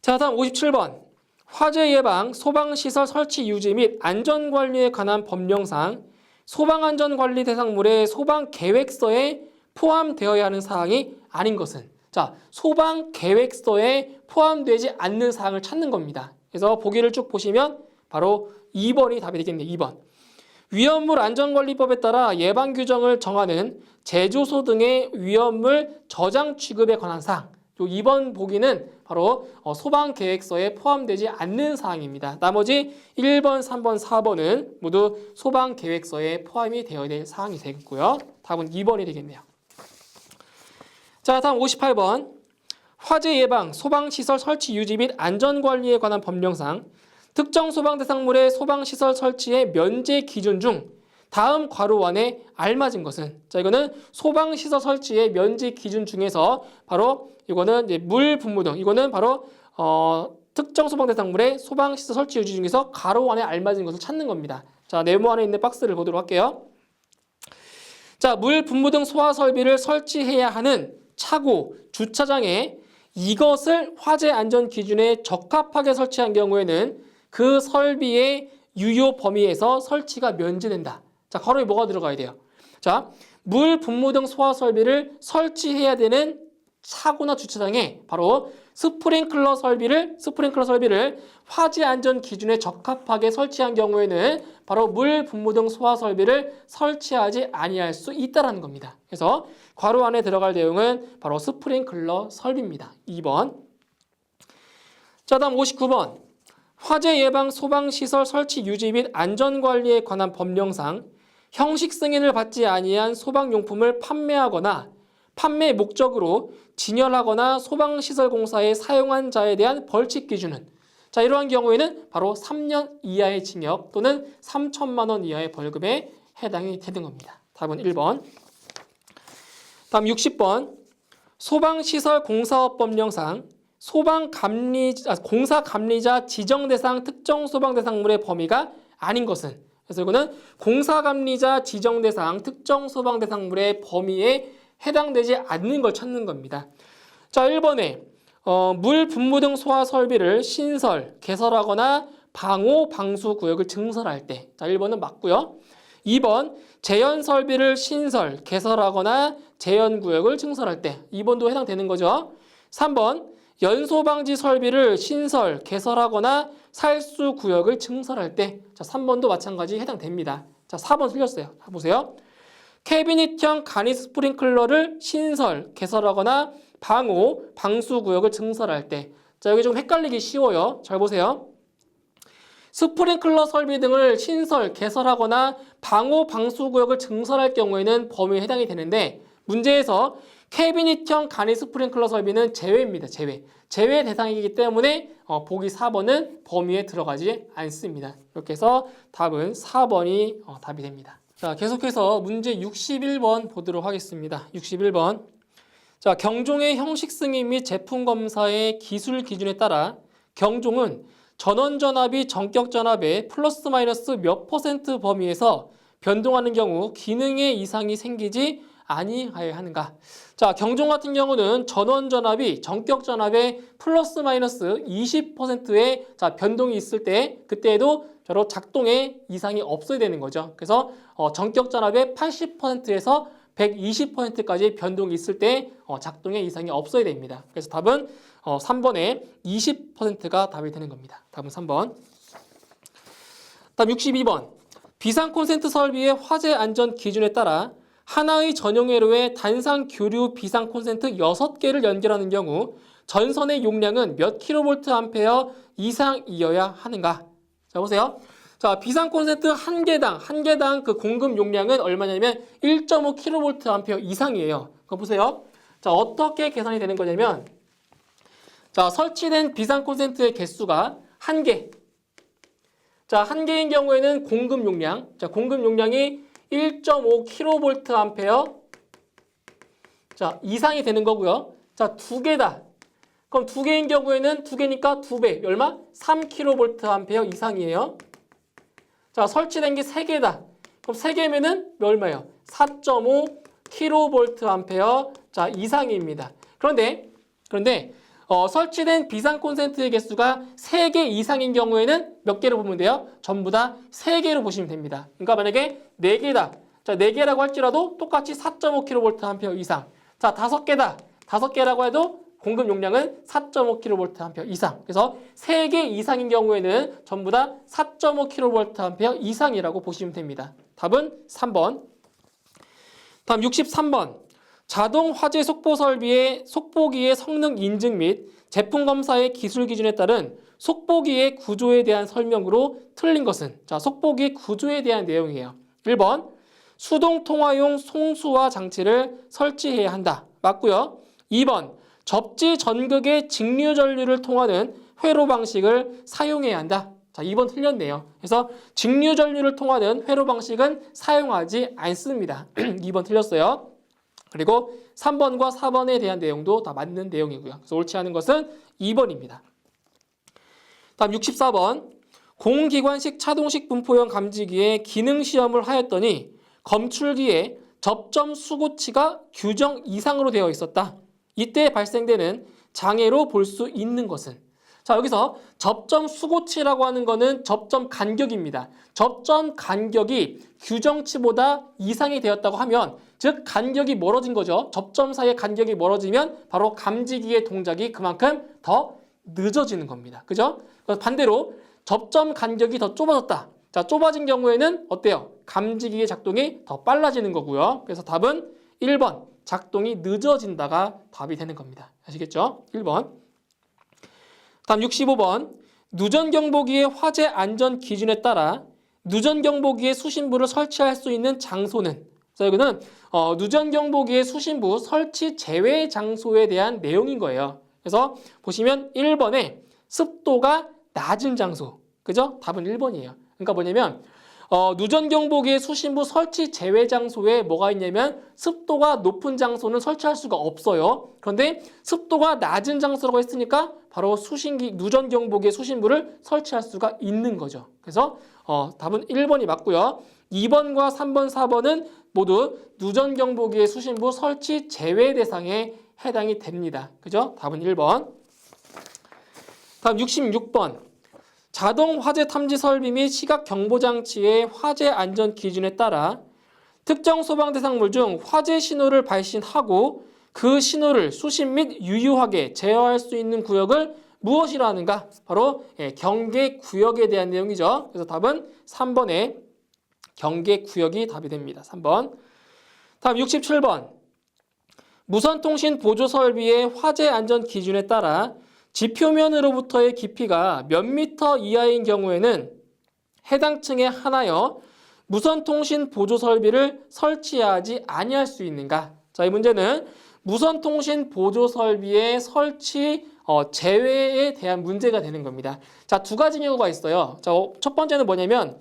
자, 다음 57번. 화재 예방, 소방시설 설치 유지 및 안전관리에 관한 법령상 소방안전관리 대상물의 소방계획서에 포함되어야 하는 사항이 아닌 것은, 자, 소방계획서에 포함되지 않는 사항을 찾는 겁니다. 그래서 보기를 쭉 보시면 바로 2번이 답이 되겠네요. 2번. 위험물 안전관리법에 따라 예방규정을 정하는 제조소 등의 위험물 저장 취급에 관한 사항. 요 2번 보기는 바로 소방계획서에 포함되지 않는 사항입니다. 나머지 1번, 3번, 4번은 모두 소방계획서에 포함이 되어야 될 사항이 되겠고요. 답은 2번이 되겠네요. 자, 다음 58번. 화재 예방, 소방시설 설치 유지 및 안전관리에 관한 법령상 특정 소방대상물의 소방시설 설치의 면제 기준 중 다음 괄호 안에 알맞은 것은, 자, 이거는 소방시설 설치의 면제 기준 중에서 바로 이거는 이제 물 분무 등, 이거는 바로 특정 소방대상물의 소방시설 설치 유지 중에서 괄호 안에 알맞은 것을 찾는 겁니다. 자, 네모 안에 있는 박스를 보도록 할게요. 자, 물 분무 등 소화 설비를 설치해야 하는 차고, 주차장에 이것을 화재 안전 기준에 적합하게 설치한 경우에는 그 설비의 유효 범위에서 설치가 면제된다. 자, 괄호에 뭐가 들어가야 돼요? 자, 물 분무 등 소화 설비를 설치해야 되는 차고나 주차장에 바로 스프링클러 설비를 화재 안전 기준에 적합하게 설치한 경우에는 바로 물 분무 등 소화 설비를 설치하지 아니할 수 있다라는 겁니다. 그래서 괄호 안에 들어갈 내용은 바로 스프링클러 설비입니다. 2번. 자, 다음 59번. 화재 예방 소방시설 설치 유지 및 안전관리에 관한 법령상 형식 승인을 받지 아니한 소방용품을 판매하거나 판매 목적으로 진열하거나 소방시설 공사에 사용한 자에 대한 벌칙 기준은, 자, 이러한 경우에는 바로 3년 이하의 징역 또는 3천만 원 이하의 벌금에 해당이 되는 겁니다. 답은 1번. 다음 60번. 소방시설 공사업 법령상 공사 감리자 지정 대상 특정 소방 대상물의 범위가 아닌 것은, 그래서 이거는 공사 감리자 지정 대상 특정 소방 대상물의 범위에 해당되지 않는 걸 찾는 겁니다. 자, 1번에 물 분무 등 소화 설비를 신설, 개설하거나 방호, 방수 구역을 증설할 때, 자, 1번은 맞고요. 2번 재현 설비를 신설, 개설하거나 재현 구역을 증설할 때 2번도 해당되는 거죠. 3번 연소 방지 설비를 신설, 개설하거나 살수 구역을 증설할 때 자, 3번도 마찬가지 해당됩니다. 자, 4번 틀렸어요. 보세요. 캐비닛형 간이 스프링클러를 신설, 개설하거나 방호, 방수 구역을 증설할 때 자, 여기 좀 헷갈리기 쉬워요. 잘 보세요. 스프링클러 설비 등을 신설, 개설하거나 방호, 방수 구역을 증설할 경우에는 범위에 해당이 되는데 문제에서 캐비닛형 간이 스프링클러 설비는 제외입니다. 제외 대상이기 때문에 보기 4번은 범위에 들어가지 않습니다. 이렇게 해서 답은 4번이 답이 됩니다. 자, 계속해서 문제 61번 보도록 하겠습니다. 61번. 자, 경종의 형식 승인 및 제품 검사의 기술 기준에 따라 경종은 전원 전압이 전격 전압의 플러스 마이너스 몇 % 범위에서 변동하는 경우 기능의 이상이 생기지 아니하여야 하는가. 자, 경종 같은 경우는 전원 전압이 전격 전압의 플러스 마이너스 20%의 자, 변동이 있을 때 그때에도 바로 작동에 이상이 없어야 되는 거죠. 그래서 전격 전압의 80%에서 120%까지 변동이 있을 때 작동에 이상이 없어야 됩니다. 그래서 답은 3번에 20%가 답이 되는 겁니다. 답은 3번. 다음 62번. 비상 콘센트 설비의 화재 안전 기준에 따라 하나의 전용 회로에 단상 교류 비상 콘센트 6개를 연결하는 경우 전선의 용량은 몇 kVA 이상이어야 하는가? 자, 보세요. 자, 비상 콘센트 한 개당 그 공급 용량은 얼마냐면 1.5 kVA 이상이에요. 그거 보세요. 자, 어떻게 계산이 되는 거냐면 자, 설치된 비상 콘센트의 개수가 한 개. 자, 한 개인 경우에는 공급 용량. 자, 공급 용량이 1.5 kVA 자, 이상이 되는 거고요. 자, 두 개다. 그럼 두 개인 경우에는 두 개니까 두 배. 얼마? 3 kVA 이상이에요. 자, 설치된 게 세 개다. 그럼 세 개면은 얼마예요? 4.5 kVA 자, 이상입니다. 그런데 설치된 비상 콘센트의 개수가 3개 이상인 경우에는 몇 개로 보면 돼요? 전부 다 3개로 보시면 됩니다. 그러니까 만약에 4개다. 자, 4개라고 할지라도 똑같이 4.5 kVA 이상. 자, 5개다. 5개라고 해도 공급 용량은 4.5 kVA 이상. 그래서 3개 이상인 경우에는 전부 다 4.5 kVA 이상이라고 보시면 됩니다. 답은 3번. 다음 63번. 자동 화재 속보 설비의 속보기의 성능 인증 및 제품 검사의 기술 기준에 따른 속보기의 구조에 대한 설명으로 틀린 것은 자, 속보기의 구조에 대한 내용이에요. 1번. 수동 통화용 송수화 장치를 설치해야 한다. 맞고요. 2번. 접지 전극의 직류 전류를 통하는 회로 방식을 사용해야 한다. 자, 2번 틀렸네요. 그래서 직류 전류를 통하는 회로 방식은 사용하지 않습니다. 2번 틀렸어요. 그리고 3번과 4번에 대한 내용도 다 맞는 내용이고요. 그래서 옳지 않은 것은 2번입니다. 다음 64번. 공기관식 차동식 분포형 감지기의 기능 시험을 하였더니 검출기의 접점 수고치가 규정 이상으로 되어 있었다. 이때 발생되는 장애로 볼 수 있는 것은 자, 여기서 접점 수고치라고 하는 거는 접점 간격입니다. 접점 간격이 규정치보다 이상이 되었다고 하면 즉 간격이 멀어진 거죠. 접점 사이의 간격이 멀어지면 바로 감지기의 동작이 그만큼 더 늦어지는 겁니다. 그죠? 반대로 접점 간격이 더 좁아졌다. 자, 좁아진 경우에는 어때요? 감지기의 작동이 더 빨라지는 거고요. 그래서 답은 1번. 작동이 늦어진다가 답이 되는 겁니다. 아시겠죠? 1번. 다음 65번. 누전경보기의 화재 안전 기준에 따라 누전경보기의 수신부를 설치할 수 있는 장소는 자, 여기는 누전경보기의 수신부 설치 제외 장소에 대한 내용인 거예요. 그래서 보시면 1번에 습도가 낮은 장소. 그죠? 답은 1번이에요. 그러니까 뭐냐면 누전경보기의 수신부 설치 제외 장소에 뭐가 있냐면 습도가 높은 장소는 설치할 수가 없어요. 그런데 습도가 낮은 장소라고 했으니까 바로 누전경보기의 수신부를 설치할 수가 있는 거죠. 그래서 답은 1번이 맞고요. 2번과 3번, 4번은 모두 누전경보기의 수신부 설치 제외 대상에 해당이 됩니다. 그죠? 답은 1번. 다음 66번. 자동 화재 탐지 설비 및 시각 경보 장치의 화재 안전 기준에 따라 특정 소방 대상물 중 화재 신호를 발신하고 그 신호를 수신 및 유효하게 제어할 수 있는 구역을 무엇이라 하는가? 바로 경계 구역에 대한 내용이죠. 그래서 답은 3번에 경계 구역이 답이 됩니다. 3번. 다음 67번. 무선통신 보조 설비의 화재 안전 기준에 따라 지표면으로부터의 깊이가 몇 미터 이하인 경우에는 해당 층에 하나여 무선통신 보조 설비를 설치하지 아니할 수 있는가? 자, 이 문제는 무선통신 보조 설비의 설치 제외에 대한 문제가 되는 겁니다. 자, 두 가지 경우가 있어요. 자, 첫 번째는 뭐냐면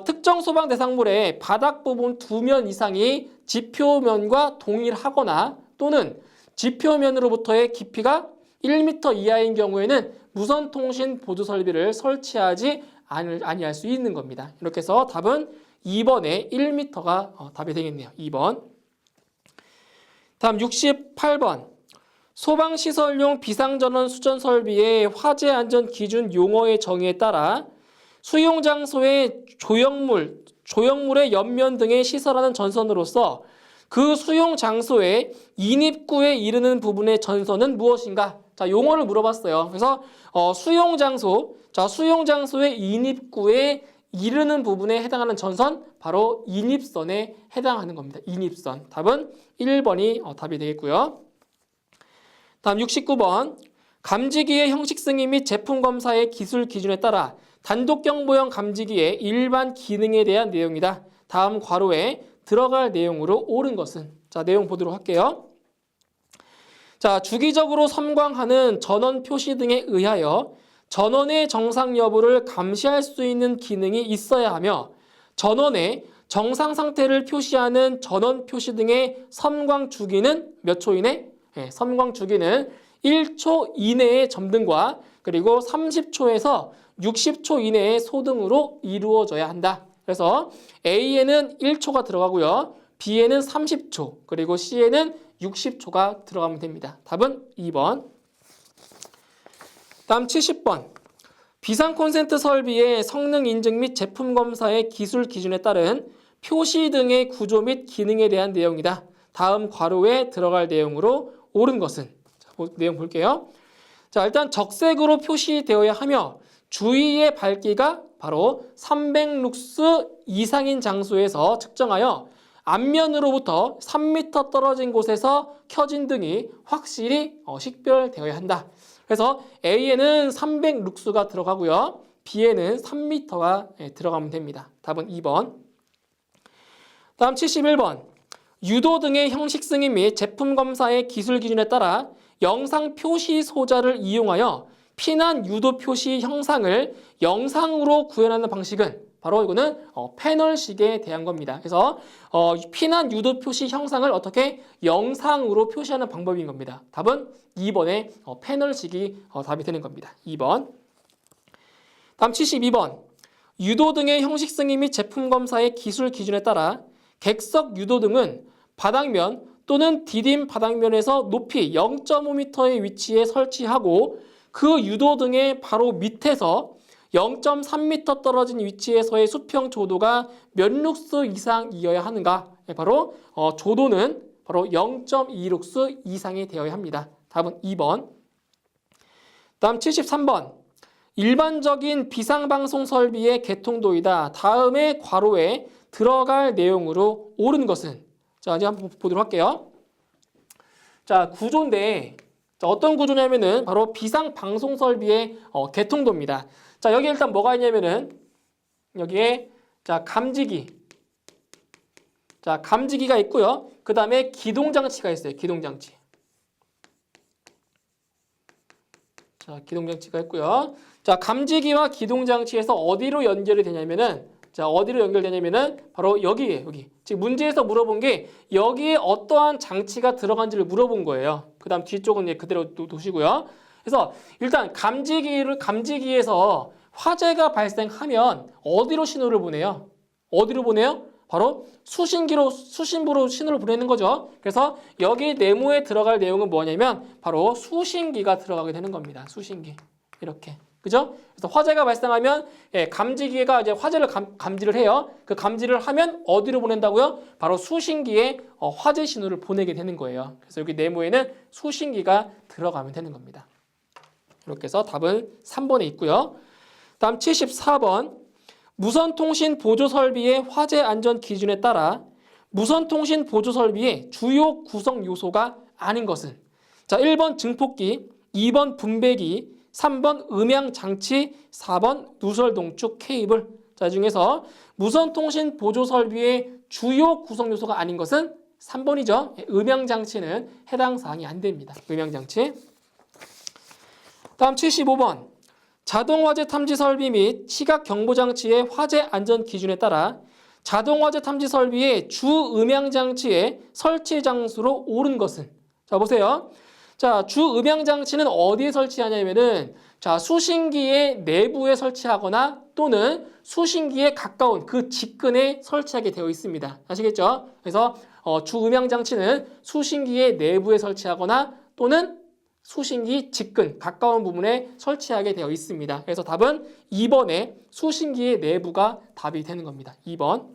특정 소방 대상물의 바닥 부분 2면 이상이 지표면과 동일하거나 또는 지표면으로부터의 깊이가 1m 이하인 경우에는 무선통신 보조 설비를 설치하지 아니할 수 있는 겁니다. 이렇게 해서 답은 2번에 1m가 답이 되겠네요. 2번. 다음 68번. 소방시설용 비상전원 수전 설비의 화재 안전 기준 용어의 정의에 따라 수용 장소의 조형물의 옆면 등에 시설하는 전선으로서 그 수용 장소의 인입구에 이르는 부분의 전선은 무엇인가? 자, 용어를 물어봤어요. 그래서 수용 장소의 인입구에 이르는 부분에 해당하는 전선, 바로 인입선에 해당하는 겁니다. 인입선. 답은 1번이 답이 되겠고요. 다음 69번. 감지기의 형식 승인 및 제품 검사의 기술 기준에 따라 단독 경보형 감지기의 일반 기능에 대한 내용이다. 다음 괄호에 들어갈 내용으로 옳은 것은? 자, 내용 보도록 할게요. 자, 주기적으로 섬광하는 전원 표시 등에 의하여 전원의 정상 여부를 감시할 수 있는 기능이 있어야 하며 전원의 정상 상태를 표시하는 전원 표시 등의 섬광 주기는 몇 초 이내? 섬광 주기는 1초 이내의 점등과 그리고 30초에서 60초 이내의 소등으로 이루어져야 한다. 그래서 A에는 1초가 들어가고요. B에는 30초, 그리고 C에는 60초가 들어가면 됩니다. 답은 2번. 다음 70번. 비상 콘센트 설비의 성능 인증 및 제품 검사의 기술 기준에 따른 표시 등의 구조 및 기능에 대한 내용이다. 다음 괄호에 들어갈 내용으로 옳은 것은? 자, 내용 볼게요. 자, 일단 적색으로 표시되어야 하며 주위의 밝기가 바로 300룩스 이상인 장소에서 측정하여 앞면으로부터 3m 떨어진 곳에서 켜진 등이 확실히 식별되어야 한다. 그래서 A에는 300룩스가 들어가고요. B에는 3m가 들어가면 됩니다. 답은 2번. 다음 71번. 유도 등의 형식 승인 및 제품 검사의 기술 기준에 따라 영상 표시 소자를 이용하여 피난 유도 표시 형상을 영상으로 구현하는 방식은 바로 이거는 패널식에 대한 겁니다. 그래서 피난 유도 표시 형상을 어떻게 영상으로 표시하는 방법인 겁니다. 답은 2번에 패널식이 답이 되는 겁니다. 2번. 다음 72번. 유도 등의 형식 승인 및 제품 검사의 기술 기준에 따라 객석 유도 등은 바닥면 또는 디딤 바닥면에서 높이 0.5m의 위치에 설치하고 그 유도 등의 바로 밑에서 0.3m 떨어진 위치에서의 수평 조도가 몇 룩스 이상이어야 하는가? 바로 조도는 바로 0.2룩스 이상이 되어야 합니다. 답은 2번. 다음 73번. 일반적인 비상방송 설비의 개통도이다. 다음의 괄호에 들어갈 내용으로 옳은 것은? 자, 이제 한번 보도록 할게요. 자, 구조인데 어떤 구조냐면은 바로 비상방송 설비의 개통도입니다. 자, 여기 일단 뭐가 있냐면은 여기에 자, 감지기. 자, 감지기가 있고요. 그 다음에 기동장치가 있어요. 기동장치. 자, 기동장치가 있고요. 자, 감지기와 기동장치에서 어디로 연결이 되냐면은 자, 어디로 연결되냐면은 바로 여기에 여기. 지금 문제에서 물어본 게 여기에 어떠한 장치가 들어간지를 물어본 거예요. 그 다음 뒤쪽은 이제 그대로 두시고요. 그래서 일단 감지기에서 화재가 발생하면 어디로 신호를 보내요? 어디로 보내요? 바로 수신부로 신호를 보내는 거죠. 그래서 여기 네모에 들어갈 내용은 뭐냐면 바로 수신기가 들어가게 되는 겁니다. 수신기. 이렇게. 그죠? 그래서 화재가 발생하면 감지기가 이제 화재를 감지를 해요. 그 감지를 하면 어디로 보낸다고요? 바로 수신기에 화재 신호를 보내게 되는 거예요. 그래서 여기 네모에는 수신기가 들어가면 되는 겁니다. 이렇게 해서 답은 3번에 있고요. 다음 74번. 무선통신 보조설비의 화재 안전 기준에 따라 무선통신 보조설비의 주요 구성 요소가 아닌 것은, 자, 1번 증폭기, 2번 분배기, 3번 음향장치, 4번 누설동축 케이블. 자, 이 중에서 무선통신 보조설비의 주요 구성 요소가 아닌 것은 3번이죠. 음향장치는 해당 사항이 안 됩니다. 음향장치. 다음 75번. 자동화재 탐지 설비 및 시각 경보 장치의 화재 안전 기준에 따라 자동화재 탐지 설비의 주 음향 장치의 설치 장소로 옳은 것은, 자, 보세요. 자, 주 음향 장치는 어디에 설치하냐면은, 자, 수신기의 내부에 설치하거나 또는 수신기에 가까운 그 직근에 설치하게 되어 있습니다. 아시겠죠? 그래서 주 음향 장치는 수신기의 내부에 설치하거나 또는 수신기 직근, 가까운 부분에 설치하게 되어 있습니다. 그래서 답은 2번에 수신기의 내부가 답이 되는 겁니다. 2번.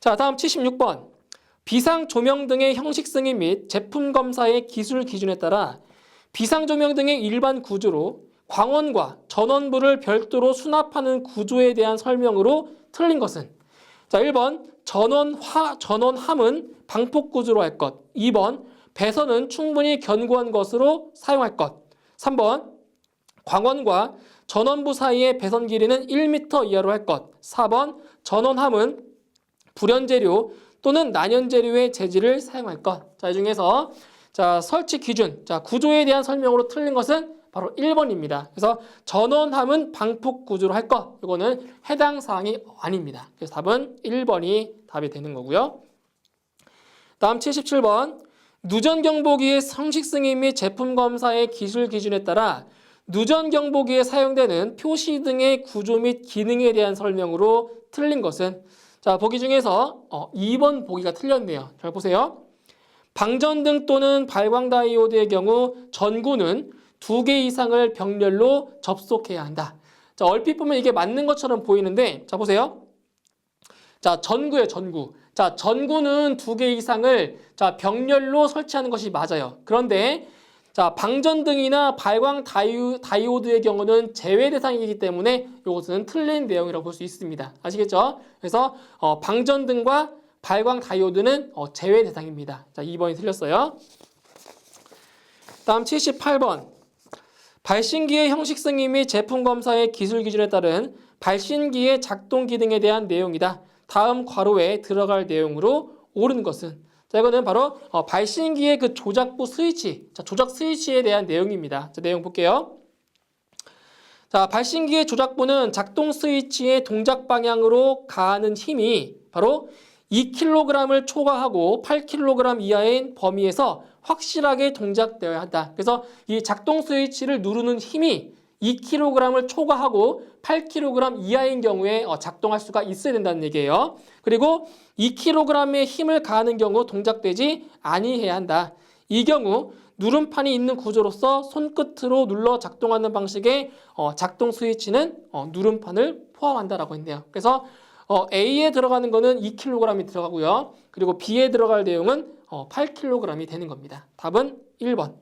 자, 다음 76번. 비상조명 등의 형식 승인 및 제품 검사의 기술 기준에 따라 비상조명 등의 일반 구조로 광원과 전원부를 별도로 수납하는 구조에 대한 설명으로 틀린 것은, 자, 1번 전원함은 방폭 구조로 할 것, 2번 배선은 충분히 견고한 것으로 사용할 것, 3번 광원과 전원부 사이의 배선 길이는 1m 이하로 할 것, 4번 전원함은 불연재료 또는 난연재료의 재질을 사용할 것. 자, 이 중에서 자, 설치 기준, 자, 구조에 대한 설명으로 틀린 것은 바로 1번입니다. 그래서 전원함은 방폭 구조로 할 것, 이거는 해당 사항이 아닙니다. 그래서 답은 1번이 답이 되는 거고요. 다음 77번. 누전경보기의 형식 승인 및 제품 검사의 기술 기준에 따라 누전경보기에 사용되는 표시 등의 구조 및 기능에 대한 설명으로 틀린 것은, 자, 보기 중에서 2번 보기가 틀렸네요. 잘 보세요. 방전등 또는 발광다이오드의 경우 전구는 2개 이상을 병렬로 접속해야 한다. 자, 얼핏 보면 이게 맞는 것처럼 보이는데, 자, 보세요. 자, 전구예요, 전구. 자, 전구는 2개 이상을 자, 병렬로 설치하는 것이 맞아요. 그런데 자, 방전등이나 발광 다이오드의 경우는 제외 대상이기 때문에 이것은 틀린 내용이라고 볼 수 있습니다. 아시겠죠? 그래서 방전등과 발광 다이오드는 제외 대상입니다. 자, 2번이 틀렸어요. 다음 78번. 발신기의 형식 승인 및 제품 검사의 기술 기준에 따른 발신기의 작동 기능에 대한 내용이다. 다음 괄호에 들어갈 내용으로 옳은 것은, 자, 이거는 바로 발신기의 그 조작부 스위치, 자, 조작 스위치에 대한 내용입니다. 자, 내용 볼게요. 자, 발신기의 조작부는 작동 스위치의 동작 방향으로 가하는 힘이 바로 2kg을 초과하고 8kg 이하인 범위에서 확실하게 동작되어야 한다. 그래서 이 작동 스위치를 누르는 힘이 2kg을 초과하고 8kg 이하인 경우에 작동할 수가 있어야 된다는 얘기예요. 그리고 2kg의 힘을 가하는 경우 동작되지 아니해야 한다. 이 경우 누름판이 있는 구조로서 손끝으로 눌러 작동하는 방식의 작동 스위치는 누름판을 포함한다라고 했네요. 그래서 A에 들어가는 거는 2kg이 들어가고요. 그리고 B에 들어갈 내용은 8kg이 되는 겁니다. 답은 1번.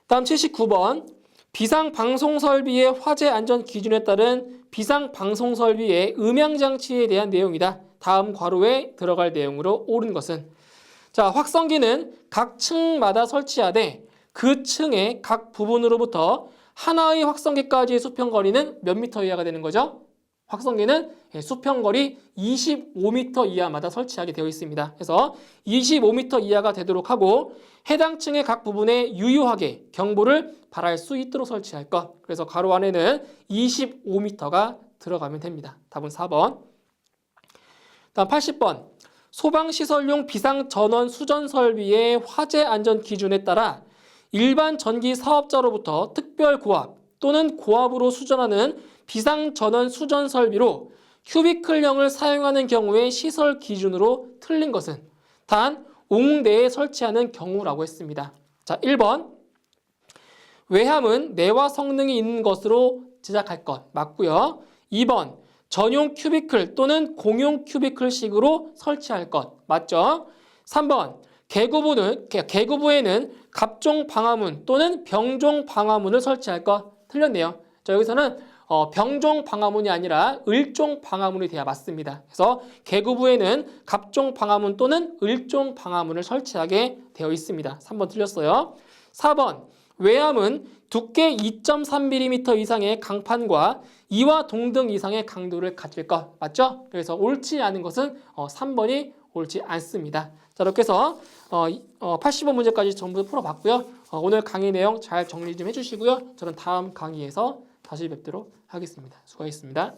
다음 79번. 비상방송설비의 화재 안전 기준에 따른 비상방송설비의 음향장치에 대한 내용이다. 다음 괄호에 들어갈 내용으로 옳은 것은, 자, 확성기는 각 층마다 설치하되 그 층의 각 부분으로부터 하나의 확성기까지의 수평거리는 몇 미터 이하가 되는 거죠? 확성기는 수평거리 25m 이하마다 설치하게 되어 있습니다. 그래서 25m 이하가 되도록 하고 해당 층의 각 부분에 유효하게 경보를 발할 수 있도록 설치할 것. 그래서 가로 안에는 25m가 들어가면 됩니다. 답은 4번. 다음 80번. 소방시설용 비상전원 수전설비의 화재 안전 기준에 따라 일반 전기 사업자로부터 특별고압 또는 고압으로 수전하는 비상전원 수전 설비로 큐비클형을 사용하는 경우의 시설 기준으로 틀린 것은 단 옥내에 설치하는 경우라고 했습니다. 자, 1번 외함은 내와 성능이 있는 것으로 제작할 것 맞고요. 2번 전용 큐비클 또는 공용 큐비클식으로 설치할 것 맞죠? 3번 계구부에는 갑종 방화문 또는 병종 방화문을 설치할 것 틀렸네요. 자, 여기서는 병종 방화문이 아니라 을종 방화문이 돼야 맞습니다. 그래서 계구부에는 갑종 방화문 또는 을종 방화문을 설치하게 되어 있습니다. 3번 틀렸어요. 4번 외함은 두께 2.3mm 이상의 강판과 2와 동등 이상의 강도를 가질 것 맞죠? 그래서 옳지 않은 것은 3번이 옳지 않습니다. 자, 이렇게 해서 80번 문제까지 전부 풀어봤고요. 오늘 강의 내용 잘 정리 좀 해주시고요. 저는 다음 강의에서 다시 뵙도록 하겠습니다. 수고하셨습니다.